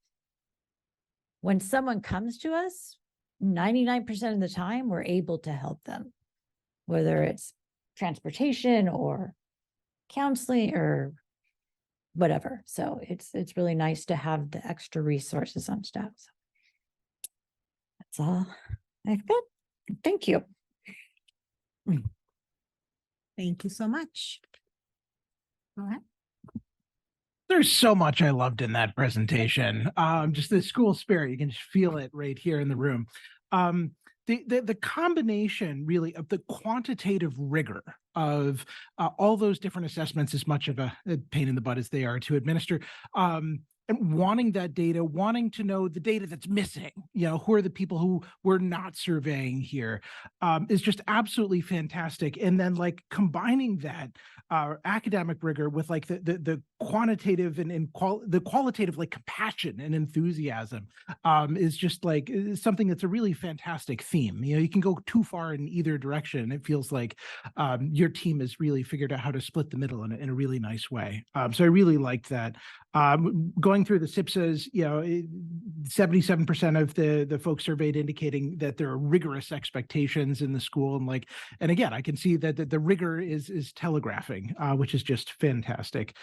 when someone comes to us, 99% of the time, we're able to help them, whether it's transportation or counseling or whatever. So it's really nice to have the extra resources on staff. So that's all I've got. Thank you. Thank you so much. All right. There's so much I loved in that presentation. Just the school spirit, you can just feel it right here in the room. The combination really of the quantitative rigor of all those different assessments, as much of a pain in the butt as they are to administer, and wanting that data, wanting to know the data that's missing, who are the people who we're not surveying here, is just absolutely fantastic. And then like combining that academic rigor with like the quantitative and the qualitative like compassion and enthusiasm is just like something that's a really fantastic theme. You can go too far in either direction. It feels like your team has really figured out how to split the middle in a really nice way. So I really liked that. Going going through the SIPSAs, 77% of the folks surveyed indicating that there are rigorous expectations in the school. And again, I can see that the rigor is telegraphing, which is just fantastic.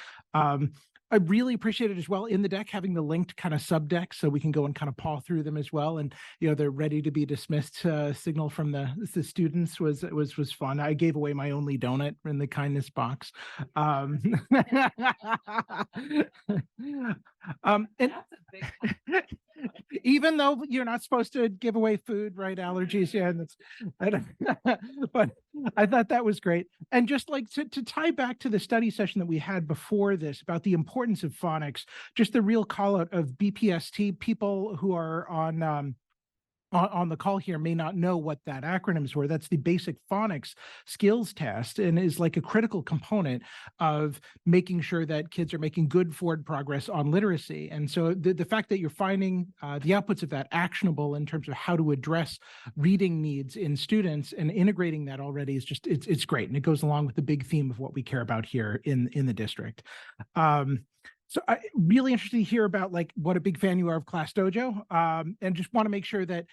I really appreciate it as well in the deck, having the linked kind of sub deck so we can go and kind of paw through them as well. And, they're ready to be dismissed signal from the students was fun. I gave away my only donut in the kindness box. And even though you're not supposed to give away food, right? Allergies. Yeah. But I thought that was great. And just like to tie back to the study session that we had before this about the importance of phonics, just the real call out of BPST. People who are on the call here may not know what that acronyms were. That's the basic phonics skills test and is like a critical component of making sure that kids are making good forward progress on literacy. And so the fact that you're finding the outputs of that actionable in terms of how to address reading needs in students and integrating that already is just, it's great. And it goes along with the big theme of what we care about here in the district. So I really interested to hear about what a big fan you are of Class Dojo, and just want to make sure that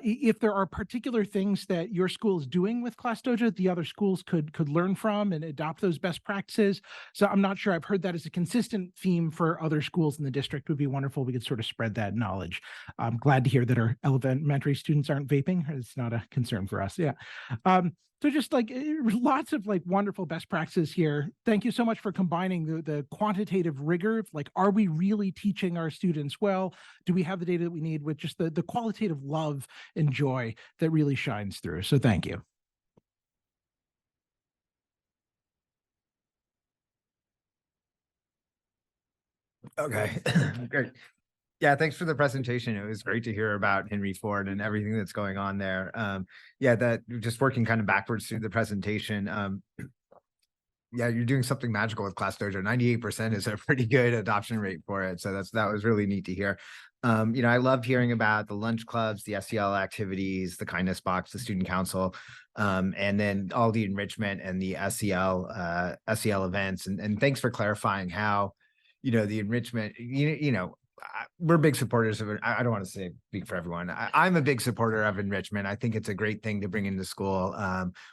if there are particular things that your school is doing with Class Dojo, the other schools could learn from and adopt those best practices. So I'm not sure I've heard that as a consistent theme for other schools in the district. It would be wonderful. We could sort of spread that knowledge. I'm glad to hear that our elementary students aren't vaping. It's not a concern for us. Yeah. So just lots of wonderful best practices here. Thank you so much for combining the quantitative rigor. Are we really teaching our students well? Do we have the data that we need with just the qualitative love and joy that really shines through? So thank you. Okay, great. Yeah, thanks for the presentation. It was great to hear about Henry Ford and everything that's going on there. Yeah, that just working kind of backwards through the presentation. Yeah, you're doing something magical with Class Dojo. 98% is a pretty good adoption rate for it. So that was really neat to hear. I loved hearing about the lunch clubs, the SEL activities, the kindness box, the student council, and then all the enrichment and the SEL events. And thanks for clarifying how, the enrichment, we're big supporters of it. I don't want to speak for everyone. I'm a big supporter of enrichment. I think it's a great thing to bring into school.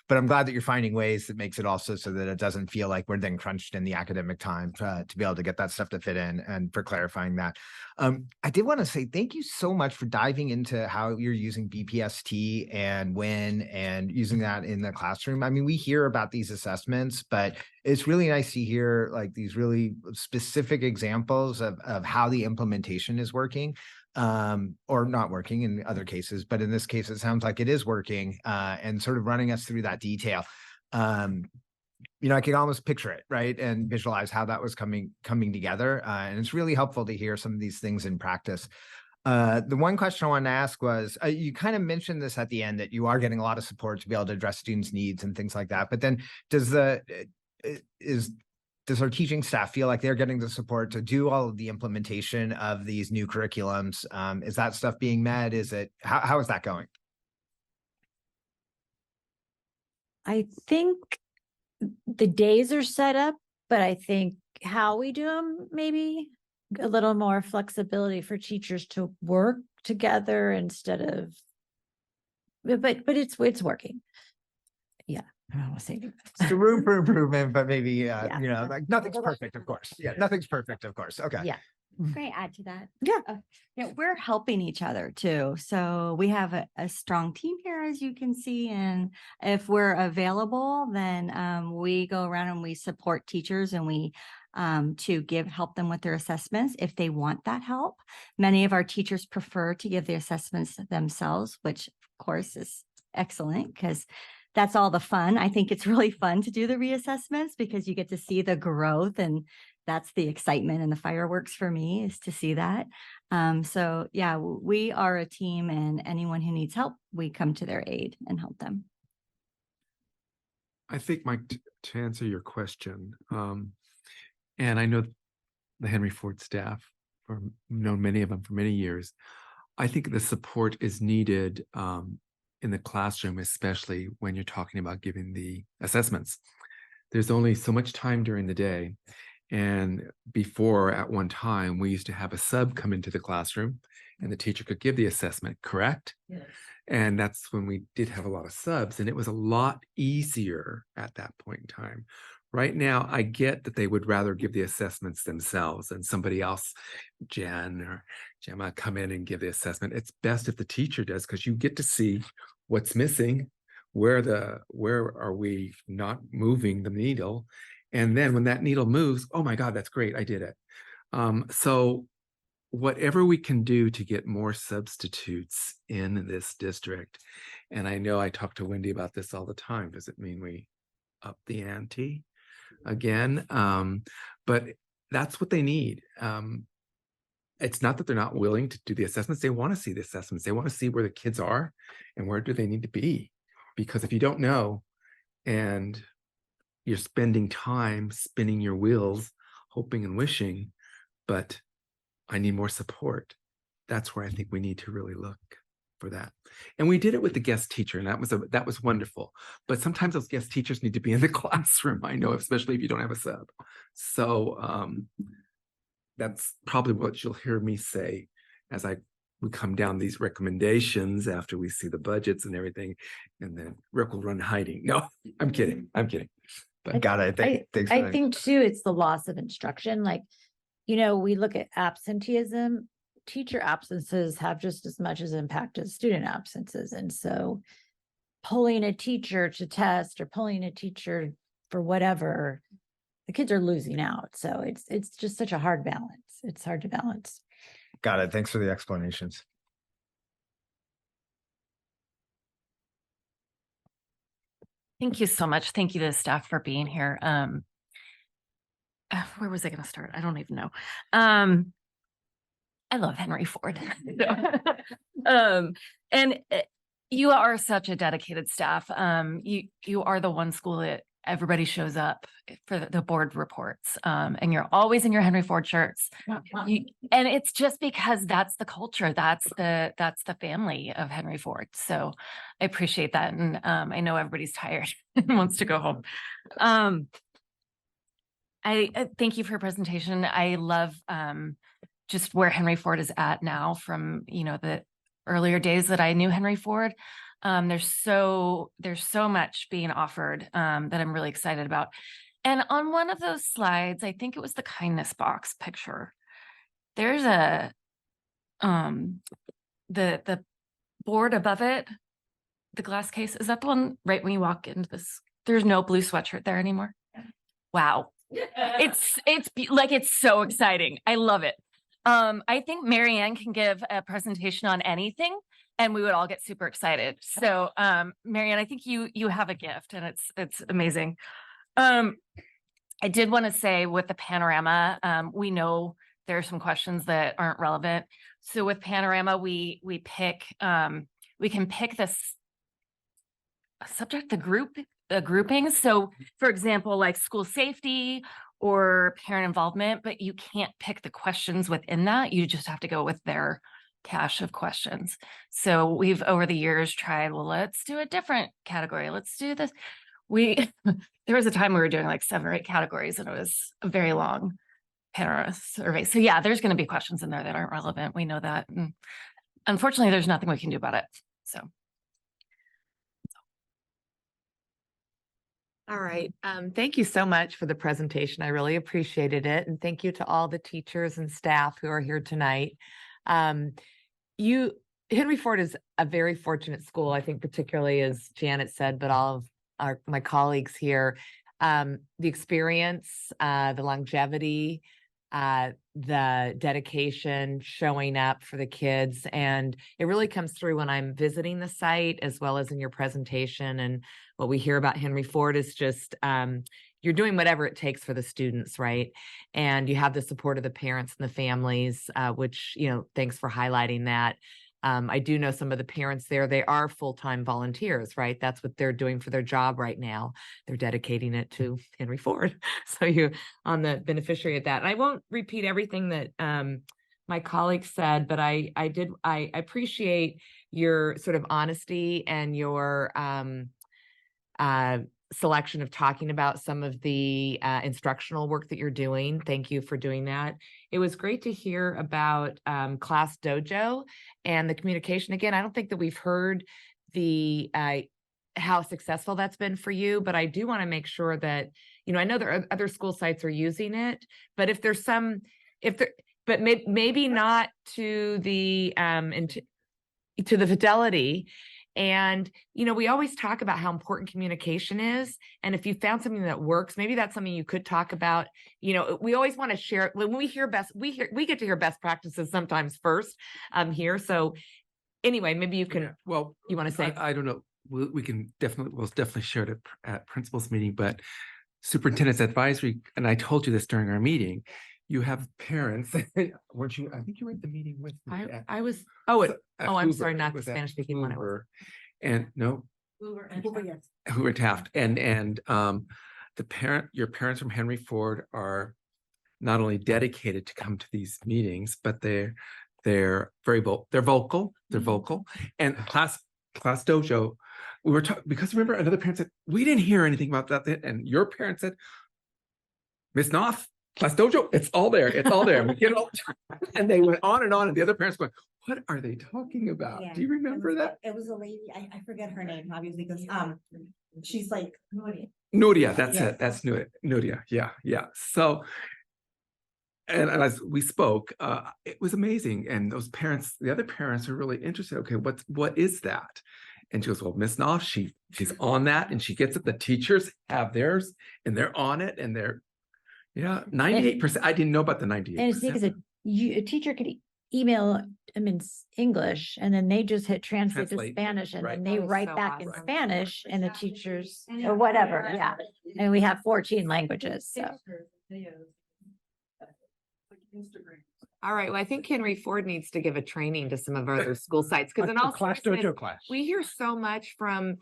But I'm glad that you're finding ways that makes it also so that it doesn't feel like we're then crunched in the academic time to be able to get that stuff to fit in, and for clarifying that. I did want to say thank you so much for diving into how you're using BPST and when and using that in the classroom. I mean, we hear about these assessments, but it's really nice to hear these really specific examples of how the implementation is working, or not working in other cases, but in this case, it sounds like it is working, and sort of running us through that detail. I can almost picture it, right, and visualize how that was coming together. And it's really helpful to hear some of these things in practice. The one question I wanted to ask was, you kind of mentioned this at the end, that you are getting a lot of support to be able to address students' needs and things like that. But then does our teaching staff feel like they're getting the support to do all of the implementation of these new curriculums? Is that stuff being met? How is that going? I think the days are set up, but I think how we do them, maybe a little more flexibility for teachers to work together instead of, but it's working. Yeah. I don't want to say It's room for improvement, but maybe, nothing's perfect, of course. Yeah, nothing's perfect, of course. Okay. Yeah. Can I add to that? Yeah. We're helping each other too. So we have a strong team here, as you can see. And if we're available, then we go around and we support teachers, and we help them with their assessments if they want that help. Many of our teachers prefer to give the assessments themselves, which of course is excellent, because that's all the fun. I think it's really fun to do the reassessments because you get to see the growth, and that's the excitement and the fireworks for me, is to see that. So yeah, we are a team, and anyone who needs help, we come to their aid and help them. I think, Mike, to answer your question, and I know the Henry Ford staff, or known many of them for many years, I think the support is needed in the classroom, especially when you're talking about giving the assessments. There's only so much time during the day. And before, at one time, we used to have a sub come into the classroom and the teacher could give the assessment, correct? Yes. And that's when we did have a lot of subs, and it was a lot easier at that point in time. Right now, I get that they would rather give the assessments themselves and somebody else, Jen or Gemma, come in and give the assessment. It's best if the teacher does, because you get to see what's missing, where are we not moving the needle. And then when that needle moves, oh my God, that's great, I did it. So whatever we can do to get more substitutes in this district, and I know I talk to Wendy about this all the time, does it mean we up the ante again? But that's what they need. It's not that they're not willing to do the assessments. They want to see the assessments. They want to see where the kids are and where do they need to be. Because if you don't know and you're spending time spinning your wheels, hoping and wishing, but I need more support, that's where I think we need to really look for that. And we did it with the guest teacher, and that was wonderful. But sometimes those guest teachers need to be in the classroom, I know, especially if you don't have a sub. So that's probably what you'll hear me say as we come down these recommendations after we see the budgets and everything, and then Rick will run hiding. No, I'm kidding. But got it. Thanks for I that. think too, it's the loss of instruction. Like, you know, we look at absenteeism, teacher absences have just as much as impact as student absences. And so pulling a teacher to test or pulling a teacher for whatever, the kids are losing out. So it's just such a hard balance. It's hard to balance. Got it. Thanks for the explanations. Thank you so much. Thank you to the staff for being here. Where was I going to start? I don't even know. I love Henry Ford. And you are such a dedicated staff. You are the one school that everybody shows up for the board reports, and you're always in your Henry Ford shirts. And it's just because that's the culture, that's the family of Henry Ford. So I appreciate that, and I know everybody's tired and wants to go home. I thank you for your presentation. I love just where Henry Ford is at now from, you know, the earlier days that I knew Henry Ford. There's so much being offered that I'm really excited about. And on one of those slides, I think it was the kindness box picture, there's a the board above it, the glass case. Is that the one right when you walk into this? There's no blue sweatshirt there anymore. Wow. It's like, it's so exciting. I love it. I think Marianne can give a presentation on anything and we would all get super excited. So Marianne, I think you have a gift and it's amazing. I did want to say with the panorama, we know there are some questions that aren't relevant. So with panorama, we can pick this subject, the groupings. So for example, like school safety or parent involvement, but you can't pick the questions within that. You just have to go with their cache of questions. So we've over the years tried, well, let's do a different category. Let's do this. There was a time we were doing like 7 or 8 categories and it was a very long panorama survey. So yeah, there's going to be questions in there that aren't relevant. We know that. And unfortunately, there's nothing we can do about it. So. All right. Thank you so much for the presentation. I really appreciated it. And thank you to all the teachers and staff who are here tonight. Henry Ford is a very fortunate school, I think, particularly as Janet said, but all of my colleagues here, the experience, the longevity, the dedication, showing up for the kids. And it really comes through when I'm visiting the site as well as in your presentation. And what we hear about Henry Ford is just, you're doing whatever it takes for the students, right? And you have the support of the parents and the families, which, you know, thanks for highlighting that. I do know some of the parents there, they are full-time volunteers, right? That's what they're doing for their job right now. They're dedicating it to Henry Ford. So you're on the beneficiary of that. And I won't repeat everything that my colleagues said, but I appreciate your sort of honesty and your selection of talking about some of the instructional work that you're doing. Thank you for doing that. It was great to hear about Class Dojo and the communication. Again, I don't think that we've heard the how successful that's been for you, but I do want to make sure that, you know, I know there are other school sites are using it, but if there's some, but maybe not to the to the fidelity. And, you know, we always talk about how important communication is. And if you found something that works, maybe that's something you could talk about. You know, we always want to share when we hear we get to hear best practices sometimes first here. So anyway, maybe you can, well, you want to say, I don't know. We'll definitely share it at principal's meeting, but superintendent's advisory, and I told you this during our meeting, you have parents, weren't you? I think you were at the meeting with me. I was, at I'm Hoover. sorry, not It the was at Spanish speaking one. Hoover. And no, Yes. Hoover Taft. And your parents from Henry Ford are not only dedicated to come to these meetings, but they're very vocal. They're vocal. And class dojo, we were talking, because remember another parent said, we didn't hear anything about that. And your parent said, Miss Knopf, Class Dojo, it's all there. It's all there. We get it all the time. And they went on, and the other parents going, what are they talking about? Yeah. Do you remember that? It was a lady, I forget her name, obviously, because she's like. Nudia, that's Yeah. it. That's Nudia. Yeah. So, and as we spoke, it was amazing. And those parents, the other parents are really interested. Okay, what is that? And she goes, well, Miss Knopf, she's on that, and she gets it. The teachers have theirs, and they're on it, and they're 98%. I didn't know about the 98%. And it's because a teacher could email them in English, and then they just hit translate to Spanish, and then they write back in Spanish, and the teachers, or whatever, yeah. And we have 14 languages, so. All right. Well, I think Henry Ford needs to give a training to some of our other school sites, because in all Class seriousness, Dojo class. we hear so much from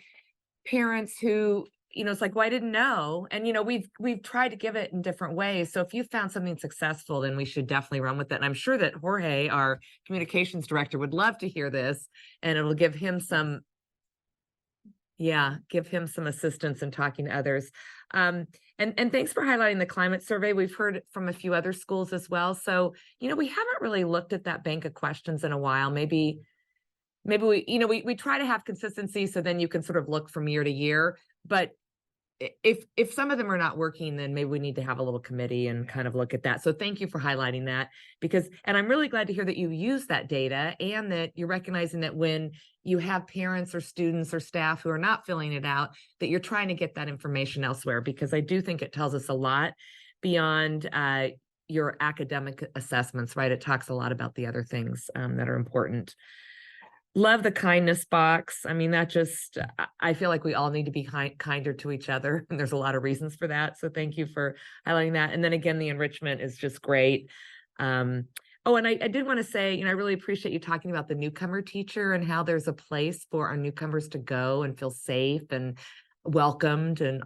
parents who, you know, it's like, well, I didn't know. And, you know, we've tried to give it in different ways. So if you found something successful, then we should definitely run with it. And I'm sure that Jorge, our communications director, would love to hear this, and it'll give him some assistance in talking to others. And thanks for highlighting the climate survey. We've heard from a few other schools as well. So, you know, we haven't really looked at that bank of questions in a while. Maybe we, you know, we try to have consistency, so then you can sort of look from year to year. But if some of them are not working, then maybe we need to have a little committee and kind of look at that. So thank you for highlighting that, and I'm really glad to hear that you use that data, and that you're recognizing that when you have parents or students or staff who are not filling it out, that you're trying to get that information elsewhere, because I do think it tells us a lot beyond your academic assessments, right? It talks a lot about the other things that are important. Love the kindness box. I mean, that just, I feel like we all need to be kinder to each other. And there's a lot of reasons for that. So thank you for highlighting that. And then again, the enrichment is just great. And I did want to say, you know, I really appreciate you talking about the newcomer teacher and how there's a place for our newcomers to go and feel safe and welcomed and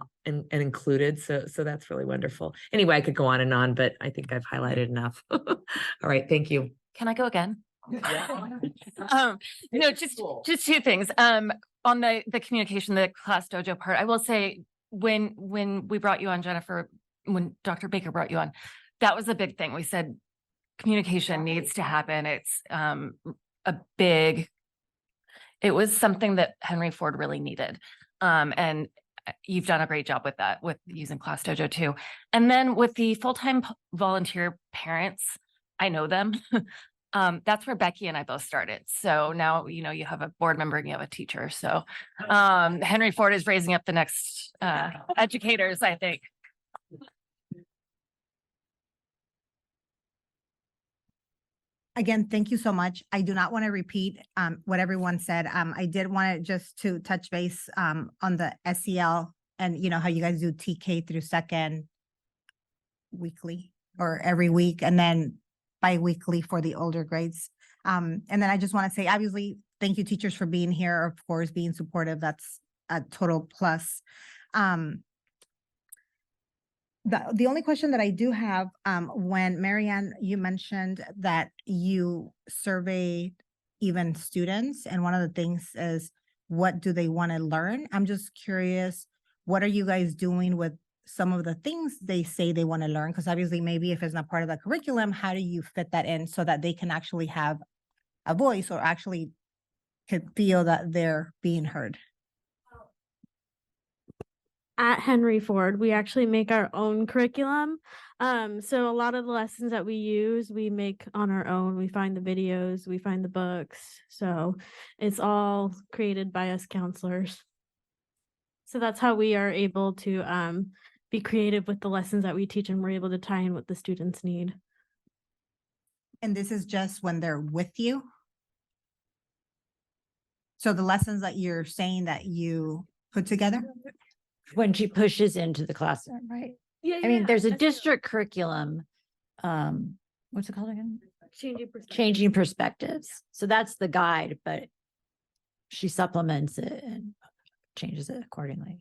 included. So that's really wonderful. Anyway, I could go on and on, but I think I've highlighted enough. All right. Thank you. Can I go again? No, just two things. On the communication, the Class Dojo part, I will say when we brought you on, Jennifer, when Dr. Baker brought you on, that was a big thing. We said communication needs to happen. It's it was something that Henry Ford really needed. And you've done a great job with that, with using Class Dojo too. And then with the full-time volunteer parents, I know them. That's where Becky and I both started. So now, you know, you have a board member and you have a teacher. So Henry Ford is raising up the next educators, I think. Again, thank you so much. I do not want to repeat what everyone said. I did want to just to touch base on the SEL, and you know how you guys do TK through second weekly or every week, and then bi-weekly for the older grades. And then I just want to say, obviously, thank you teachers for being here, of course, being supportive. That's a total plus. The only question that I do have, when Marianne, you mentioned that you surveyed even students, and one of the things is, what do they want to learn? I'm just curious, what are you guys doing with some of the things they say they want to learn? Because obviously maybe if it's not part of the curriculum, how do you fit that in so that they can actually have a voice or actually could feel that they're being heard? At Henry Ford, we actually make our own curriculum. So a lot of the lessons that we use, we make on our own. We find the videos, we find the books. So it's all created by us counselors. So that's how we are able to be creative with the lessons that we teach, and we're able to tie in what the students need. And this is just when they're with you? So the lessons that you're saying that you put together? When she pushes into the classroom, right? Yeah, I mean, there's a district curriculum. What's it called again? Changing perspectives. So that's the guide, but she supplements it and changes it accordingly.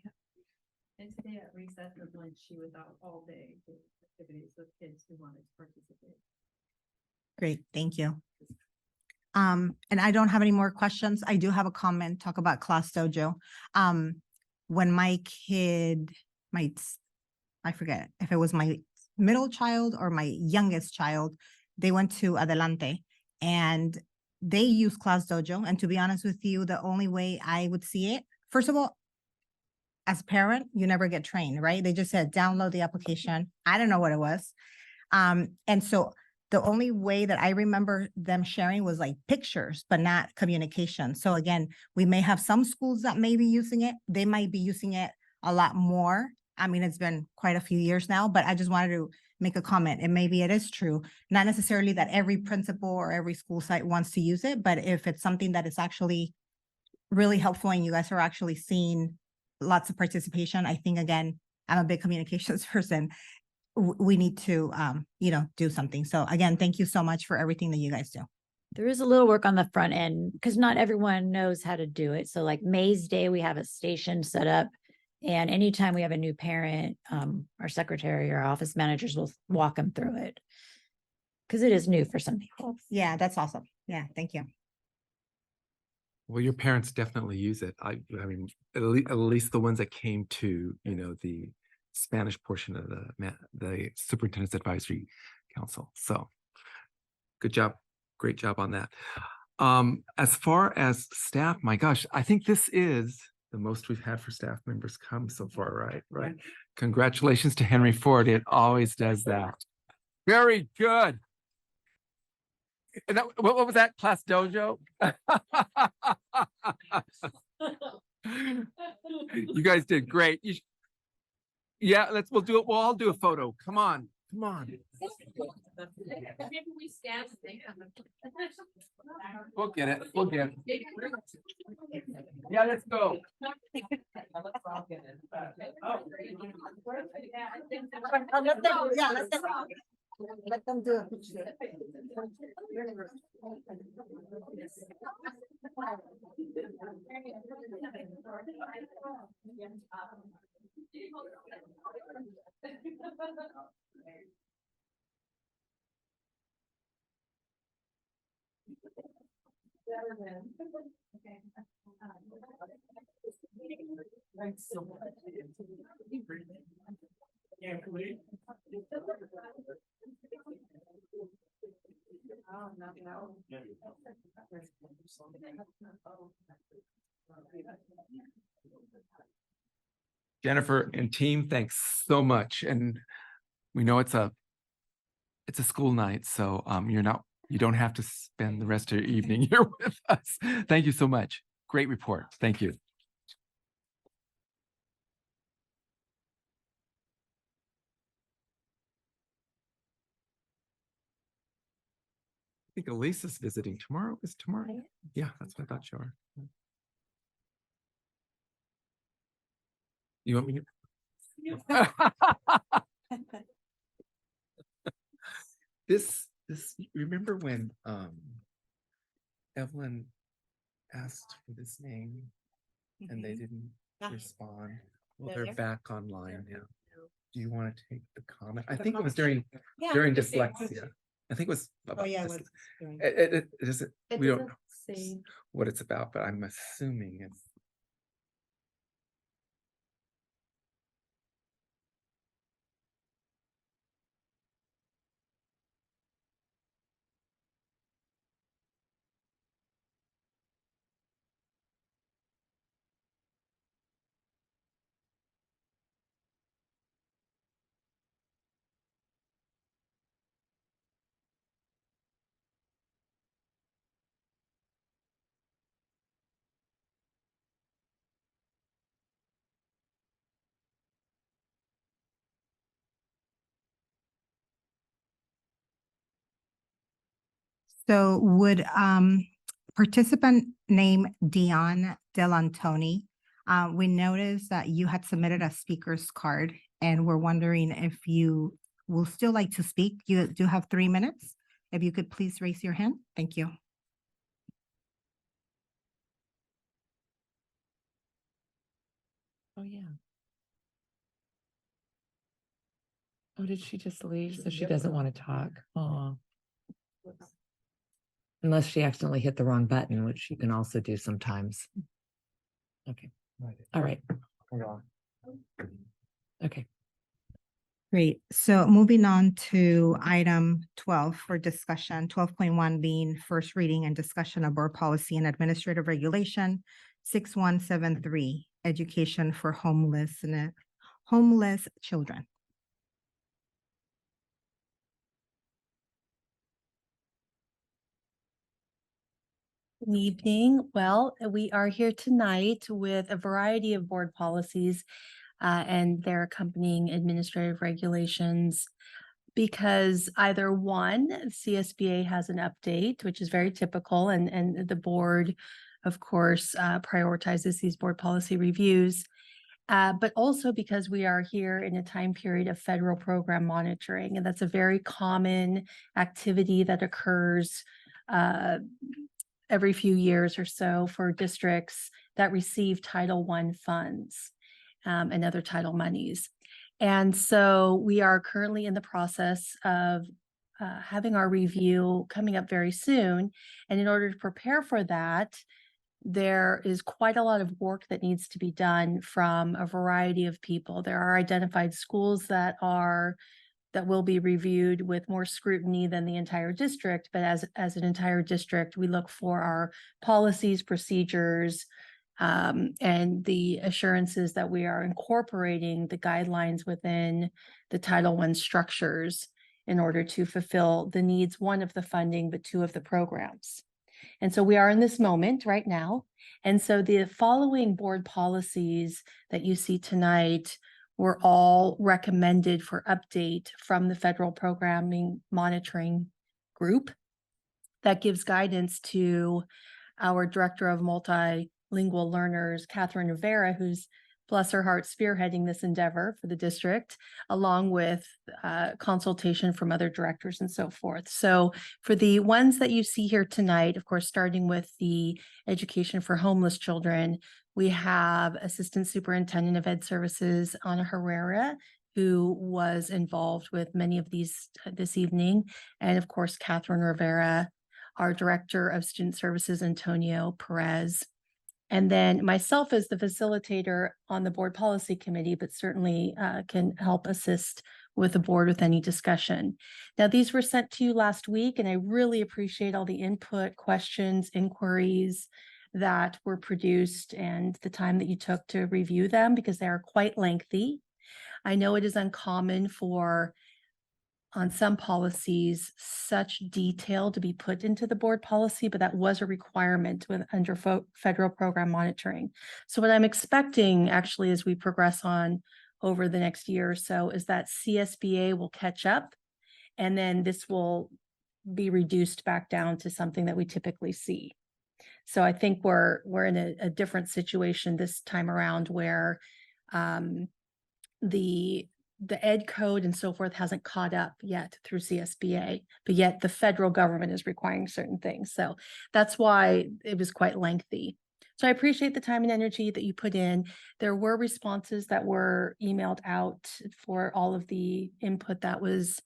And today at recess and lunch, she was out all day doing activities with kids who wanted to participate. Great, thank you. And I don't have any more questions. I do have a comment, talk about Class Dojo. When my kid, I forget if it was my middle child or my youngest child, they went to Adelante and they use Class Dojo. And to be honest with you, the only way I would see it, first of all, as a parent, you never get trained, right? They just said, download the application. I don't know what it was. And so the only way that I remember them sharing was like pictures, but not communication. So again, we may have some schools that may be using it. They might be using it a lot more. I mean, it's been quite a few years now, but I just wanted to make a comment, and maybe it is true. Not necessarily that every principal or every school site wants to use it, but if it's something that is actually really helpful and you guys are actually seeing lots of participation, I think, again, I'm a big communications person. We need to, do something. So again, thank you so much for everything that you guys do. There is a little work on the front end because not everyone knows how to do it. So like May's Day, we have a station set up. And anytime we have a new parent, our secretary or office managers will walk them through it. Because it is new for some people. Yeah, that's awesome. Yeah, thank you. Well, your parents definitely use it. I mean, at least the ones that came to, the Spanish portion of the Superintendent's Advisory Council. So good job. Great job on that. As far as staff, my gosh, I think this is the most we've had for staff members come so far, right? Congratulations to Henry Ford. It always does that. Very good. And what was that? Class Dojo? You guys did great. Yeah, we'll do it. We'll all do a photo. Come on. Maybe we stand. We'll get it. Yeah, let's go. Let them do it. Thanks so much. Jennifer and team, thanks so much. And we know it's a school night, so you don't have to spend the rest of your evening here with us. Thank you so much. Great report. Thank you. I think Elisa's visiting tomorrow. Is tomorrow? Yeah, that's what I thought you were. You want me to? This, remember when Evelyn asked for this name and they didn't respond? Well, they're back online now. Do you want to take the comment? I think it was during dyslexia. I think it was about we don't know what it's about, but I'm assuming it's So would participant name Dion Delantoni, we noticed that you had submitted a speaker's card and we're wondering if you will still like to speak. You do have 3 minutes. If you could please raise your hand. Thank you. Oh, yeah. Oh, did she just leave? So she doesn't want to talk. Oh. Unless she accidentally hit the wrong button, which you can also do sometimes. Okay. All right. Okay. Great. So moving on to item 12 for discussion, 12.1 being first reading and discussion of board policy and administrative regulation 6173, education for homeless children. Good evening. Well, we are here tonight with a variety of board policies and their accompanying administrative regulations because either one, CSBA has an update, which is very typical, and the board, of course, prioritizes these board policy reviews. But also because we are here in a time period of federal program monitoring, and that's a very common activity that occurs every few years or so for districts that receive Title I funds and other title monies. And so we are currently in the process of having our review coming up very soon. And in order to prepare for that, there is quite a lot of work that needs to be done from a variety of people. There are identified schools that will be reviewed with more scrutiny than the entire district. But as an entire district, we look for our policies, procedures, and the assurances that we are incorporating the guidelines within the Title I structures in order to fulfill the needs, one of the funding, but two of the programs. And so we are in this moment right now. And so the following board policies that you see tonight were all recommended for update from the Federal Programming Monitoring Group that gives guidance to our Director of Multilingual Learners, Catherine Rivera, who's, bless her heart, spearheading this endeavor for the district, along with consultation from other directors and so forth. So for the ones that you see here tonight, of course, starting with the education for homeless children, we have Assistant Superintendent of Ed Services, Ana Herrera, who was involved with many of these this evening. And of course, Catherine Rivera, our Director of Student Services, Antonio Perez. And then myself as the facilitator on the board policy committee, but certainly can help assist with the board with any discussion. Now, these were sent to you last week, and I really appreciate all the input, questions, inquiries that were produced and the time that you took to review them because they are quite lengthy. I know it is uncommon for on some policies, such detail to be put into the board policy, but that was a requirement under federal program monitoring. So what I'm expecting actually as we progress on over the next year or so is that CSBA will catch up and then this will be reduced back down to something that we typically see. So I think we're in a different situation this time around where the ed code and so forth hasn't caught up yet through CSBA, but yet the federal government is requiring certain things. So that's why it was quite lengthy. So I appreciate the time and energy that you put in. There were responses that were emailed out for all of the input that was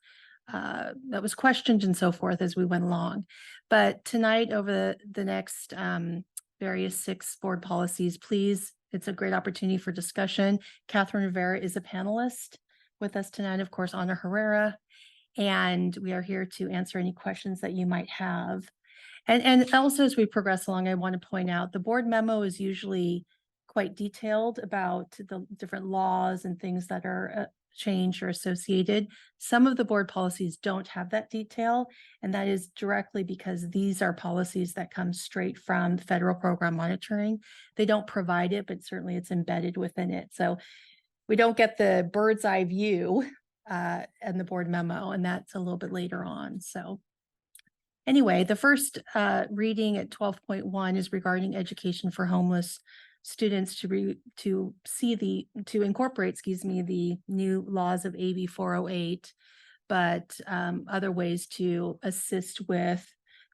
questioned and so forth as we went along. But tonight over the next various 6 board policies, please, it's a great opportunity for discussion. Catherine Rivera is a panelist with us tonight, of course, Ana Herrera, and we are here to answer any questions that you might have. And also as we progress along, I want to point out the board memo is usually quite detailed about the different laws and things that are changed or associated. Some of the board policies don't have that detail, and that is directly because these are policies that come straight from federal program monitoring. They don't provide it, but certainly it's embedded within it. So we don't get the bird's eye view and the board memo, and that's a little bit later on. So Anyway, the first reading at 12.1 is regarding education for homeless students to incorporate, the new laws of AB 408, but other ways to assist with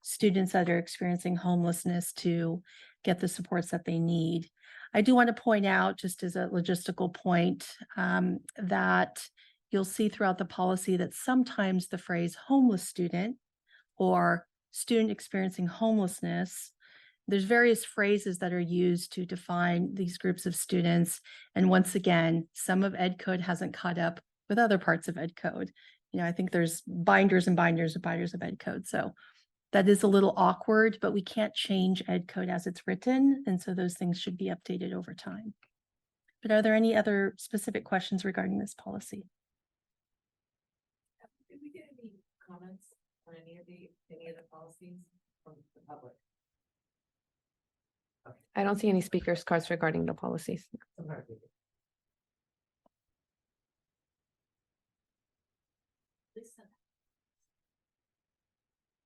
students that are experiencing homelessness to get the supports that they need. I do want to point out, just as a logistical point, that you'll see throughout the policy that sometimes the phrase homeless student or student experiencing homelessness, there's various phrases that are used to define these groups of students. And once again, some of Ed Code hasn't caught up with other parts of Ed Code. I think there's binders and binders and binders of Ed Code. So that is a little awkward, but we can't change Ed Code as it's written. And so those things should be updated over time. But are there any other specific questions regarding this policy? Did we get any comments on any of the policies from the public? I don't see any speakers cards regarding the policies.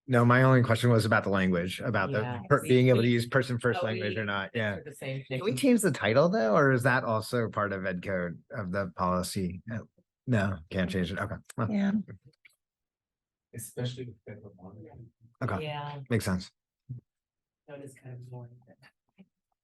No, my only question was about the language, about Yeah, being able to we- use person first Oh, language or not. Yeah. The same Can we thing. change the title though, or is that also part of Ed Code of the policy? No, can't change it. Okay. Well, Yeah. Especially with federal monitoring. Okay. Yeah. Makes sense. That is kind of more.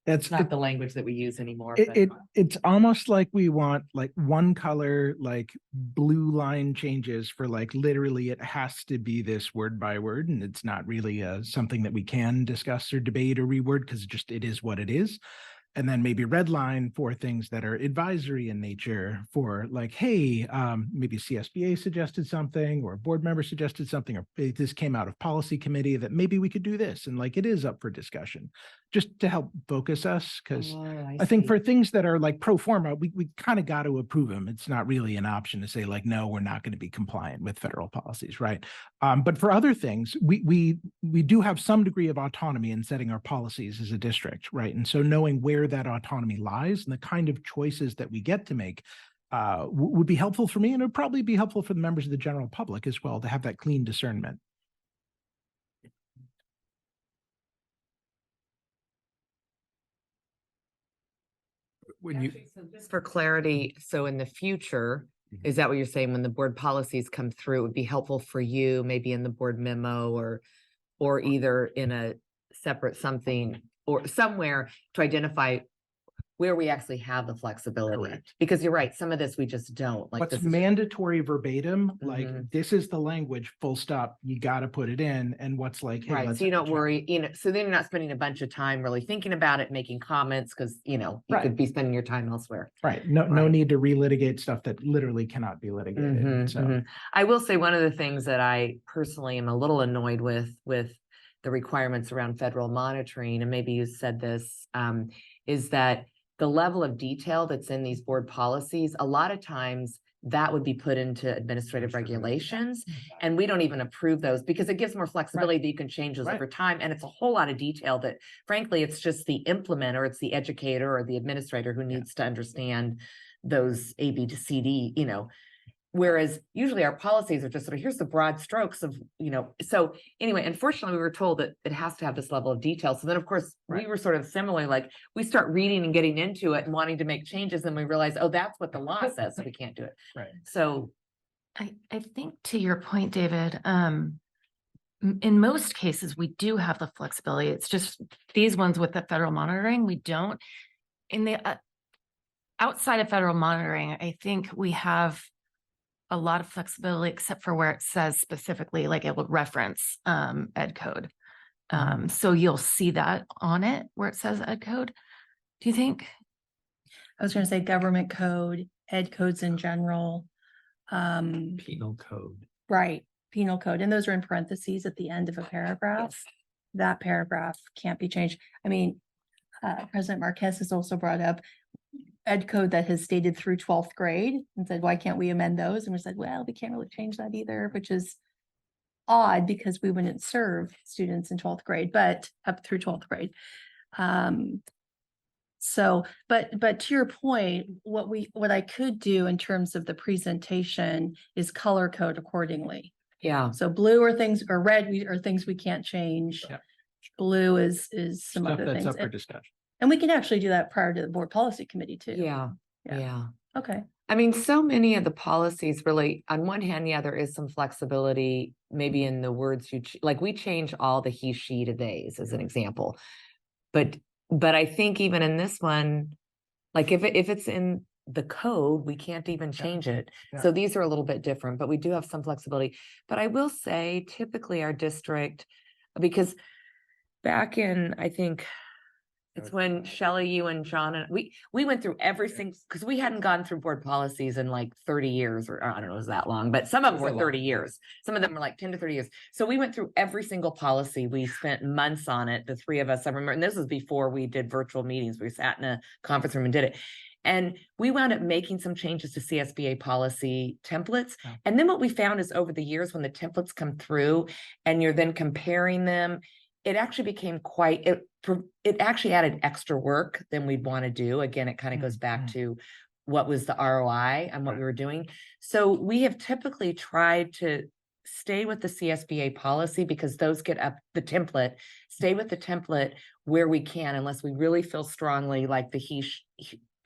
It's It's not the language that we use anymore. but- it's almost like we want like one color, like blue line changes for like literally it has to be this word by word, and it's not really something that we can discuss or debate or reword because it is what it is. And then maybe red line for things that are advisory in nature for like, hey, maybe CSBA suggested something or a board member suggested something, or this came out of policy committee that maybe we could do this. And like, it is up for discussion just to help focus us. Cause I think for things that are like pro forma, we kind of got to approve them. It's not really an option to say like, no, we're not going to be compliant with federal policies. Right. But for other things, we do have some degree of autonomy in setting our policies as a district. Right. And so knowing where that autonomy lies and the kind of choices that we get to make would be helpful for me, and it would probably be helpful for the members of the general public as well to have that clean discernment. When you, So just for clarity, so in the future, is that what you're saying? When the board policies come through, it would be helpful for you, maybe in the board memo or either in a separate something or somewhere to identify where we actually have the flexibility. Correct. Because you're right, some of this we just don't. Like What's this is- mandatory verbatim, like Mhm. this is the language, full stop, you got to put it in. And what's like, hey, Right, let's so you don't check. worry, so then you're not spending a bunch of time really thinking about it, making comments, because, you Right. could be spending your time elsewhere. Right. No Right. need to relitigate stuff that literally cannot be litigated. Mhm, So mhm. I will say one of the things that I personally am a little annoyed with the requirements around federal monitoring, and maybe you said this, is that the level of detail that's in these board policies, a lot of times that would be put into administrative regulations, and we don't even approve those because it gives more flexibility that you can change those over time. And it's a whole lot of detail that frankly, it's just the implementer, it's the educator or the administrator who needs to understand those A, B to C, D, whereas usually our policies are just sort of, here's the broad strokes of, so anyway, unfortunately, we were told that it has to have this level of detail. So then, of course, we were sort of similarly, like, we start reading and getting into it and wanting to make changes, and we realize, oh, that's what the law says, so we can't do it. Right. So I think to your point, David, in most cases, we do have the flexibility. It's just these ones with the federal monitoring, we don't. In the outside of federal monitoring, I think we have a lot of flexibility, except for where it says specifically, like it will reference Ed Code. So you'll see that on it where it says Ed Code. Do you think? I was going to say government code, Ed codes in general. penal code. Right, penal code, and those are in parentheses at the end of a paragraph. That paragraph can't be changed. I mean, President Marquez has also brought up Ed code that has stated through 12th grade and said, why can't we amend those? And we said, well, we can't really change that either, which is odd because we wouldn't serve students in 12th grade, but up through 12th grade. So, but to your point, what I could do in terms of the presentation is color code accordingly. Yeah. So blue are things, or red are things we can't change. Yeah. Blue is some Stuff other that's things. up for discussion. And we can actually do that prior to the board policy committee too. Yeah. Yeah. Okay. I mean, so many of the policies really, on one hand, yeah, there is some flexibility, maybe in the words like we change all the he, she to theys as an example. But I think even in this one, like if it's in the code, we can't even change it. Yeah. So these are a little bit different, but we do have some flexibility. But I will say typically our district, because back in, I think it's when Shelley, you and John and we went through every single, because we hadn't gone through board policies in like 30 years, or I don't know, it was that long, but some of them were 30 years. Some of them were like 10 to 30 years. So we went through every single policy. We spent months on it, the three of us. I remember, and this was before we did virtual meetings. We sat in a conference room and did it. And we wound up making some changes to CSBA policy templates. Oh. And then what we found is over the years, when the templates come through and you're then comparing them, it actually became it actually added extra work than we'd want to do. Again, it kind of goes back to what was the ROI and what we were doing. So we have typically tried to stay with the CSBA policy, because those get up the template, stay with the template where we can, unless we really feel strongly like the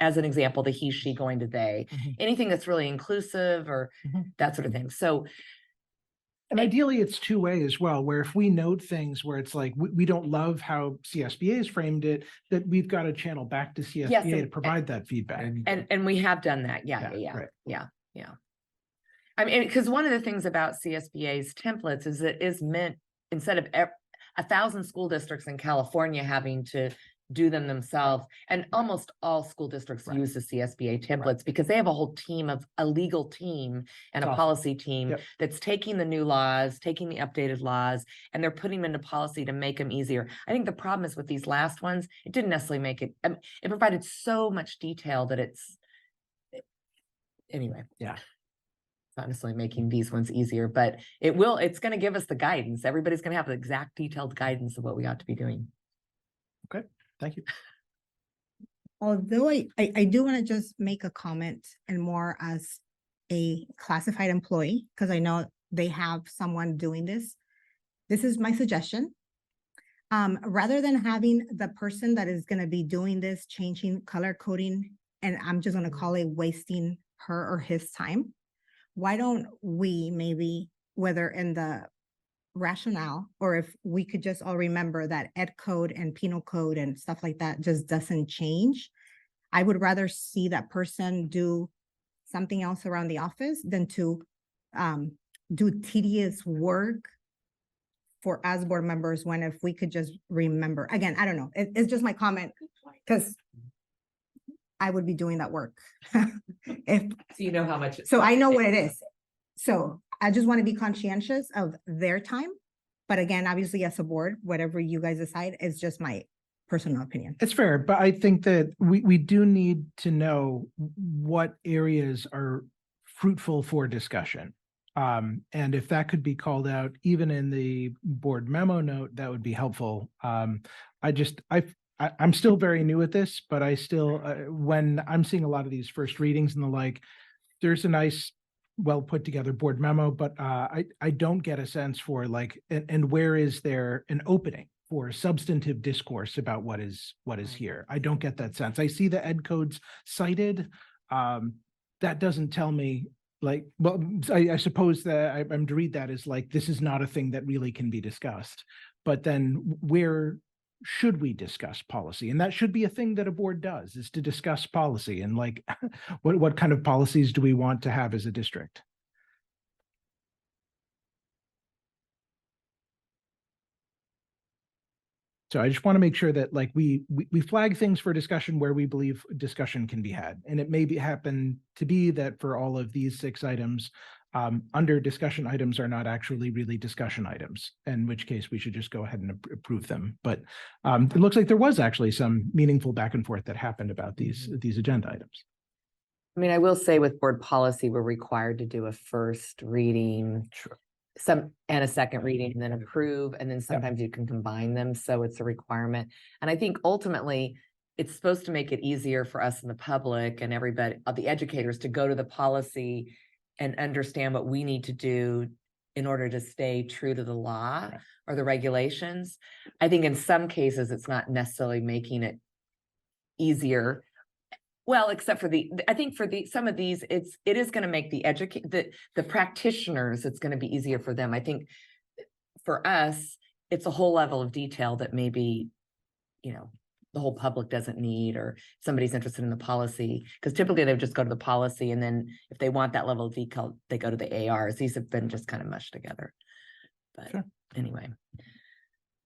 as an example, the he, she going to they, anything that's really inclusive or that sort of thing. So, and ideally, it's two-way as well, where if we note things where it's like, we don't love how CSBA has framed it, that we've got to channel back to CSBA Yes, to provide that feedback. And we have done that. Yeah. Right. Yeah. I mean, because one of the things about CSBA's templates is it is meant, instead of 1,000 school districts in California having to do them themselves, and almost all school districts use the CSBA templates because they have a legal team and a policy team that's taking the new laws, taking the updated laws, and they're putting them into policy to make them easier. I think the problem is with these last ones, it didn't necessarily make it, it provided so much detail that anyway. Yeah. It's not necessarily making these ones easier, but it's going to give us the guidance. Everybody's going to have the exact detailed guidance of what we ought to be doing. Okay. Thank you. Although I do want to just make a comment, and more as a classified employee, because I know they have someone doing this. This is my suggestion. Rather than having the person that is going to be doing this, changing color coding, and I'm just going to call it wasting her or his time, why don't we maybe, whether in the rationale, or if we could just all remember that ed code and penal code and stuff like that just doesn't change. I would rather see that person do something else around the office than to do tedious work for us board members, when if we could just remember. Again, I don't know, it's just my comment, because I would be doing that work. If So you know how much. So I know what it is. So I just want to be conscientious of their time. But again, obviously as a board, whatever you guys decide is just my personal opinion. It's fair, but I think that we do need to know what areas are fruitful for discussion. And if that could be called out even in the board memo note, that would be helpful. I'm still very new at this, but I still, when I'm seeing a lot of these first readings and the like, there's a nice, well put together board memo, but I don't get a sense for like, and where is there an opening for substantive discourse about what is here? I don't get that sense. I see the ed codes cited. That doesn't tell me, like, well, I suppose that I'm to read that as like, this is not a thing that really can be discussed. But then where should we discuss policy? And that should be a thing that a board does, is to discuss policy, and like, what kind of policies do we want to have as a district? So I just want to make sure that like we flag things for discussion where we believe discussion can be had. And it may happen to be that for all of these 6 items, under discussion items are not actually really discussion items, in which case we should just go ahead and approve them. But it looks like there was actually some meaningful back and forth that happened about these agenda items. I mean, I will say with board policy, we're required to do a first reading, and a second reading, and then approve, and then sometimes you can combine them. So it's a requirement. And I think ultimately it's supposed to make it easier for us in the public and everybody, the educators, to go to the policy and understand what we need to do in order to stay true to the law or the regulations. I think in some cases, it's not necessarily making it easier. Well, except for I think for some of these, it is going to make the practitioners, it's going to be easier for them. I think for us, it's a whole level of detail that maybe, the whole public doesn't need, or somebody's interested in the policy, because typically they would just go to the policy, and then if they want that level of detail, they go to the ARs. These have been just kind of mushed together. But anyway,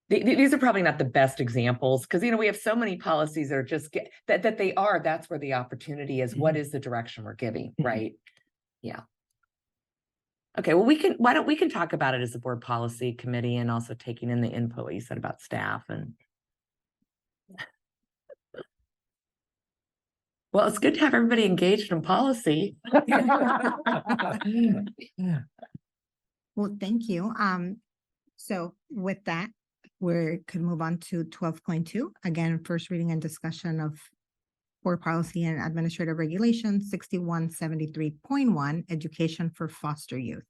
these are probably not the best examples, because we have so many policies that are just that's where the opportunity is. What is the direction we're giving, right? Yeah. Okay, well, why don't we talk about it as a board policy committee, and also taking in the input what you said about staff. And well, it's good to have everybody engaged in policy. Well, thank you. So with that, we could move on to 12.2. Again, first reading and discussion of board policy and administrative regulations, 6173.1, education for foster youth.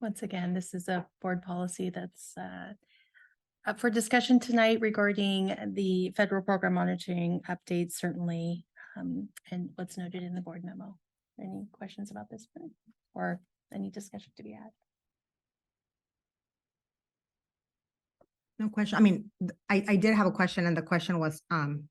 Once again, this is a board policy that's up for discussion tonight regarding the federal program monitoring updates, certainly, and what's noted in the board memo. Any questions about this one, or any discussion to be had? No question. I mean, I did have a question, and the question was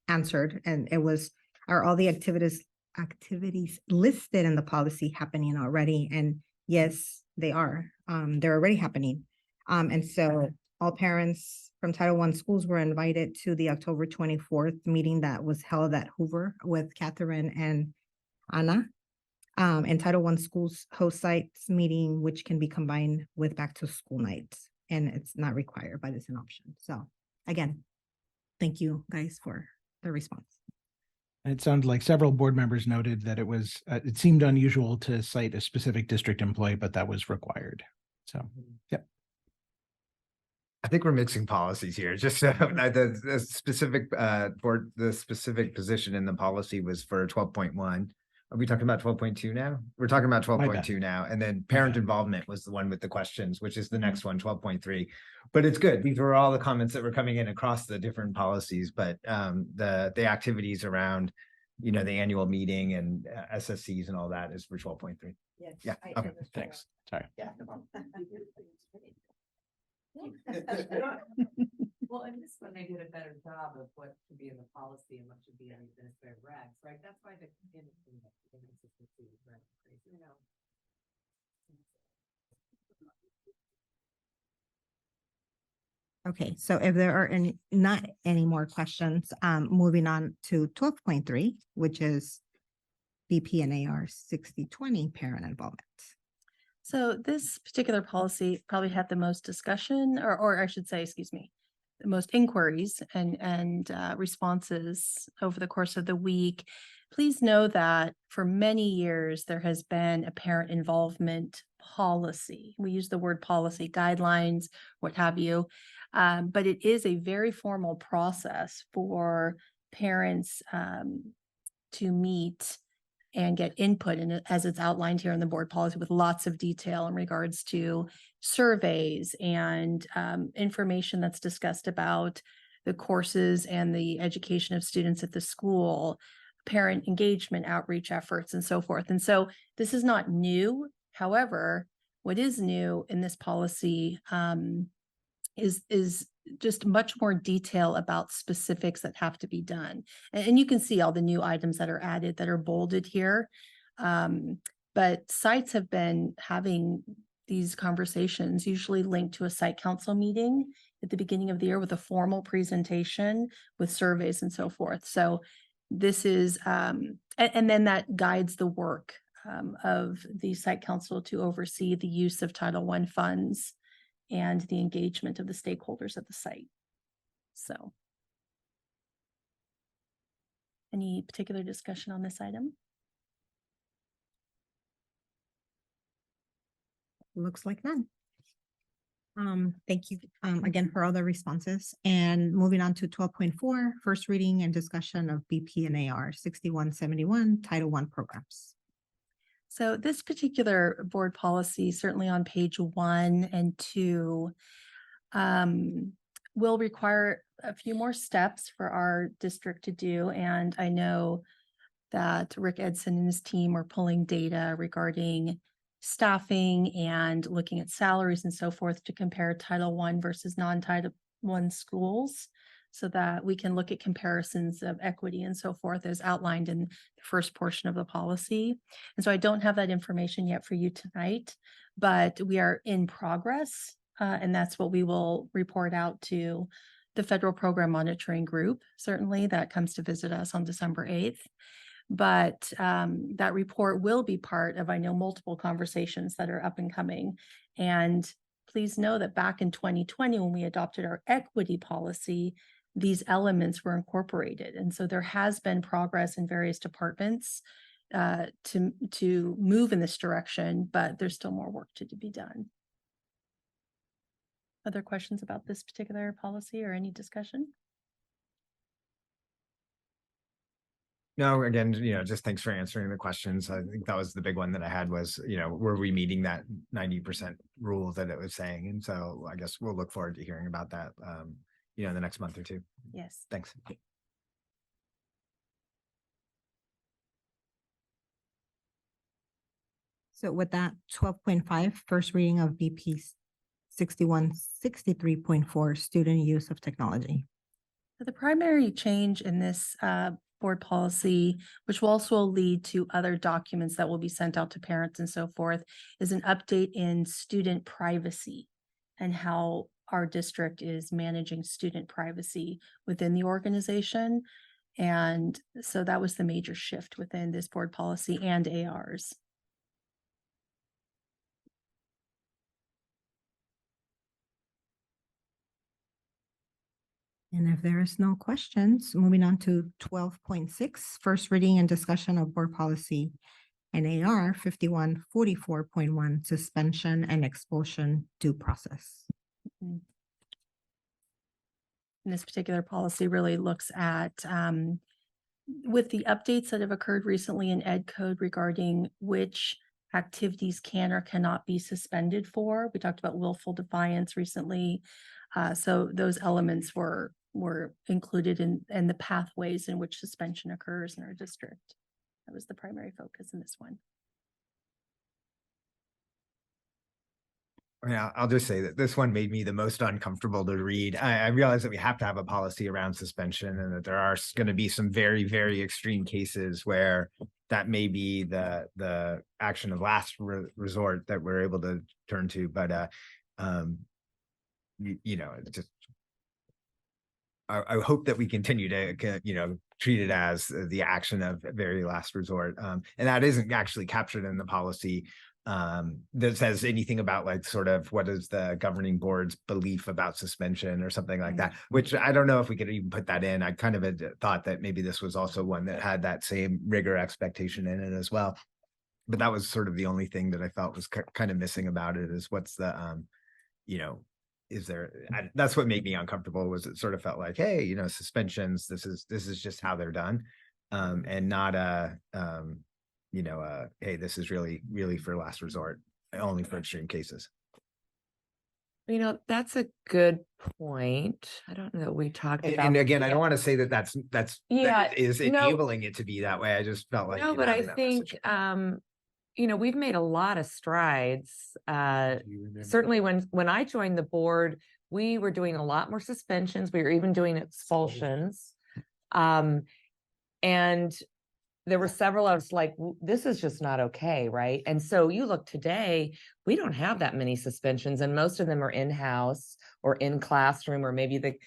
answered, and it was, are all the activities listed in the policy happening already? And yes, they are. They're already happening. And so all parents from Title I schools were invited to the October 24th meeting that was held at Hoover with Catherine and Anna. And Title I schools host sites meeting, which can be combined with back to school nights, and it's not required, but it's an option. So again, thank you guys for the response. It sounds like several board members noted that it seemed unusual to cite a specific district employee, but that was required. So, yep. I think we're mixing policies here. Just the specific the specific position in the policy was for 12.1. Are we talking about 12.2 now? We're talking about 12.2 now. And then parent involvement was the one with the questions, which is the next one, 12.3. But it's good. These were all the comments that were coming in across the different policies, but the activities around, the annual meeting and SSCs and all that is for 12.3. Yes. Yeah. Okay. Thanks. Sorry. Yeah. Well, in this one, they did a better job of what should be in the policy and what should be in the administrative regs, right? That's why the inconsistency is right. Okay, so if there are not any more questions, moving on to 12.3, which is BP and AR 6020 parent involvement. So this particular policy probably had the most discussion, or I should say, excuse me, the most inquiries and responses over the course of the week. Please know that for many years, there has been a parent involvement policy. We use the word policy, guidelines, what have you. But it is a very formal process for parents to meet and get input, and as it's outlined here in the board policy, with lots of detail in regards to surveys and information that's discussed about the courses and the education of students at the school, parent engagement, outreach efforts, and so forth. And so this is not new. However, what is new in this policy is just much more detail about specifics that have to be done. And you can see all the new items that are added that are bolded here. But sites have been having these conversations, usually linked to a site council meeting at the beginning of the year with a formal presentation with surveys and so forth. So this is, and then that guides the work of the site council to oversee the use of Title I funds and the engagement of the stakeholders at the site. So, any particular discussion on this item? Looks like none. Thank you again for all the responses. And moving on to 12.4, first reading and discussion of BP and AR 6171 Title I programs. So this particular board policy, certainly on page 1 and 2, will require a few more steps for our district to do. And I know that Rick Edson and his team are pulling data regarding staffing and looking at salaries and so forth to compare Title I versus non-Title I schools, so that we can look at comparisons of equity and so forth as outlined in the first portion of the policy. And so I don't have that information yet for you tonight, but we are in progress. And that's what we will report out to the Federal Program Monitoring Group, certainly, that comes to visit us on December 8th. But that report will be part of, I know, multiple conversations that are up and coming. And please know that back in 2020, when we adopted our equity policy, these elements were incorporated. And so there has been progress in various departments to move in this direction, but there's still more work to be done. Other questions about this particular policy or any discussion? No, again, just thanks for answering the questions. I think that was the big one that I had was, were we meeting that 90% rule that it was saying? And so I guess we'll look forward to hearing about that, in the next month or two. Yes. Thanks. So with that, 12.5, first reading of BP 6163.4, student use of technology. So the primary change in this board policy, which will also lead to other documents that will be sent out to parents and so forth, is an update in student privacy and how our district is managing student privacy within the organization. And so that was the major shift within this board policy and ARs. And if there is no questions, moving on to 12.6, first reading and discussion of board policy and AR 5144.1, suspension and expulsion due process. And this particular policy really looks at, with the updates that have occurred recently in Ed Code regarding which activities can or cannot be suspended for. We talked about willful defiance recently. So those elements were included in the pathways in which suspension occurs in our district. That was the primary focus in this one. Yeah, I'll just say that this one made me the most uncomfortable to read. I realize that we have to have a policy around suspension and that there are going to be some very, very extreme cases where that may be the action of last resort that we're able to turn to. But, it's just, I hope that we continue to, treat it as the action of very last resort. And that isn't actually captured in the policy that says anything about like sort of what is the governing board's belief about suspension or something like that, which I don't know if we could even put that in. I kind of had thought that maybe this was also one that had that same rigor expectation in it as well. But that was sort of the only thing that I felt was kind of missing about it is what's the, is there, that's what made me uncomfortable was it sort of felt like, hey, suspensions, this is just how they're done. And not hey, this is really for last resort, only for extreme cases. That's a good point. I don't know that we talked about. And again, I don't want to say that's Yeah, that is enabling it to be that way. I just felt like no, but I think we've made a lot of strides. Certainly when I joined the board, we were doing a lot more suspensions. We were even doing expulsions. And there were several of us like, this is just not okay, right? And so you look today, we don't have that many suspensions, and most of them are in-house or in classroom, or maybe the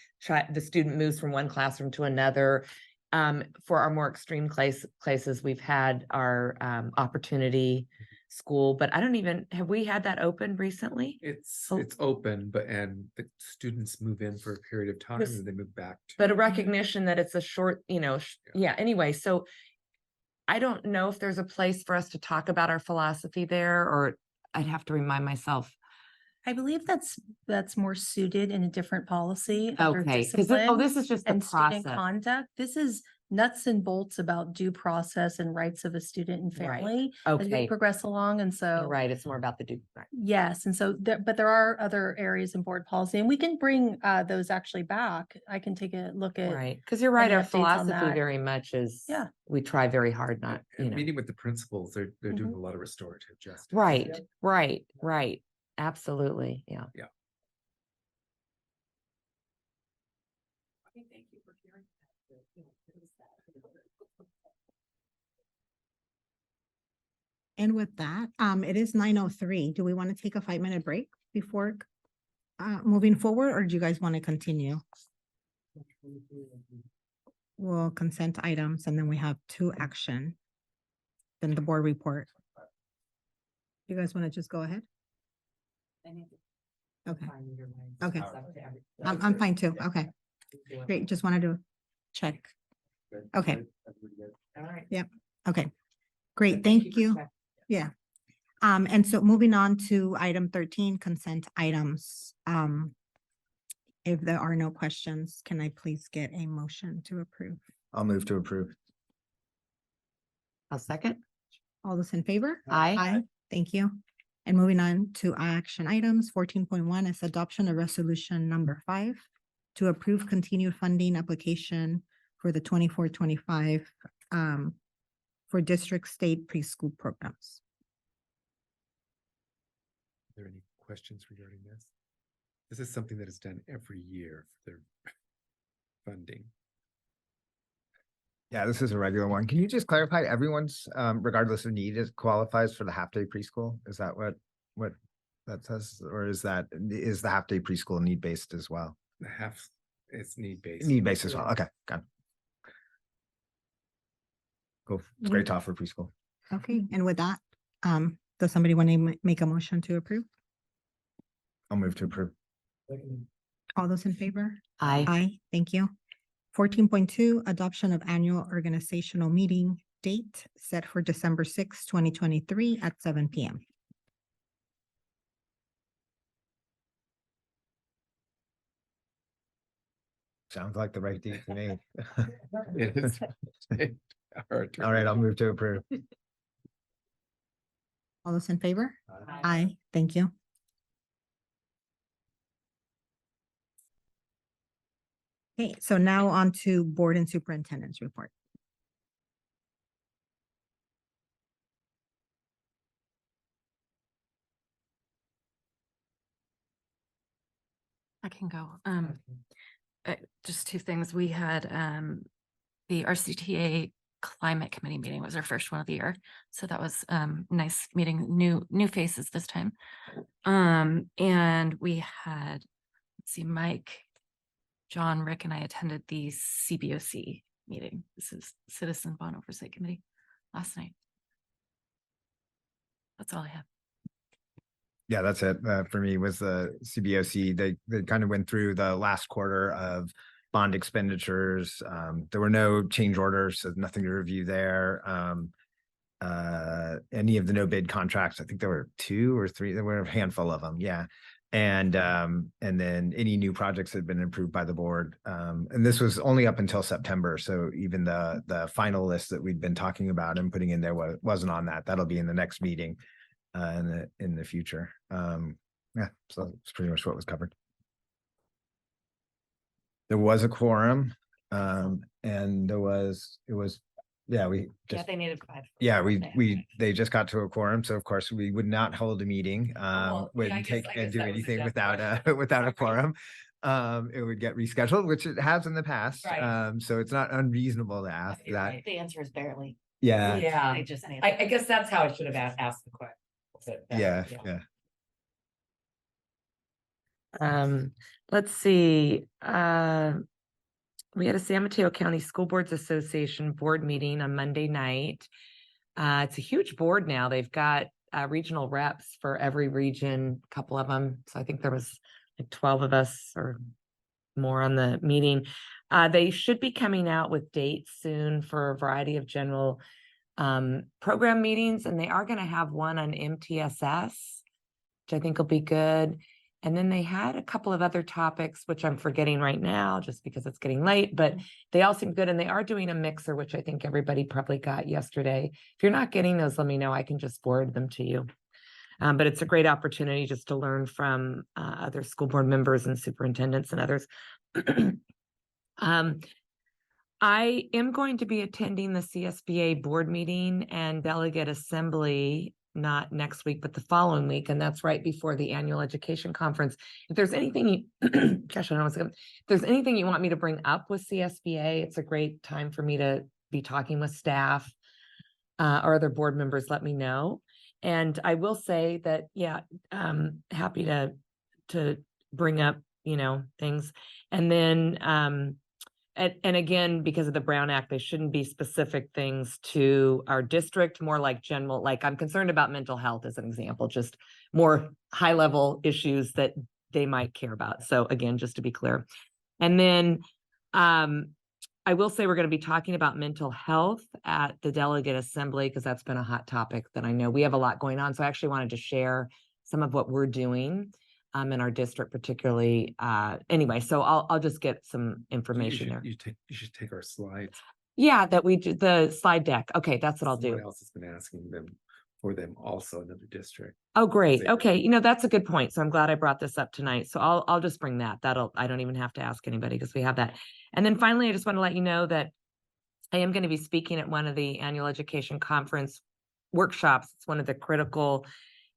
student moves from one classroom to another. For our more extreme cases, we've had our opportunity school, but have we had that open recently? It's open, and the students move in for a period of time and they move back. But a recognition that it's a short, anyway, so I don't know if there's a place for us to talk about our philosophy there, or I'd have to remind myself. I believe that's more suited in a different policy. Okay, because this is just the and student process. conduct. This is nuts and bolts about due process and rights of a student and Right. family as we Okay. progress along. And so. You're right. It's more about the do. Right. Yes, and so there, but there are other areas in board policy, and we can bring those actually back. I can take a look at. Right. Because you're right. any Our updates on philosophy that. very much is, Yeah. we try very hard not, And meeting with the principals, they're doing a lot of restorative justice. Right, right. Absolutely. Yeah. Yeah. Thank you for sharing And with that, it is 9:03. Do we want to take a 5-minute break before moving forward, or do you guys want to continue? We'll consent items and then we have 2 action. Then the board report. You guys want to just go ahead? Okay. Okay. I'm fine too. Okay. Great. Just wanted to check. Okay. All right. Yep. Okay. Great. Thank you. Yeah. And so moving on to item 13, consent items. If there are no questions, can I please get a motion to approve? I'll move to approve. I'll second. All those in favor? Aye. Aye. Thank you. And moving on to action items, 14.1 is adoption of resolution number 5 to approve continued funding application for the 24-25 for district state preschool programs. Are there any questions regarding this? This is something that is done every year for their funding. Yeah, this is a regular one. Can you just clarify everyone's, regardless of need, is qualifies for the half-day preschool? Is that what that says? Or is the half-day preschool need-based as well? It's need-based. Need-based as well. Okay, got it. Cool. It's great to offer preschool. Okay, and with that, does somebody want to make a motion to approve? I'll move to approve. All those in favor? Aye. Aye, thank you. 14.2, adoption of annual organizational meeting date set for December 6, 2023 at 7 p.m. Sounds like the right date to me. It is. All right, I'll move to approve. All those in favor? Aye, thank you. Okay, so now on to board and superintendent's report. I can go. Just 2 things. We had the RCTA Climate Committee meeting was our first one of the year. So that was nice meeting new faces this time. And we had, let's see, Mike, John, Rick, and I attended the CBOC meeting. This is Citizen Bond Oversight Committee last night. That's all I have. Yeah, that's it. For me was the CBOC. They kind of went through the last quarter of bond expenditures. There were no change orders, so nothing to review there. Any of the no bid contracts, I think there were 2 or 3, there were a handful of them. Yeah. And then any new projects had been approved by the board. And this was only up until September. So even the final list that we'd been talking about and putting in there wasn't on that. That'll be in the next meeting in the future. Yeah, so that's pretty much what was covered. There was a quorum, and They needed 5. they just got to a quorum, so of course we would not hold a meeting, I wouldn't guess do that was anything just without without a quorum. It would get rescheduled, which it has in the past. Right. So it's not unreasonable to ask that. The answer is barely. Yeah. Yeah. They just need- I guess that's how I should have asked the question. Yeah. Let's see. We had a San Mateo County School Boards Association board meeting on Monday night. It's a huge board now. They've got regional reps for every region, a couple of them. So I think there was like 12 of us or more on the meeting. They should be coming out with dates soon for a variety of general program meetings, and they are going to have one on MTSS, which I think will be good. And then they had a couple of other topics, which I'm forgetting right now just because it's getting late, but they all seem good. And they are doing a mixer, which I think everybody probably got yesterday. If you're not getting those, let me know. I can just forward them to you. But it's a great opportunity just to learn from other school board members and superintendents and others. I am going to be attending the CSBA board meeting and delegate assembly, not next week, but the following week. And that's right before the annual education conference. If there's anything you, gosh, I don't know what's going to, if there's anything you want me to bring up with CSBA, it's a great time for me to be talking with staff or other board members, let me know. And I will say that, yeah, happy to bring up, things. And then, and again, because of the Brown Act, they shouldn't be specific things to our district, more like general, like I'm concerned about mental health as an example, just more high level issues that they might care about. So again, just to be clear. And then I will say we're going to be talking about mental health at the delegate assembly because that's been a hot topic that I know we have a lot going on. So I actually wanted to share some of what we're doing in our district, particularly. Anyway, so I'll just get some information there. You should take our slides. Yeah, that we do the slide deck. Okay, that's what I'll do. Someone else has been asking them for them also, another district. Oh, great. Okay, that's a good point. So I'm glad I brought this up tonight. So I'll just bring that. I don't even have to ask anybody because we have that. And then finally, I just want to let you know that I am going to be speaking at one of the annual education conference workshops. It's one of the critical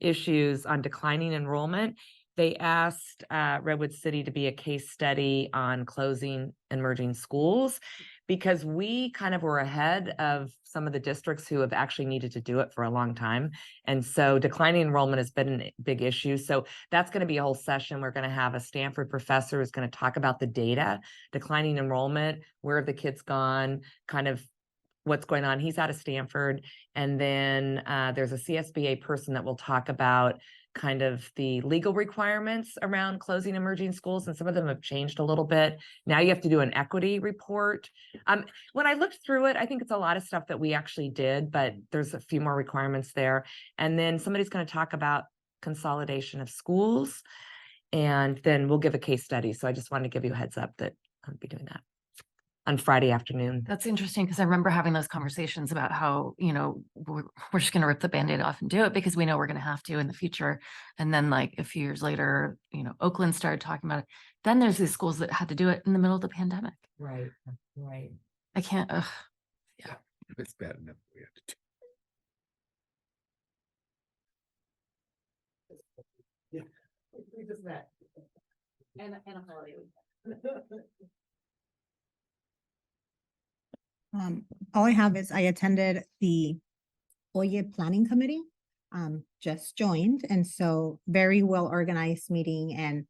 issues on declining enrollment. They asked Redwood City to be a case study on closing and merging schools because we kind of were ahead of some of the districts who have actually needed to do it for a long time. And so declining enrollment has been a big issue. So that's going to be a whole session. We're going to have a Stanford professor who's going to talk about the data, declining enrollment, where have the kids gone, kind of what's going on. He's out of Stanford. And then there's a CSBA person that will talk about kind of the legal requirements around closing emerging schools. And some of them have changed a little bit. Now you have to do an equity report. When I looked through it, I think it's a lot of stuff that we actually did, but there's a few more requirements there. And then somebody's going to talk about consolidation of schools. And then we'll give a case study. So I just wanted to give you a heads up that I'll be doing that on Friday afternoon. That's interesting because I remember having those conversations about how, we're just going to rip the Band-Aid off and do it because we know we're going to have to in the future. And then like a few years later, Oakland started talking about it. Then there's these schools that had to do it in the middle of the pandemic. Right. I can't, Yeah, it's bad enough. We have to do. Yeah, we just met. and a holiday. All I have is I attended the Oye Planning Committee, just joined, and so very well organized meeting, and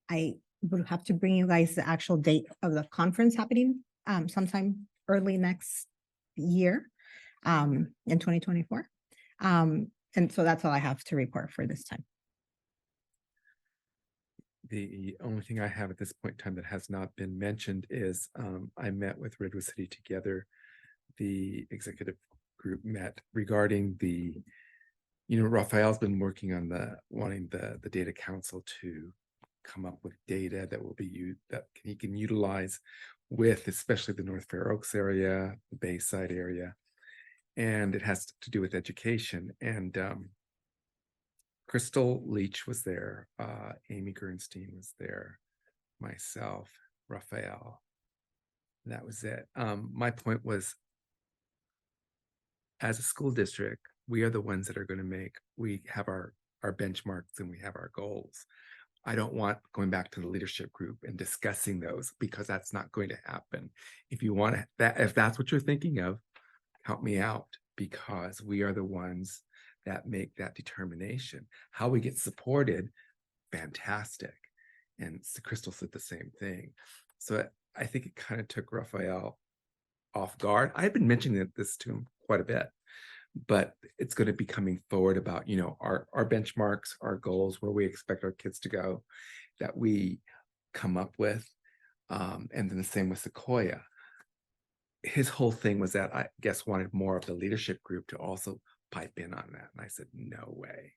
I would have to bring you guys the actual date of the conference happening, sometime early next year, in 2024. And so that's all I have to report for this time. The only thing I have at this point in time that has not been mentioned is I met with Redwood City Together. The executive group met regarding Raphael's been working on wanting the data council to come up with data that will be used, that he can utilize with especially the North Fair Oaks area, the Bayside area. And it has to do with education. And Crystal Leach was there, Amy Gernstein was there, myself, Raphael. That was it. My point was, as a school district, we are the ones that are going to we have our benchmarks and we have our goals. I don't want going back to the leadership group and discussing those because that's not going to happen. If you want that, if that's what you're thinking of, help me out because we are the ones that make that determination. How we get supported, fantastic. And Crystal said the same thing. So I think it kind of took Raphael off guard. I've been mentioning this to him quite a bit, but it's going to be coming forward about, our benchmarks, our goals, where we expect our kids to go, that we come up with. And then the same with Sequoia. His whole thing was that I guess wanted more of the leadership group to also pipe in on that. And I said, no way.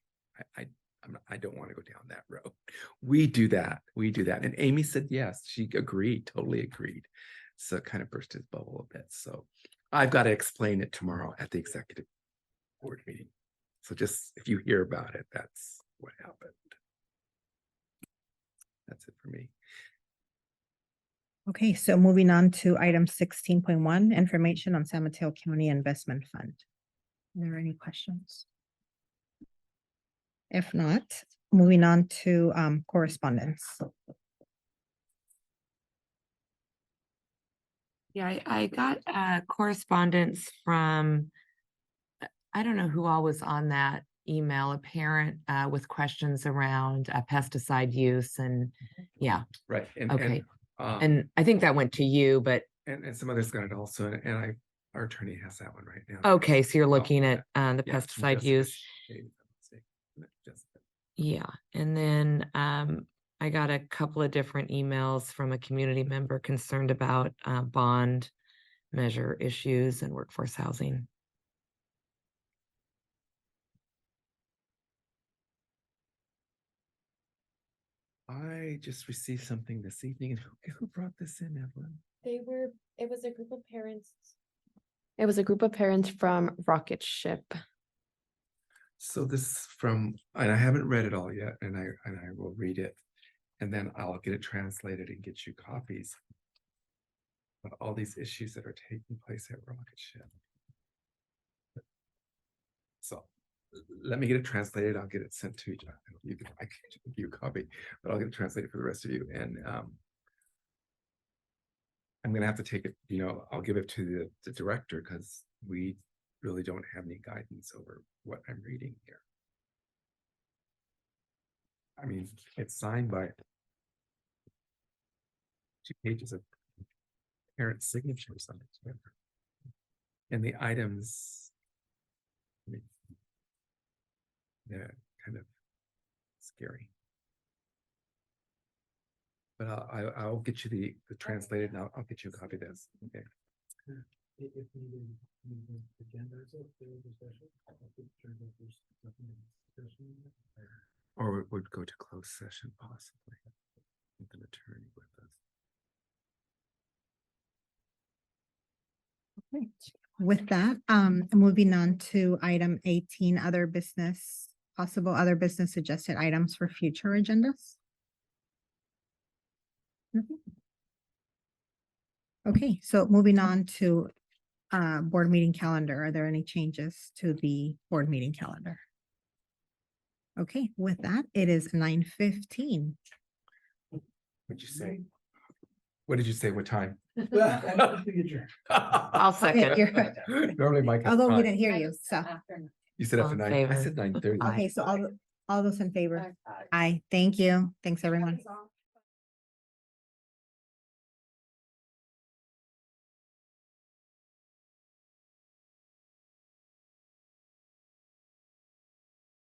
I don't want to go down that road. We do that. We do that. And Amy said, yes, she agreed, totally agreed. So it kind of burst his bubble a bit. So I've got to explain it tomorrow at the executive board meeting. So just if you hear about it, that's what happened. That's it for me. Okay, so moving on to item 16.1, information on San Mateo County Investment Fund. Are there any questions? If not, moving on to correspondence. Yeah, I got correspondence from, I don't know who all was on that email, a parent with questions around pesticide use and yeah. Right. Okay. And I think that went to you, but. And some others got it also. And our attorney has that one right now. Okay, so you're looking at the Yeah, pesticide Jessica use. Shade, if I'm not mistaken. Jessica. Yeah, and then I got a couple of different emails from a community member concerned about bond measure issues and workforce housing. I just received something this evening. And who brought this in, Evelyn? It was a group of parents. It was a group of parents from Rocket Ship. So this is from, and I haven't read it all yet, and I will read it, and then I'll get it translated and get you copies of all these issues that are taking place at Rocket Ship. So let me get it translated. I'll get it sent to you. I can give you a copy, but I'll get it translated for the rest of you. And I'm gonna have to take it. I'll give it to the director because we really don't have any guidance over what I'm reading here. I mean, it's signed by 2 pages of parent signatures on it. And the items, I mean, they're kind of scary. But I'll get you the translated, and I'll get you a copy of this. Okay. If needed, agendas of the discussion. Or would go to closed session possibly with an attorney with us. Okay. With that, moving on to item 18, other business, possible other business suggested items for future agendas. Nothing? Okay, so moving on to board meeting calendar. Are there any changes to the board meeting calendar? Okay, with that, it is 9:15. What'd you say? What did you say? What time? I'll second. Normally Mike. has Although we time. didn't hear you, so. You said All after in 9. I favor. said 9:30. Okay, so all those in favor? Aye, thank you. Thanks, everyone.